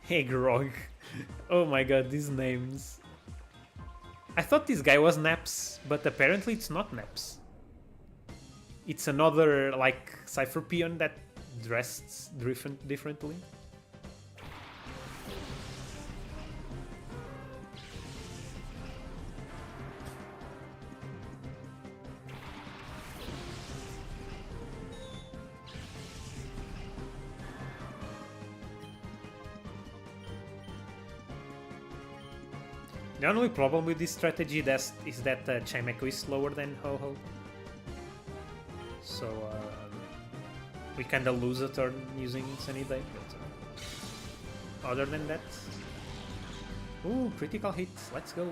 Hey Grog. Oh my god, these names. I thought this guy was Naps, but apparently it's not Naps. It's another, like, Cypher Peon that dressed differently. The only problem with this strategy is that Chimeco is slower than Ho-Ho. So we kinda lose a turn using Sunny Day, but other than that... Ooh, critical hit, let's go!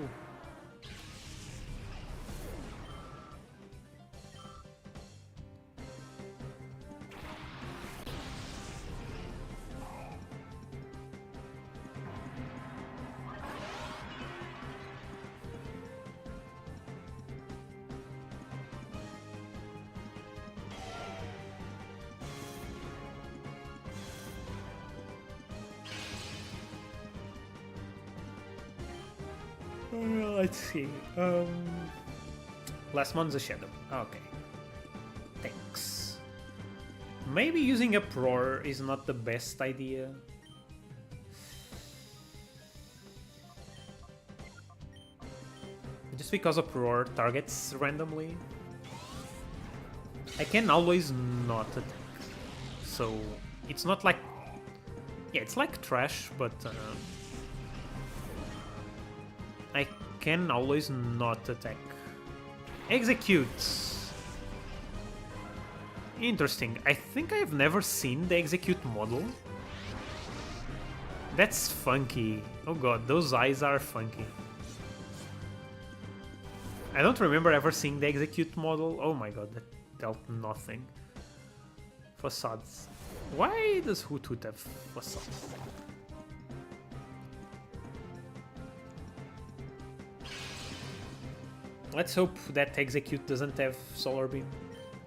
Let's see. Last one's a shadow. Okay. Thanks. Maybe using a roar is not the best idea. Just because a roar targets randomly. I can always not attack. So it's not like... Yeah, it's like trash, but... I can always not attack. Execute. Interesting. I think I've never seen the execute model. That's funky. Oh god, those eyes are funky. I don't remember ever seeing the execute model. Oh my god, that dealt nothing. Facades. Why does Hoot Hoot have facades? Let's hope that execute doesn't have solar beam.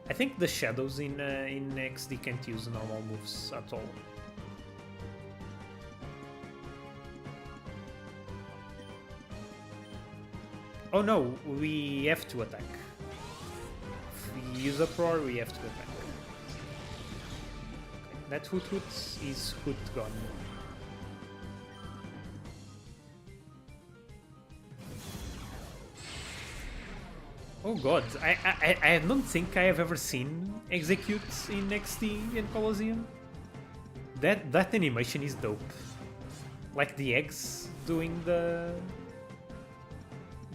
I think the shadows in XD can't use normal moves at all. Oh no, we have to attack. If we use a roar, we have to attack. Okay, that Hoot Hoot is Hoot gone. Oh god, I don't think I have ever seen executes in XD and Colosseum. That animation is dope. Like the eggs doing the...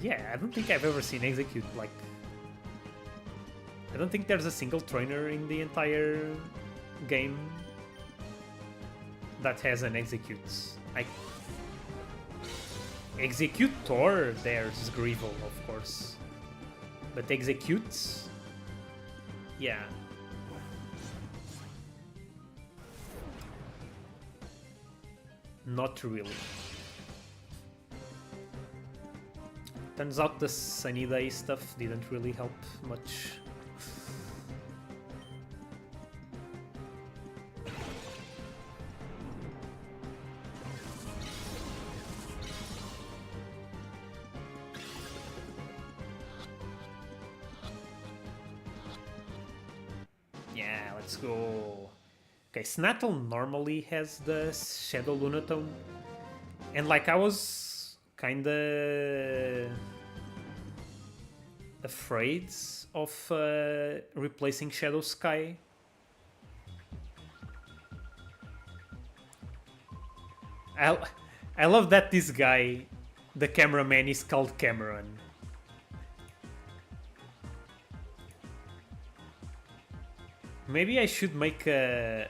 Yeah, I don't think I've ever seen execute, like... I don't think there's a single trainer in the entire game that has an execute. Executor, there's Greevil, of course. But executes? Yeah. Not really. Turns out the Sunny Day stuff didn't really help much. Yeah, let's go. Okay, Snattle normally has the Shadow Lunatone. And like I was kinda afraid of replacing Shadow Sky. I love that this guy, the cameraman, is called Cameron. Maybe I should make a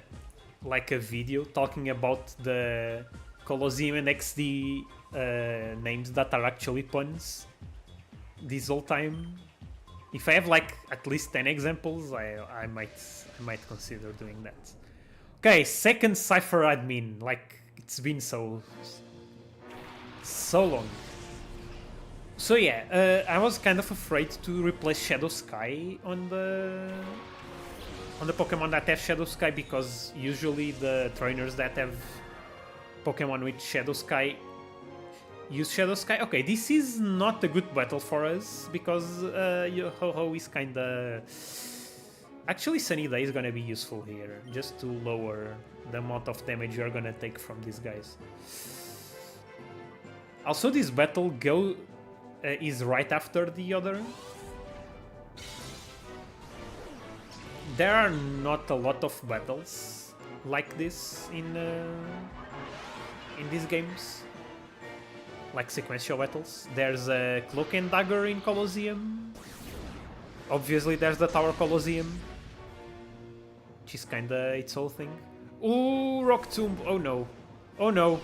video talking about the Colosseum and XD names that are actually puns this whole time. If I have like at least 10 examples, I might consider doing that. Okay, second Cypher admin. Like, it's been so long. So yeah, I was kind of afraid to replace Shadow Sky on the Pokemon that have Shadow Sky, because usually the trainers that have Pokemon with Shadow Sky use Shadow Sky. Okay, this is not a good battle for us, because Ho-Ho is kinda... Actually, Sunny Day is gonna be useful here, just to lower the amount of damage you're gonna take from these guys. Also, this battle is right after the other. There are not a lot of battles like this in these games. like sequential battles. There's a Cloak and Dagger in Colosseum. Obviously, there's the Tower Colosseum, which is kinda its whole thing. Ooh, Rock Tomb. Oh no. Oh no.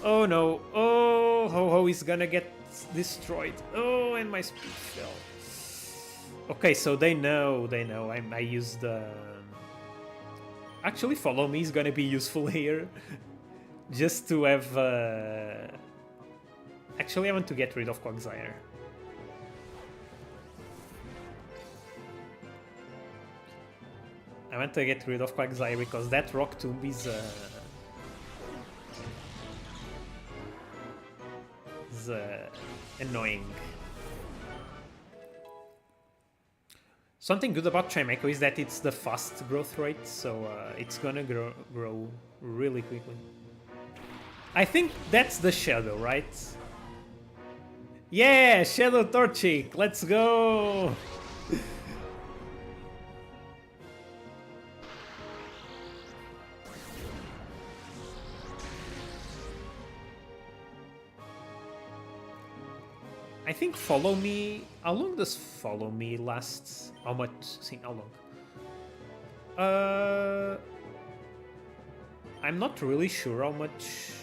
Oh no. Oh, Ho-Ho is gonna get destroyed. Oh, and my speed fell. Okay, so they know. I used the... Actually, Follow Me is gonna be useful here. Just to have... Actually, I want to get rid of Quagsire. I want to get rid of Quagsire because that Rock Tomb is annoying. Something good about Chimecho is that it's the fast growth rate, so it's gonna grow really quickly. I think that's the Shadow, right? Yeah, Shadow Torchic, let's go! I think Follow Me... How long does Follow Me last? How much? See, how long? I'm not really sure how much...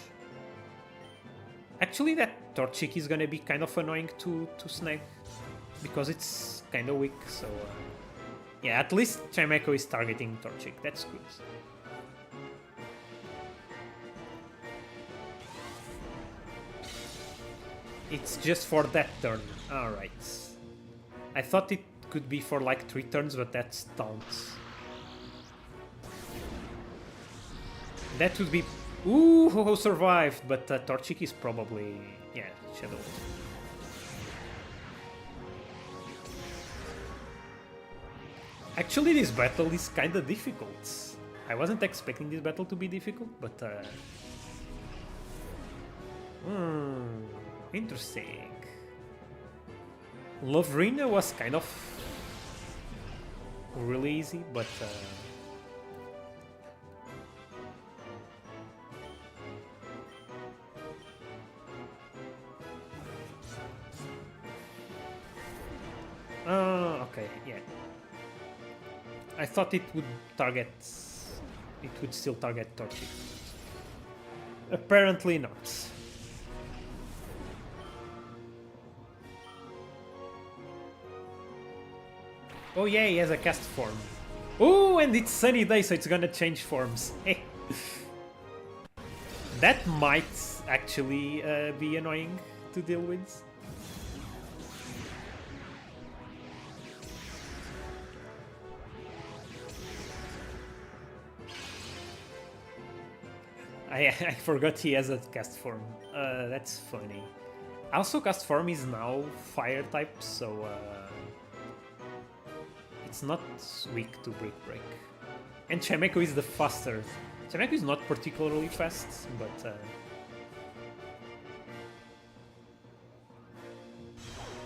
Actually, that Torchic is gonna be kind of annoying to snag. Because it's kind of weak, so... yeah, at least Chimecho is targeting Torchic. That's good. It's just for that turn. Alright. I thought it could be for like 3 turns, but that's taunts. That would be... Ooh, Ho-Ho survived, but Torchic is probably... yeah, Shadow. Actually, this battle is kinda difficult. I wasn't expecting this battle to be difficult, but... interesting. Lovrina was kind of really easy, but okay, yeah. I thought it would target... it would still target Torchic. Apparently not. Oh yeah, he has a cast form. Oh, and it's sunny day, so it's gonna change forms. That might actually be annoying to deal with. I forgot he has a cast form. That's funny. Also, cast form is now fire type, so... it's not weak to Brick Break. And Chimecho is the faster. Chimecho is not particularly fast, but...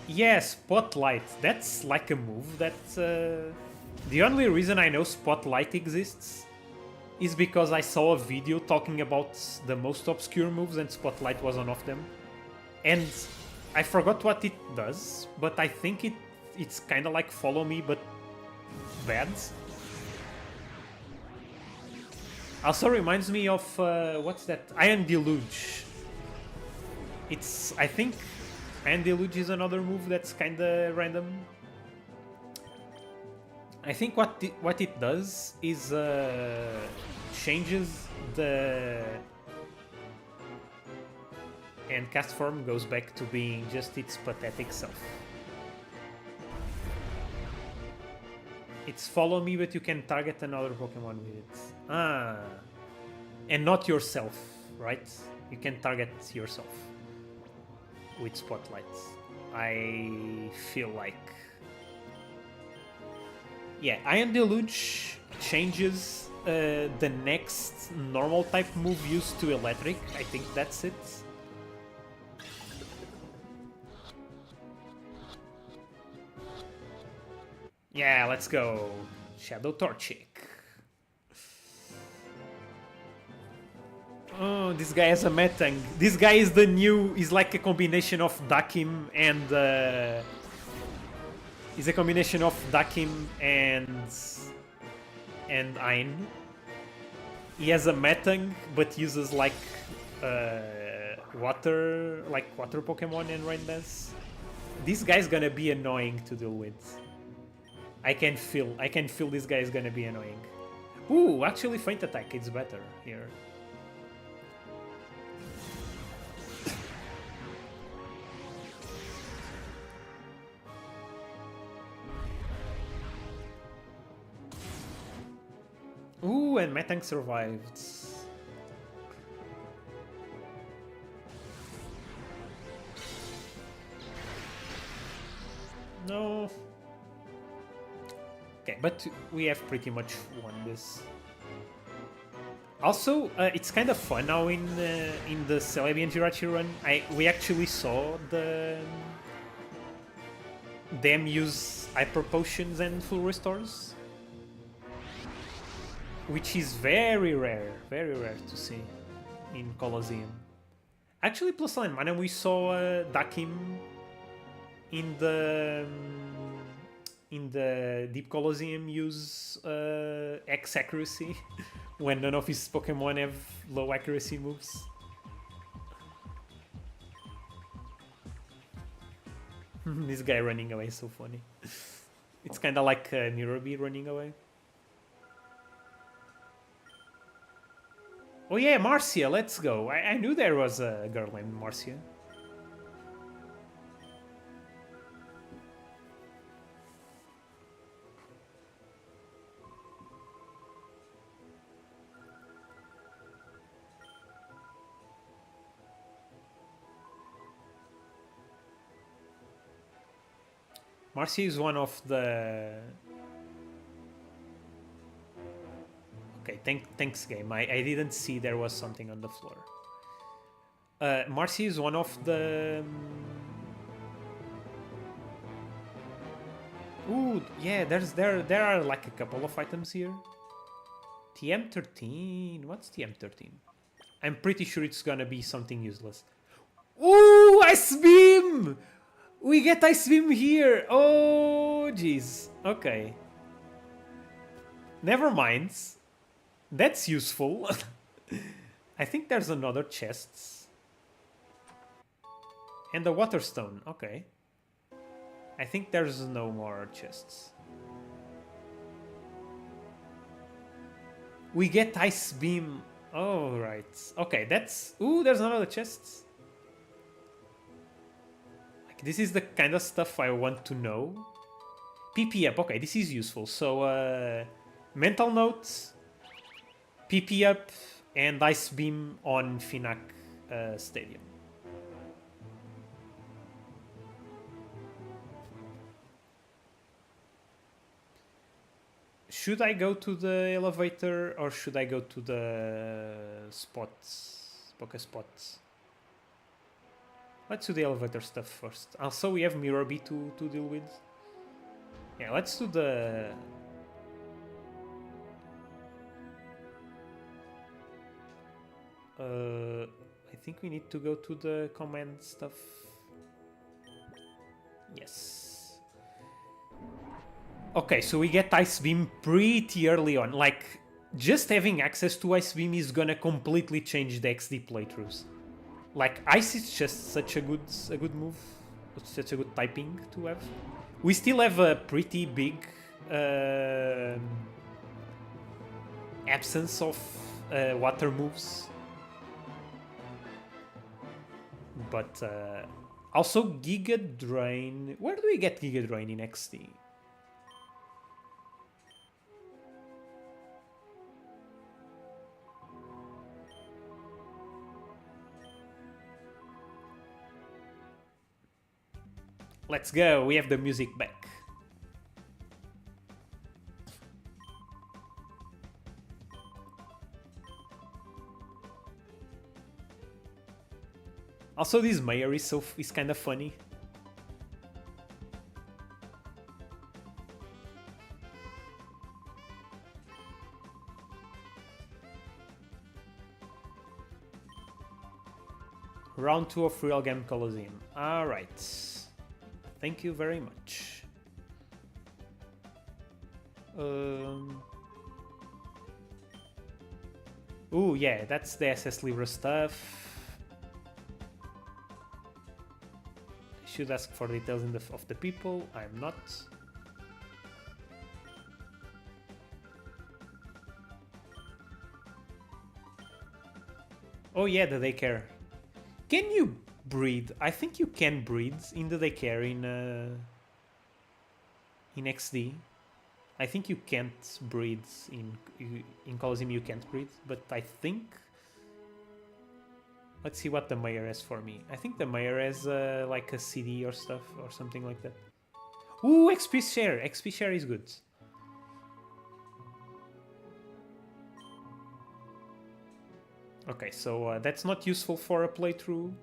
yeah, Spotlight. That's like a move that... the only reason I know Spotlight exists is because I saw a video talking about the most obscure moves and Spotlight was one of them. And I forgot what it does, but I think it's kind of like Follow Me, but bad. Also reminds me of what's that? Iron Deluge. It's, I think Iron Deluge is another move that's kinda random. I think what it does is changes the... and cast form goes back to being just its pathetic self. It's Follow Me, but you can target another Pokemon with it. Ah. And not yourself, right? You can target yourself with Spotlight. I feel like... yeah, Iron Deluge changes the next normal type move used to Electric. I think that's it. Yeah, let's go. Shadow Torchic. Oh, this guy has a Metang. This guy is the new. Is like a combination of Dakim and. Is a combination of Dakim and Ein. He has a Metang, but uses like water Pokemon and Rain Dance. This guy's gonna be annoying to deal with. I can feel this guy is gonna be annoying. Ooh, actually Feint Attack is better here. Ooh, and Metang survived. No. Okay, but we have pretty much won this. Also, it's kind of fun now in the Celebi and Jirachi run. We actually saw them use hyper potions and full restores, which is very rare to see in Colosseum. Actually, plus 9 mana, we saw Dakim in the Deep Colosseum use X accuracy when none of his Pokemon have low accuracy moves. This guy running away is so funny. It's kind of like Nirobi running away. Oh yeah, Marcia, let's go. I knew there was a girl named Marcia. Marcia is one of the... Okay, thanks game. I didn't see there was something on the floor. Marcia is one of the... Ooh, yeah, there are like a couple of items here. TM13, what's TM13? I'm pretty sure it's gonna be something useless. Ooh, Ice Beam! We get Ice Beam here! Oh, jeez. Okay. Never mind. That's useful. I think there's another chest. And a water stone. Okay. I think there's no more chests. We get Ice Beam. Oh, right. Okay, that's... Ooh, there's another chest. Like, this is the kind of stuff I want to know. PP up. Okay, this is useful. So, mental notes, PP up, and Ice Beam on Finac Stadium. Should I go to the elevator or should I go to the spots, Poké spots? Let's do the elevator stuff first. Also, we have Mirobi to deal with. Yeah, let's do the... I think we need to go to the command stuff. Yes. Okay, so we get Ice Beam pretty early on. Like, just having access to Ice Beam is gonna completely change the XD playthroughs. Like, Ice is just such a good move, such a good typing to have. We still have a pretty big absence of water moves. But also Giga Drain. Where do we get Giga Drain in XD? Let's go, we have the music back. Also, this mayor is kind of funny. Round 2 of Real Game Coliseum. Alright. Thank you very much. Ooh, yeah, that's the SS Libra stuff. I should ask for details of the people. I'm not. Oh yeah, the daycare. Can you breed? I think you can breed in the daycare in XD. I think you can't breed in Coliseum. You can't breed, but I think. Let's see what the mayor has for me. I think the mayor has like a CD or stuff or something like that. Ooh, XP share. XP share is good. Okay, so that's not useful for a playthrough.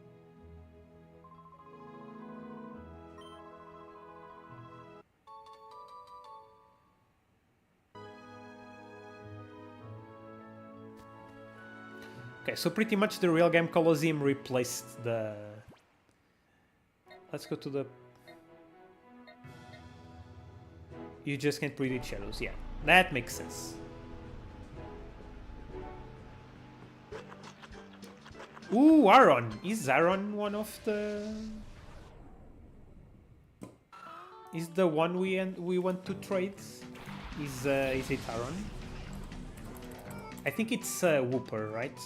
Okay, so pretty much the Real Game Coliseum replaced the... Let's go to the... You just can't predict shadows, yeah. That makes sense. Ooh, Aaron! Is Aaron one of the... Is the one we want to trade? Is it Aaron? I think it's Whooper, right?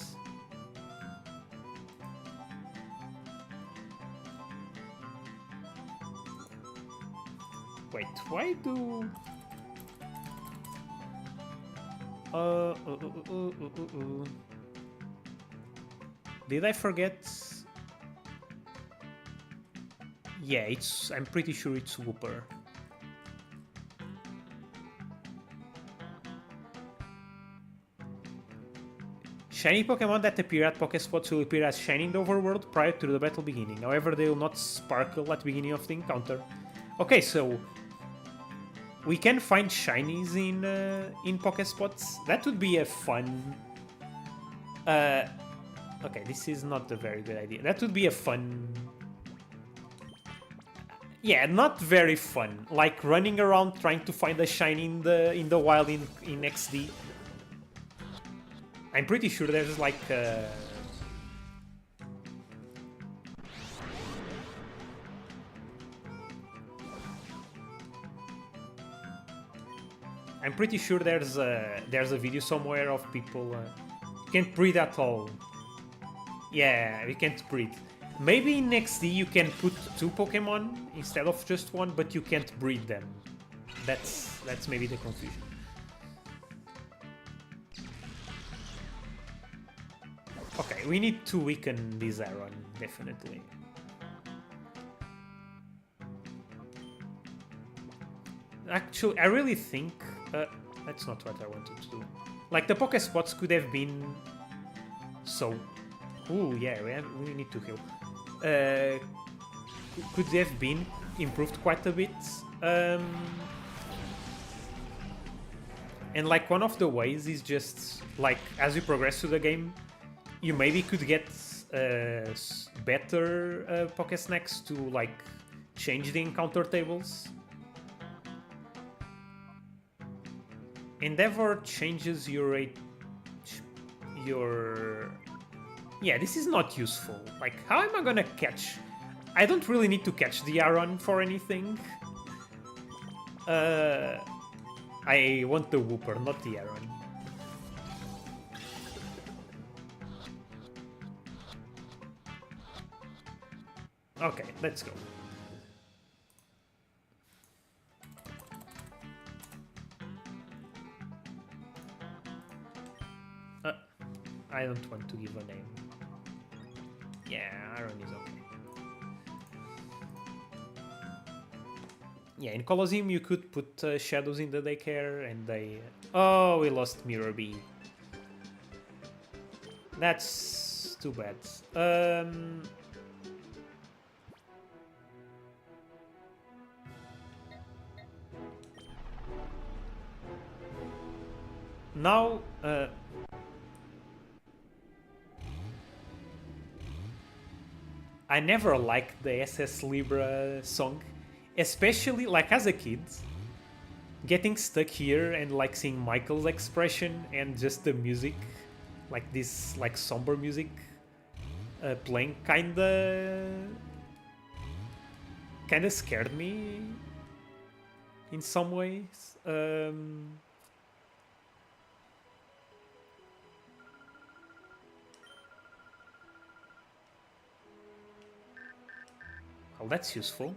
Wait, why do... Did I forget? Yeah, it's... I'm pretty sure it's Whooper. Shiny Pokemon that appear at Pokespots will appear as shiny in the overworld prior to the battle beginning. However, they will not sparkle at the beginning of the encounter. Okay, so... We can find shinies in Pokespots. That would be a fun... Okay, this is not a very good idea. That would be a fun... Yeah, not very fun. Like running around trying to find a shiny in the wild in XD. I'm pretty sure there's like... I'm pretty sure there's a video somewhere of people can't breed at all. Yeah, we can't breed. Maybe in XD you can put 2 Pokemon instead of just 1, but you can't breed them. That's maybe the confusion. Okay, we need to weaken this Aaron, definitely. Actually, I really think... that's not what I wanted to do. Like, the Pokespots could have been... So... Ooh, yeah, we need to heal. Could have been improved quite a bit. And, like, one of the ways is just... Like, as you progress through the game, you maybe could get better Pokesnacks to, like, change the encounter tables. Endeavor changes your... Yeah, this is not useful. Like, how am I gonna catch... I don't really need to catch the Aaron for anything. I want the Whooper, not the Aaron. Okay, let's go. I don't want to give a name. Yeah, Aaron is okay. Yeah, in Colosseum you could put shadows in the daycare and they... Oh, we lost Mirror B. That's too bad. Now... I never liked the SS Libra song, especially like as a kid. Getting stuck here and like seeing Michael's expression and just the music, like this like somber music playing, kinda scared me in some ways. Well, that's useful.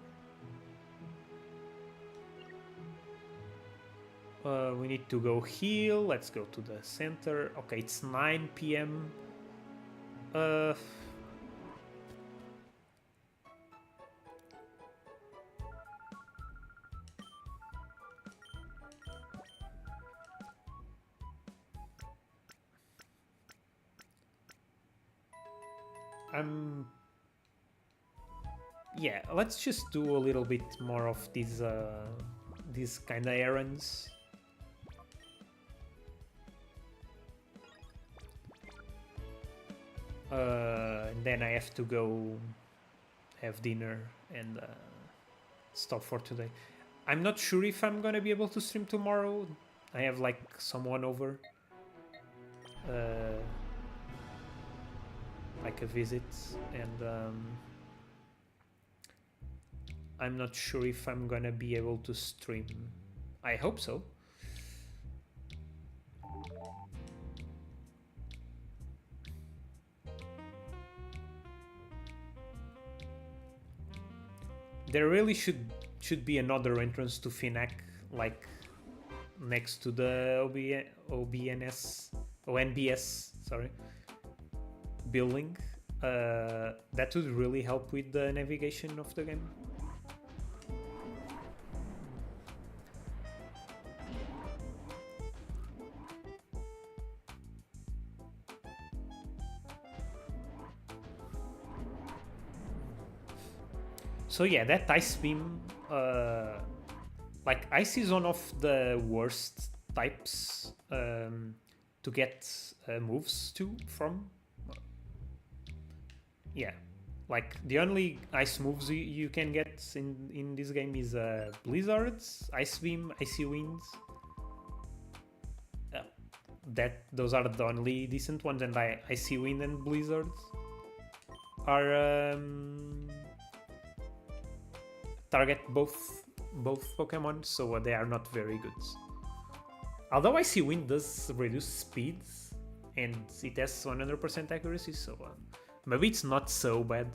We need to go heal. Let's go to the center. Okay, it's 9 p.m. Uh, I'm. Yeah, let's just do a little bit more of these kind of errands. And then I have to go have dinner and stop for today. I'm not sure if I'm gonna be able to stream tomorrow. I have like someone over, like a visit, and I'm not sure if I'm gonna be able to stream. I hope so. There really should be another entrance to Finac, like next to the ONBS, sorry, building. That would really help with the navigation of the game. So yeah, that ice beam, like ice is one of the worst types to get moves to from. Yeah, like the only ice moves you can get in this game is blizzards, ice beam, icy winds. Those are the only decent ones, and icy wind and blizzards are target both Pokemon, so they are not very good. Although Icy Wind does reduce speed, and it has 100% accuracy, so maybe it's not so bad.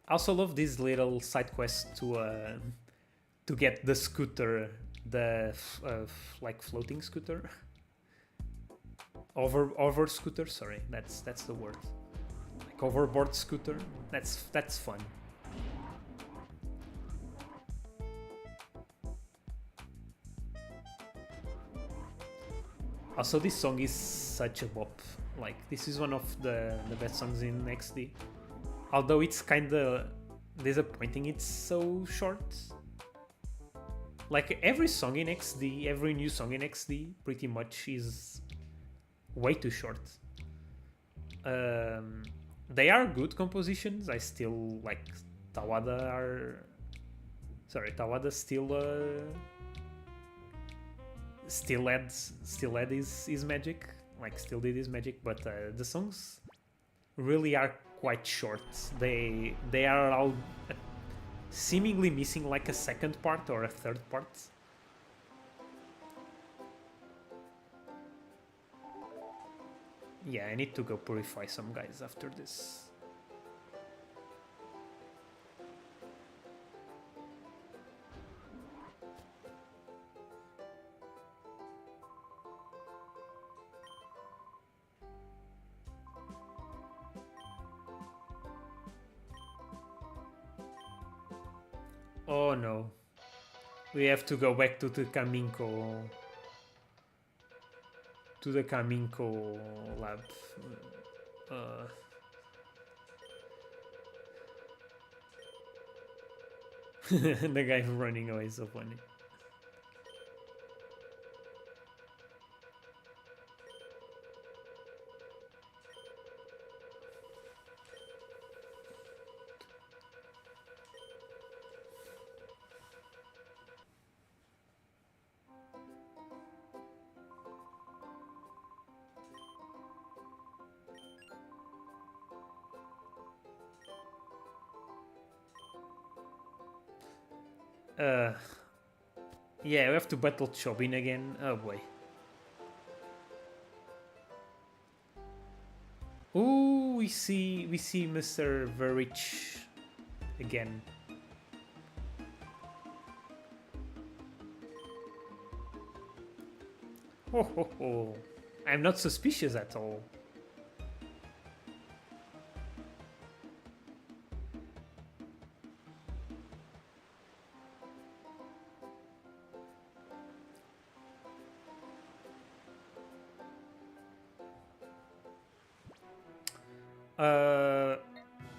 I also love this little side quest to get the scooter, the like floating scooter, over scooter. Sorry, that's the word. Like overboard scooter. That's fun. Also, this song is such a bop. Like this is one of the best songs in XD. Although it's kinda disappointing it's so short. Like every song in XD, every new song in XD pretty much is way too short. They are good compositions. I still like Tawada still had his magic, like still did his magic, but the songs really are quite short. They are all seemingly missing like a second part or a third part. Yeah, I need to go purify some guys after this. Oh no. We have to go back to the Kaminko. To the Kaminko lab. Uh, the guy running away is so funny. Uh, yeah, we have to battle Chobin again. Oh boy. Ooh, we see Mr. Verich again. Ho ho ho. I'm not suspicious at all.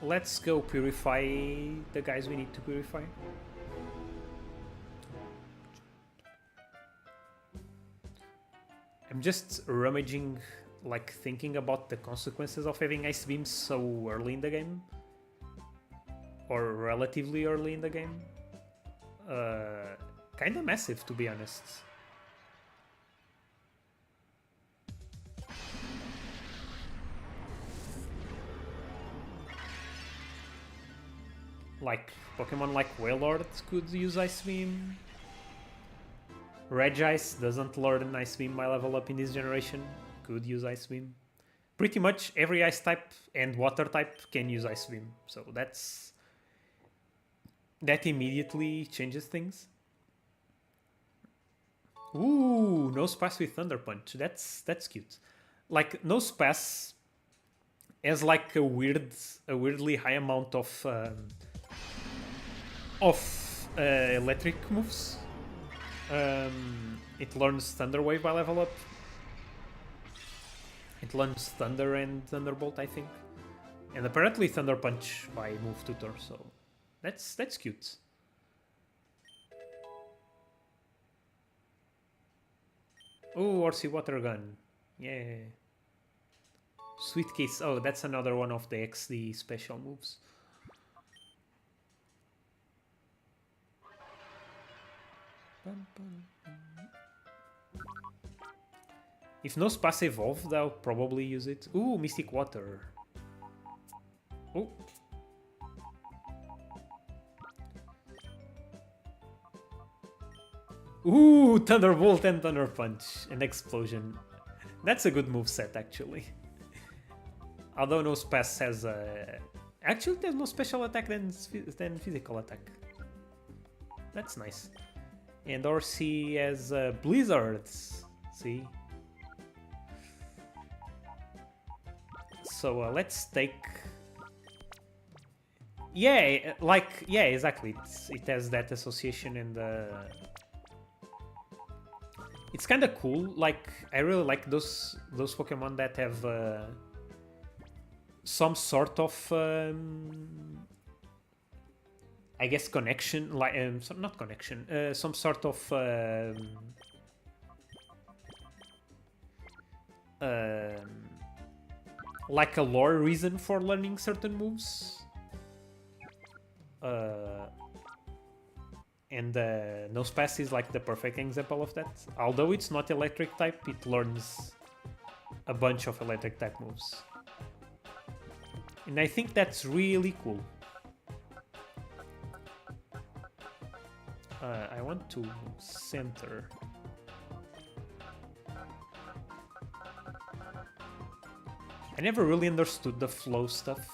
Let's go purify the guys we need to purify. I'm just rummaging, like thinking about the consequences of having Ice Beam so early in the game. Or relatively early in the game. Kinda massive, to be honest. Like, Pokemon like Wailord could use Ice Beam. Regice doesn't learn Ice Beam by level up in this generation. Could use Ice Beam. Pretty much every Ice type and Water type can use Ice Beam. So that immediately changes things. Ooh, Nose Pass with Thunder Punch. That's cute. Like, Nose Pass has like a weirdly high amount of electric moves. It learns Thunder Wave by level up. It learns Thunder and Thunderbolt, I think, and apparently Thunder Punch by move tutor. So that's cute. Oh, Horsey Water Gun, yeah. Sweet Kiss. Oh, that's another one of the XD special moves. If no Spas evolved, I'll probably use it. Ooh, Mystic Water. Oh. Ooh, Thunderbolt and Thunder Punch and Explosion. That's a good move set, actually. Although no Spas has a... Actually, there's no special attack than physical attack. That's nice. And Horsey has Blizzards. See? So let's take... Yeah, like, yeah, exactly. It has that association and... It's kind of cool. Like, I really like those Pokemon that have some sort of... I guess connection, like not connection, some sort of like a lore reason for learning certain moves. And Nosepass is like the perfect example of that. Although it's not electric type, it learns a bunch of electric type moves. And I think that's really cool. I want to center. I never really understood the flow stuff.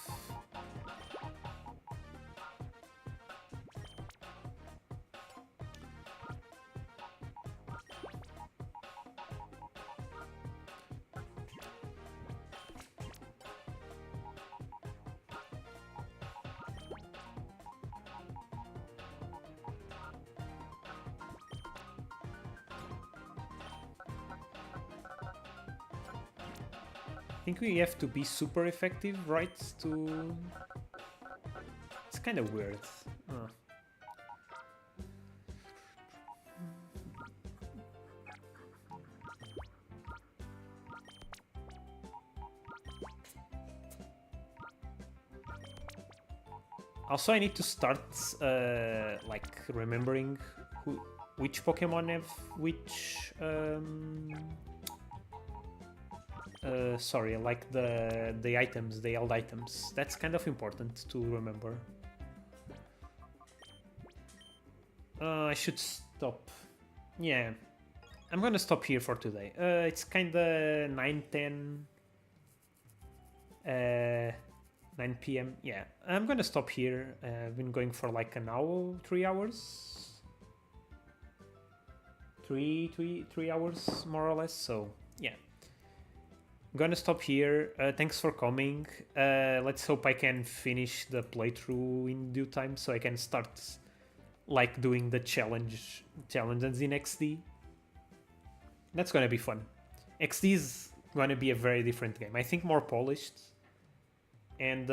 think we have to be super effective, right? To... It's kind of weird. Also, I need to start like remembering which Pokemon have which. Sorry, like the items, the held items. That's kind of important to remember. I should stop. Yeah, I'm gonna stop here for today. It's kinda 9:10. 9 p.m. Yeah, I'm gonna stop here. I've been going for like an hour, 3 hours. 3 hours more or less. So yeah, I'm gonna stop here. Thanks for coming. Let's hope I can finish the playthrough in due time so I can start like doing the challenges in XD. That's gonna be fun. XD is gonna be a very different game. I think more polished. And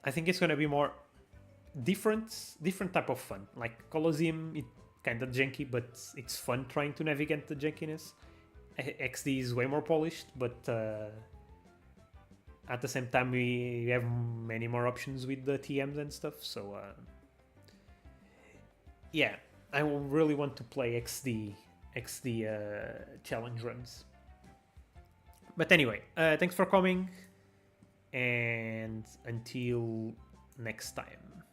I think it's gonna be more different type of fun. Like Colosseum, it kind of janky, but it's fun trying to navigate the jankiness. XD is way more polished, but at the same time we have many more options with the TMs and stuff. So yeah, I really want to play XD challenge runs. But anyway, thanks for coming. And until next time.